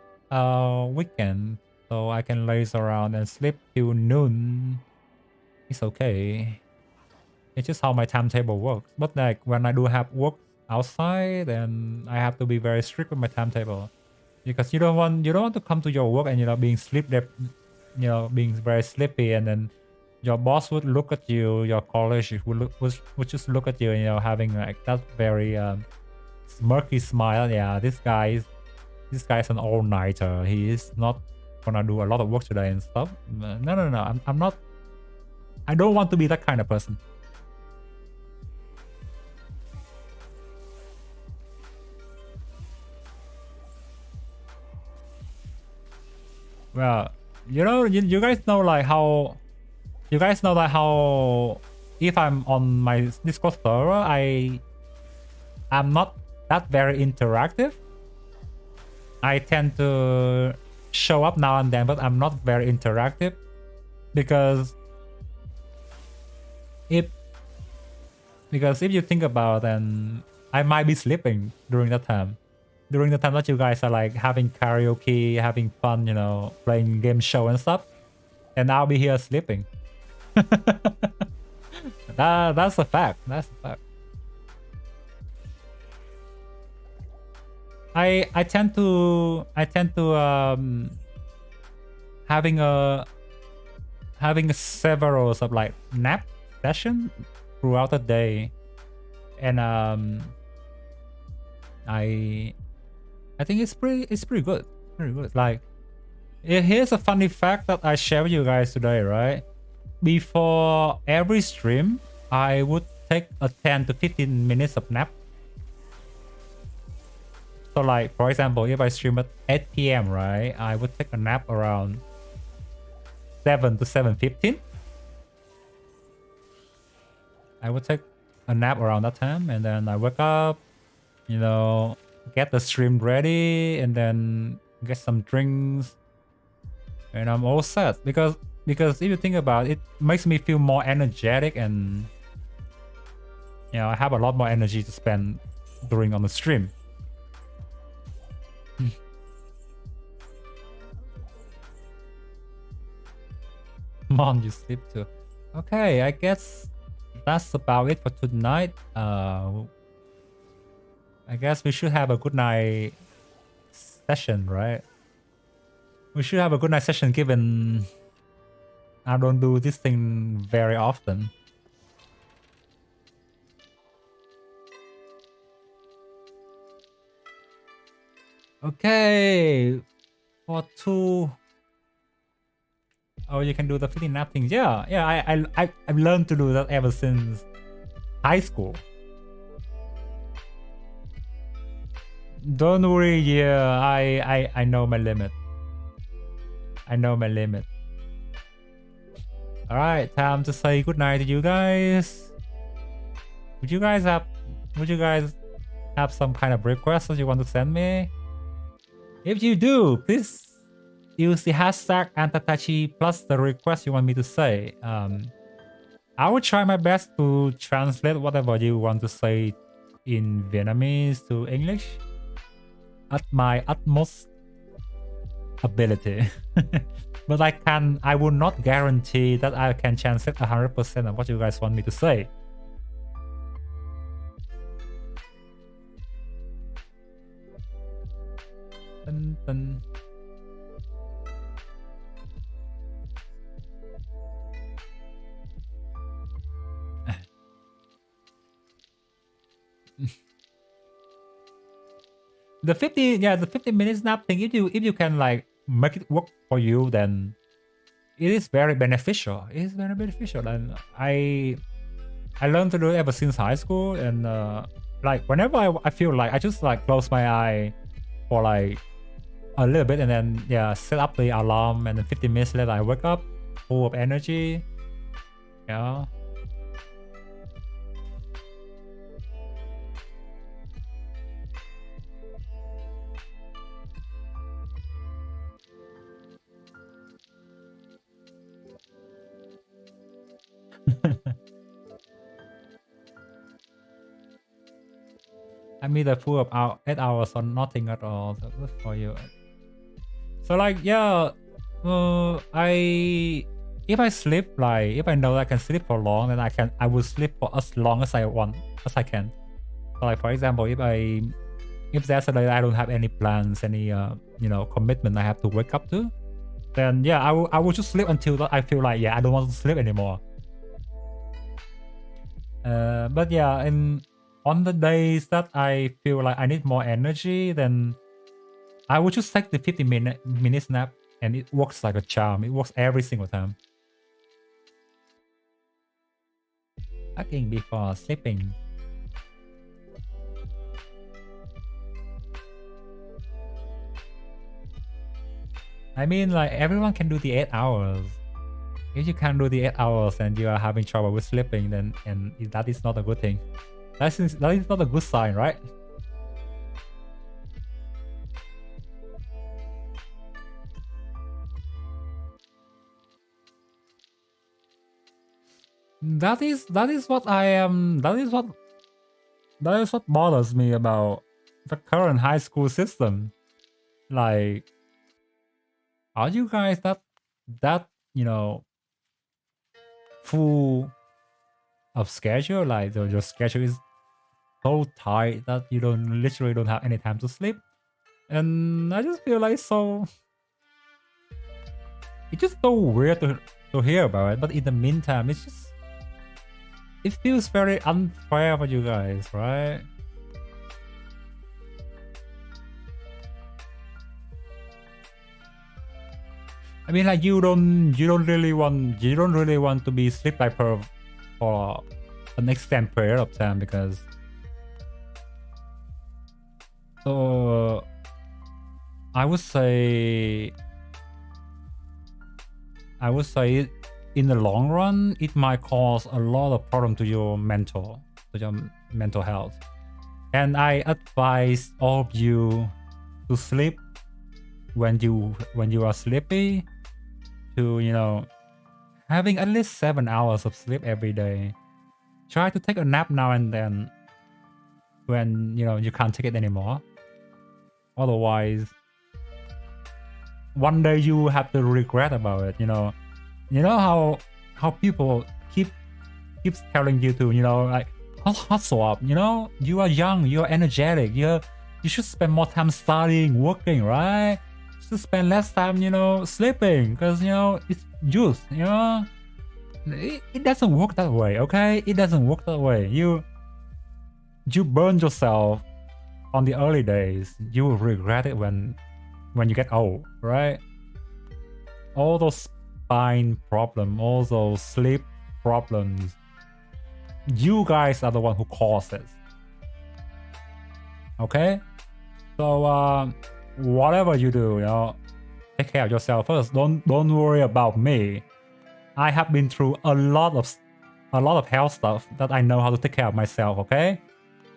S1: weekend, so I can laze around and sleep till noon. It's okay. It's just how my timetable works. But like when I do have work outside, then I have to be very strict with my timetable, because you don't want to come to your work and, you know, being being very sleepy, and then your boss would look at you, your colleagues would just look at you, and, you know, having like that very smirky smile. Yeah, this guy is an all-nighter. He is not gonna do a lot of work today and stuff. No. I'm not. I don't want to be that kind of person. Well, you know, you guys know like how, if I'm on my Discord server, I'm not that very interactive. I tend to show up now and then, but I'm not very interactive, because if you think about it, then I might be sleeping during that time. During the time that you guys are like having karaoke, having fun, you know, playing game show and stuff. And I'll be here sleeping. That's a fact. That's a fact. I tend to having several of like nap session throughout the day, and I think it's pretty good, very good. Like, here's a funny fact that I share with you guys today, right? Before every stream, I would take a 10 to 15 minutes of nap. So like, for example, if I stream at 8 p.m, right, I would take a nap around 7 to 7:15. I would take a nap around that time, and then I wake up, you know, get the stream ready, and then get some drinks, and I'm all set. Because if you think about it, it makes me feel more energetic, and you know, I have a lot more energy to spend during on the stream. Come on, you sleep too. Okay, I guess that's about it for tonight. I guess we should have a good night session, right? We should have a good night session, given I don't do this thing very often. Okay, for 2. Oh, you can do the fitting nap things. Yeah, I've learned to do that ever since high school. Don't worry, yeah, I know my limit. I know my limit. All right, time to say goodnight to you guys. Would you guys have some kind of request that you want to send me? If you do, please use the hashtag Antaka plus the request you want me to say. I will try my best to translate whatever you want to say in Vietnamese to English at my utmost ability. But I will not guarantee that I can translate 100% of what you guys want me to say. Dun, dun. The 50 minutes nap thing, if you can like make it work for you, then it is very beneficial. It is very beneficial, and I learned to do it ever since high school. And like whenever I feel like, I just like close my eye for like a little bit, and then set up the alarm, and then 50 minutes later I wake up full of energy. Yeah. I mean, the full of 8 hours or nothing at all. So good for you. So like, yeah, if I sleep, like if I know I can sleep for long, then I will sleep for as long as I want, as I can. So like, for example, if there's a day I don't have any plans, any you know, commitment I have to wake up to, then yeah, I will just sleep until I feel like, yeah, I don't want to sleep anymore. But yeah, on the days that I feel like I need more energy, then I would just take the 50 minutes nap, and it works like a charm. It works every single time. Hugging before sleeping. I mean, like, everyone can do the 8 hours. If you can't do the 8 hours and you are having trouble with sleeping, then that is not a good thing. That is not a good sign, right? That is what I am. That is what that is what bothers me about the current high school system. Like, are you guys that you know, full of schedule? Like your schedule is so tight that you literally don't have any time to sleep. And I just feel like it's just so weird to hear about it. But in the meantime, it feels very unfair for you guys, right? I mean, like you don't really want to be sleep deprived for an extended period of time, because so I would say in the long run it might cause a lot of problem to your mental health. And I advise all of you to sleep when you are sleepy, to, you know, having at least 7 hours of sleep every day. Try to take a nap now and then when, you know, you can't take it anymore. Otherwise, one day you have to regret about it. You know how people keeps telling you to, you know, like, hustle up. You know, you are young, you are energetic, you should spend more time studying, working, right? You should spend less time, you know, sleeping, because, you know, it's youth. You know, it doesn't work that way. Okay, it doesn't work that way. You burn yourself on the early days. You will regret it when you get old, right? All those spine problems, all those sleep problems, you guys are the one who causes. Okay, so whatever you do, you know, take care of yourself first. Don't worry about me. I have been through a lot of health stuff that I know how to take care of myself. Okay,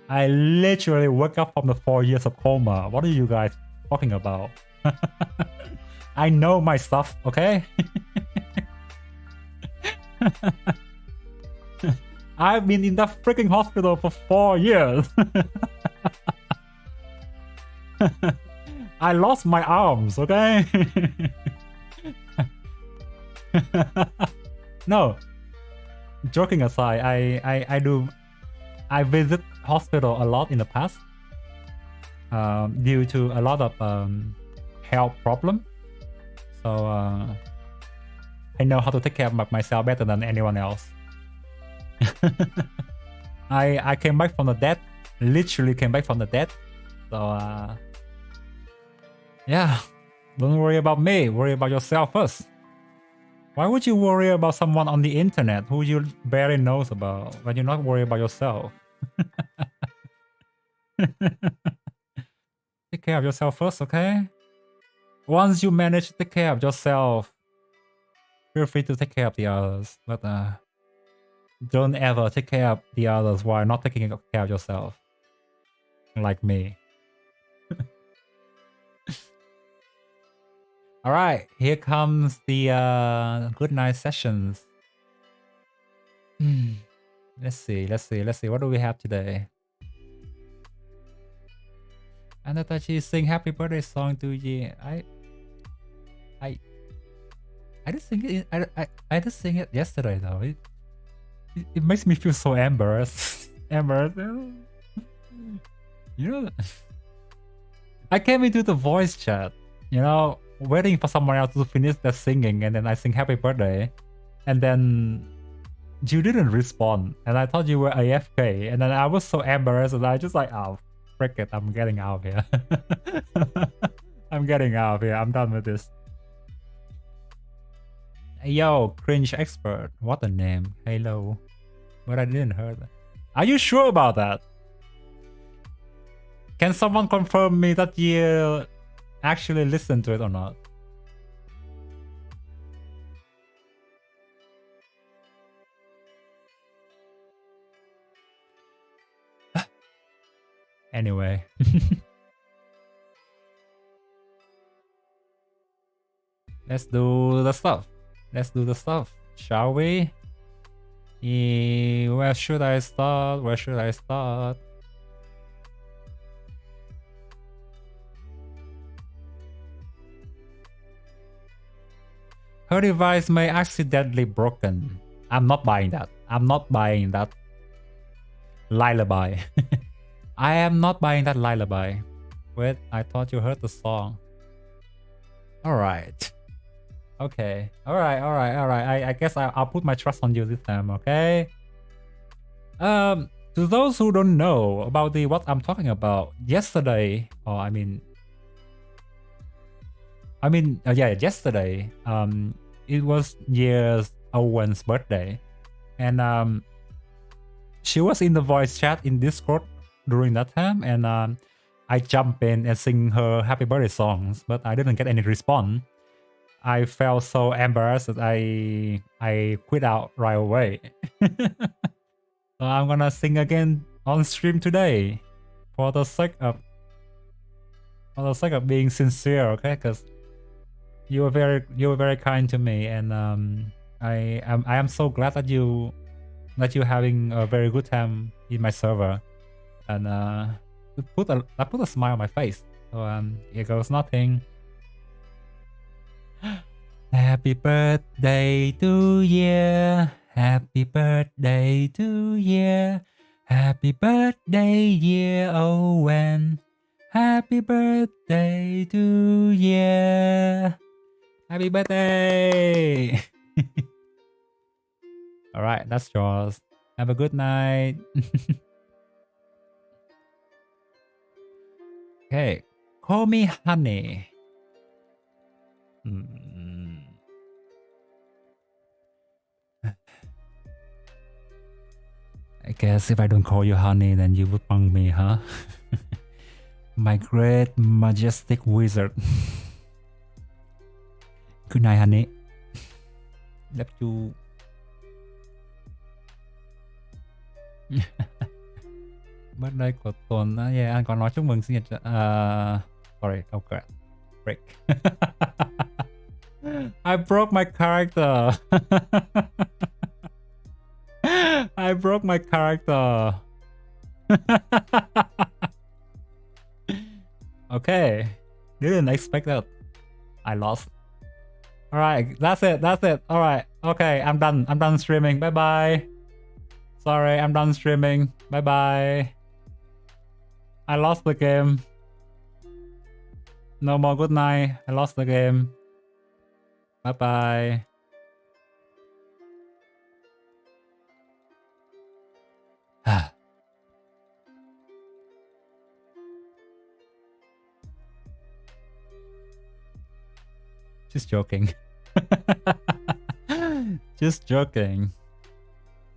S1: I literally woke up from the 4 years of coma. What are you guys talking about? I know my stuff, okay? I've been in that freaking hospital for 4 years. I lost my arms, okay? No, joking aside, I visit hospital a lot in the past due to a lot of health problem. So I know how to take care of myself better than anyone else. I came back from the dead, literally came back from the dead. So yeah, don't worry about me, worry about yourself first. Why would you worry about someone on the internet who you barely knows about when you're not worried about yourself? Take care of yourself first, okay? Once you manage to take care of yourself, feel free to take care of the others. But don't ever take care of the others while not taking care of yourself. Like me. Alright, here comes the good night sessions. Let's see. What do we have today? Antaka sing happy birthday song to you. I just sing it. I just sing it yesterday though. It makes me feel so embarrassed. You know, I came into the voice chat, you know, waiting for someone else to finish their singing, and then I sing happy birthday, and then you didn't respond, and I thought you were AFK, and then I was so embarrassed, and I just like, oh, frick it, I'm getting out of here. I'm getting out of here. I'm done with this. Yo, cringe expert. What a name. Hello. But I didn't hear that. Are you sure about that? Can someone confirm me that you actually listened to it or not? Anyway. Let's do the stuff. Let's do the stuff, shall we? Where should I start? Her device may accidentally broken. I'm not buying that. I'm not buying that lullaby. I am not buying that lullaby. Wait, I thought you heard the song. Alright. Okay. Alright. I guess I'll put my trust on you this time, okay? To those who don't know about what I'm talking about, yesterday, yesterday, it was Year's Owen's birthday, and she was in the voice chat in Discord during that time, and I jumped in and sing her happy birthday songs, but I didn't get any response. I felt so embarrassed that I quit out right away. So I'm gonna sing again on stream today, for the sake of being sincere, okay? Because you were very kind to me, and I am so glad that you're having a very good time in my server, and that put a smile on my face. So here goes nothing. Happy birthday to you. Happy birthday to you. Happy birthday, Year Owen. Happy birthday to you. Happy birthday. All right, that's yours. Have a good night. Okay, call me honey. I guess if I don't call you honey, then you would bung me, huh? My great majestic wizard. Good night, honey. Love you. Birthday của Tuần á, yeah, anh còn nói chúc mừng sinh nhật sorry, oh crap. Break. I broke my character. I broke my character. Okay. Didn't expect that. I lost. Alright, that's it. Alright. Okay, I'm done streaming. Bye bye. Sorry, I'm done streaming. Bye bye. I lost the game. No more good night. I lost the game. Bye bye. Just joking. Just joking.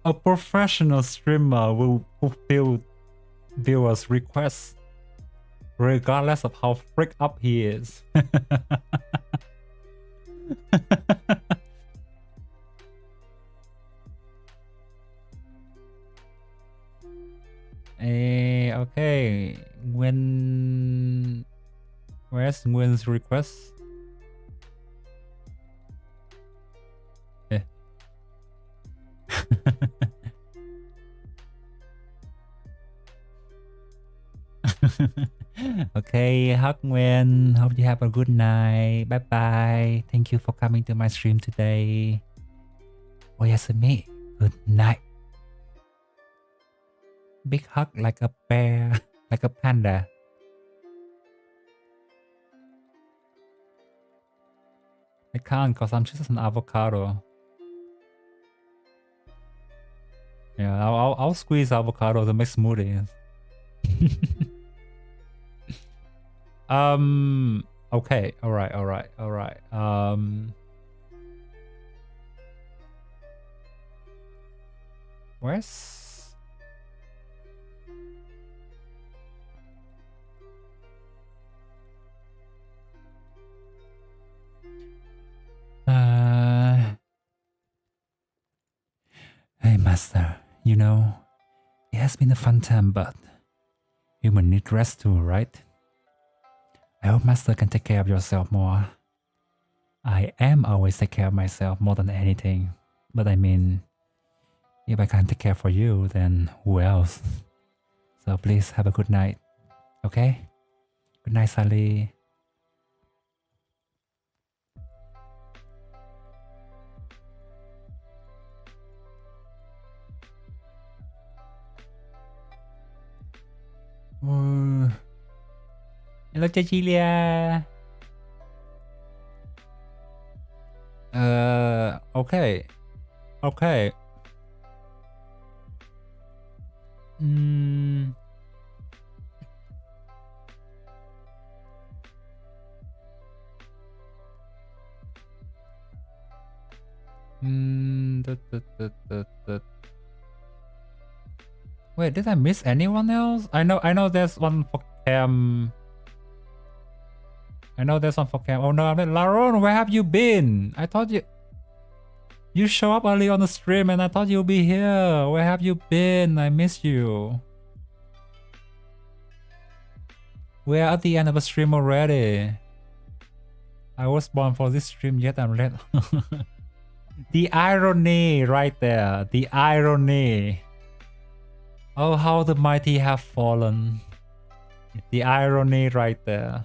S1: A professional streamer will fulfill viewers' requests regardless of how freaked up he is. Okay. Where's Gwen's request? Okay, hug Gwen. Hope you have a good night. Bye bye. Thank you for coming to my stream today. Oyasumi. Good night. Big hug like a bear, like a panda. I can't because I'm just an avocado. Yeah, I'll squeeze avocado to make smoothies. Okay, alright. Where's Hey master, you know, it has been a fun time, but human need rest too, right? I hope master can take care of yourself more. I am always take care of myself more than anything, but I mean, if I can't take care for you, then who else? So please have a good night, okay? Good night, Sally. Hello Cecilia. Okay. Okay. Wait, did I miss anyone else? I know there's one for Cam. I know there's one for Cam. Oh no, I'm like, Laron, where have you been? I thought you show up early on the stream and I thought you'll be here. Where have you been? I miss you. We're at the end of the stream already. I was born for this stream, yet I'm late. The irony right there. The irony. Oh, how the mighty have fallen. The irony right there.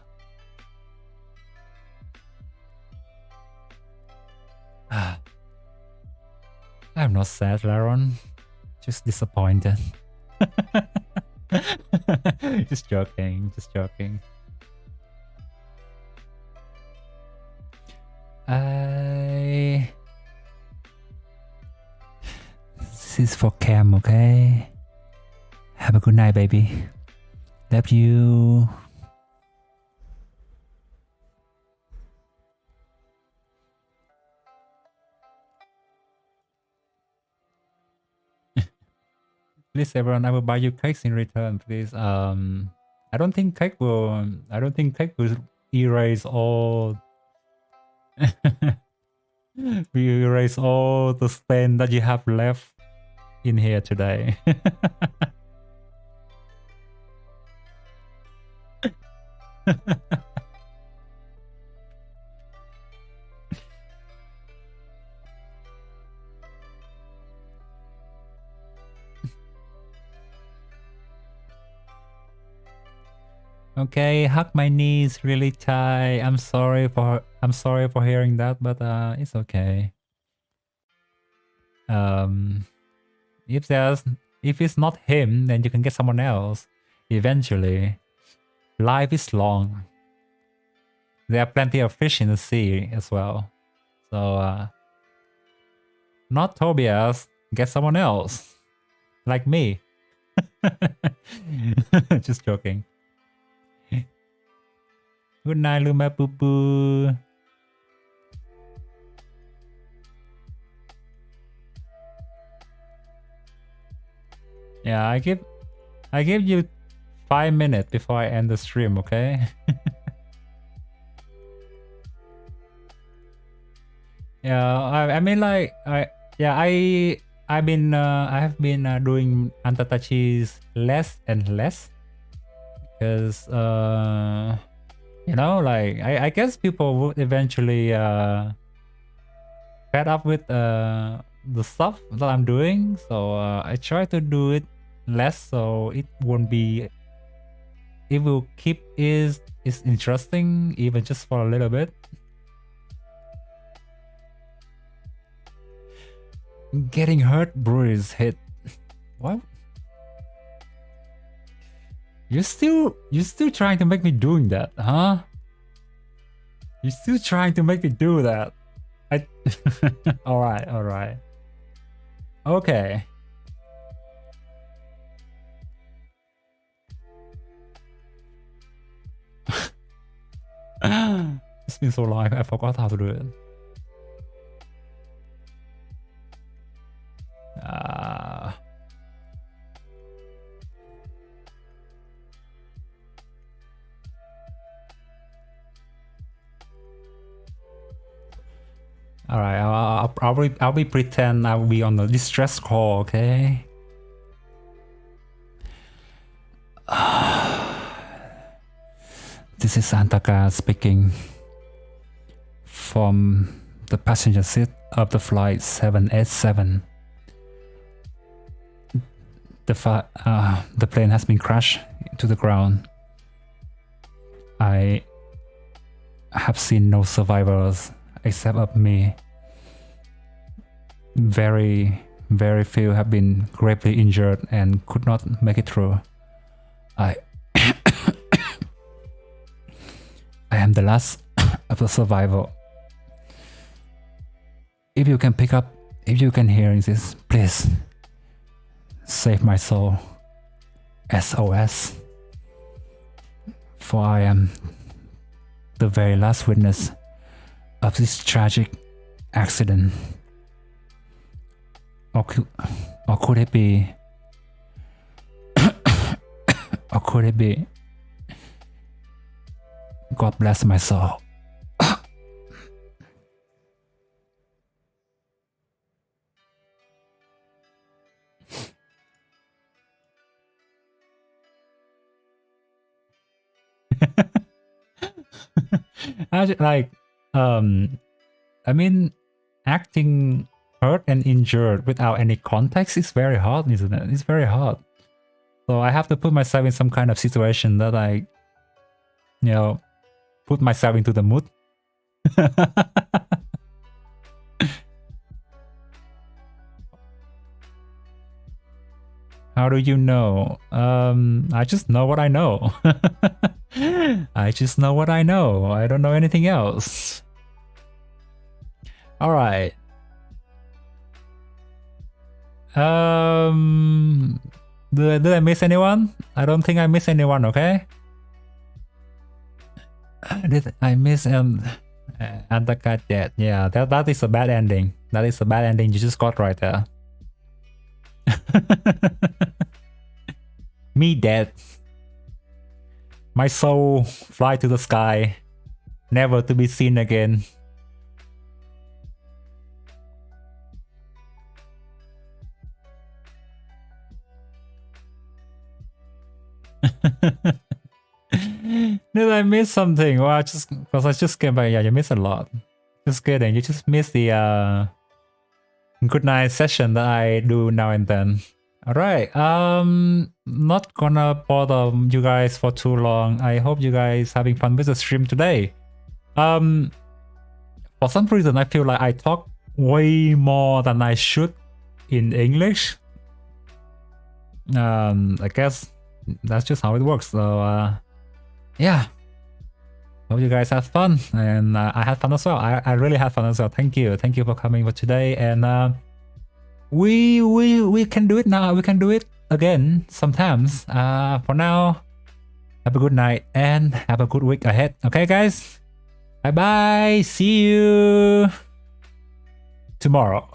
S1: I'm not sad, Laron. Just disappointed. Just joking, just joking. This is for Cam, okay? Have a good night, baby. Love you. Please, everyone, I will buy you cakes in return, please. I don't think cake will erase all. We erase all the stain that you have left in here today. Okay, hug my knees really tight. I'm sorry for hearing that, but it's okay. If it's not him, then you can get someone else. Eventually, life is long. There are plenty of fish in the sea as well. So, not Tobias. Get someone else, like me. Just joking. Good night, Luma Boo Boo. Yeah, I give you 5 minutes before I end the stream, okay? Yeah, I mean, like, I have been doing Antatachi's less and less because you know, like I guess people would eventually fed up with the stuff that I'm doing, so I try to do it less so it won't be. It will keep is interesting even just for a little bit. Getting hurt, bruise, hit. What? You're still trying to make me doing that, huh? You're still trying to make me do that. Alright. Okay. It's been so long, I forgot how to do it. Alright, I'll be pretend I'll be on the distress call, okay? This is Antaka speaking from the passenger seat of the flight 787. The plane has been crashed to the ground. I have seen no survivors except of me. Very, very few have been gravely injured and could not make it through. I am the last of the survival. If you can pick up, if you can hear this, please save my soul. SOS. For I am the very last witness of this tragic accident. Or could it be? Or could it be? God bless my soul. Like, I mean, acting hurt and injured without any context is very hard, isn't it? It's very hard. So I have to put myself in some kind of situation that I, you know, put myself into the mood. How do you know? I just know what I know. I just know what I know. I don't know anything else. All right. Did I miss anyone? I don't think I missed anyone, okay? Did I miss Antaka dead? Yeah, that is a bad ending. That is a bad ending you just got right there. Me dead. My soul fly to the sky, never to be seen again. Did I miss something? Well, because I just came back. Yeah, you missed a lot. Just kidding. You just missed the good night session that I do now and then. Alright, not gonna bother you guys for too long. I hope you guys having fun with the stream today. For some reason I feel like I talk way more than I should in English. I guess that's just how it works. So yeah, hope you guys have fun, and I had fun as well. I really had fun as well. Thank you for coming for today, and we can do it now. We can do it again sometimes. For now, have a good night and have a good week ahead. Okay, guys? Bye bye. See you tomorrow.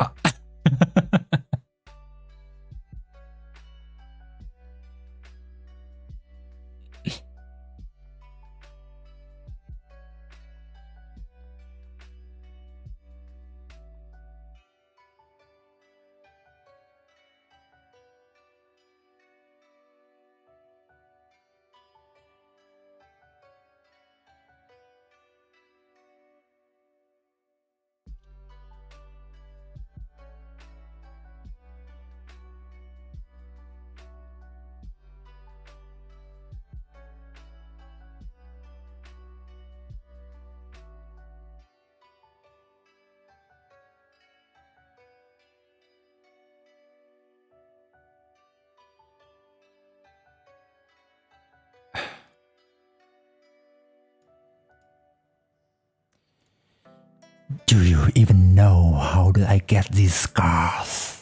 S1: Do you even know how did I get these scars?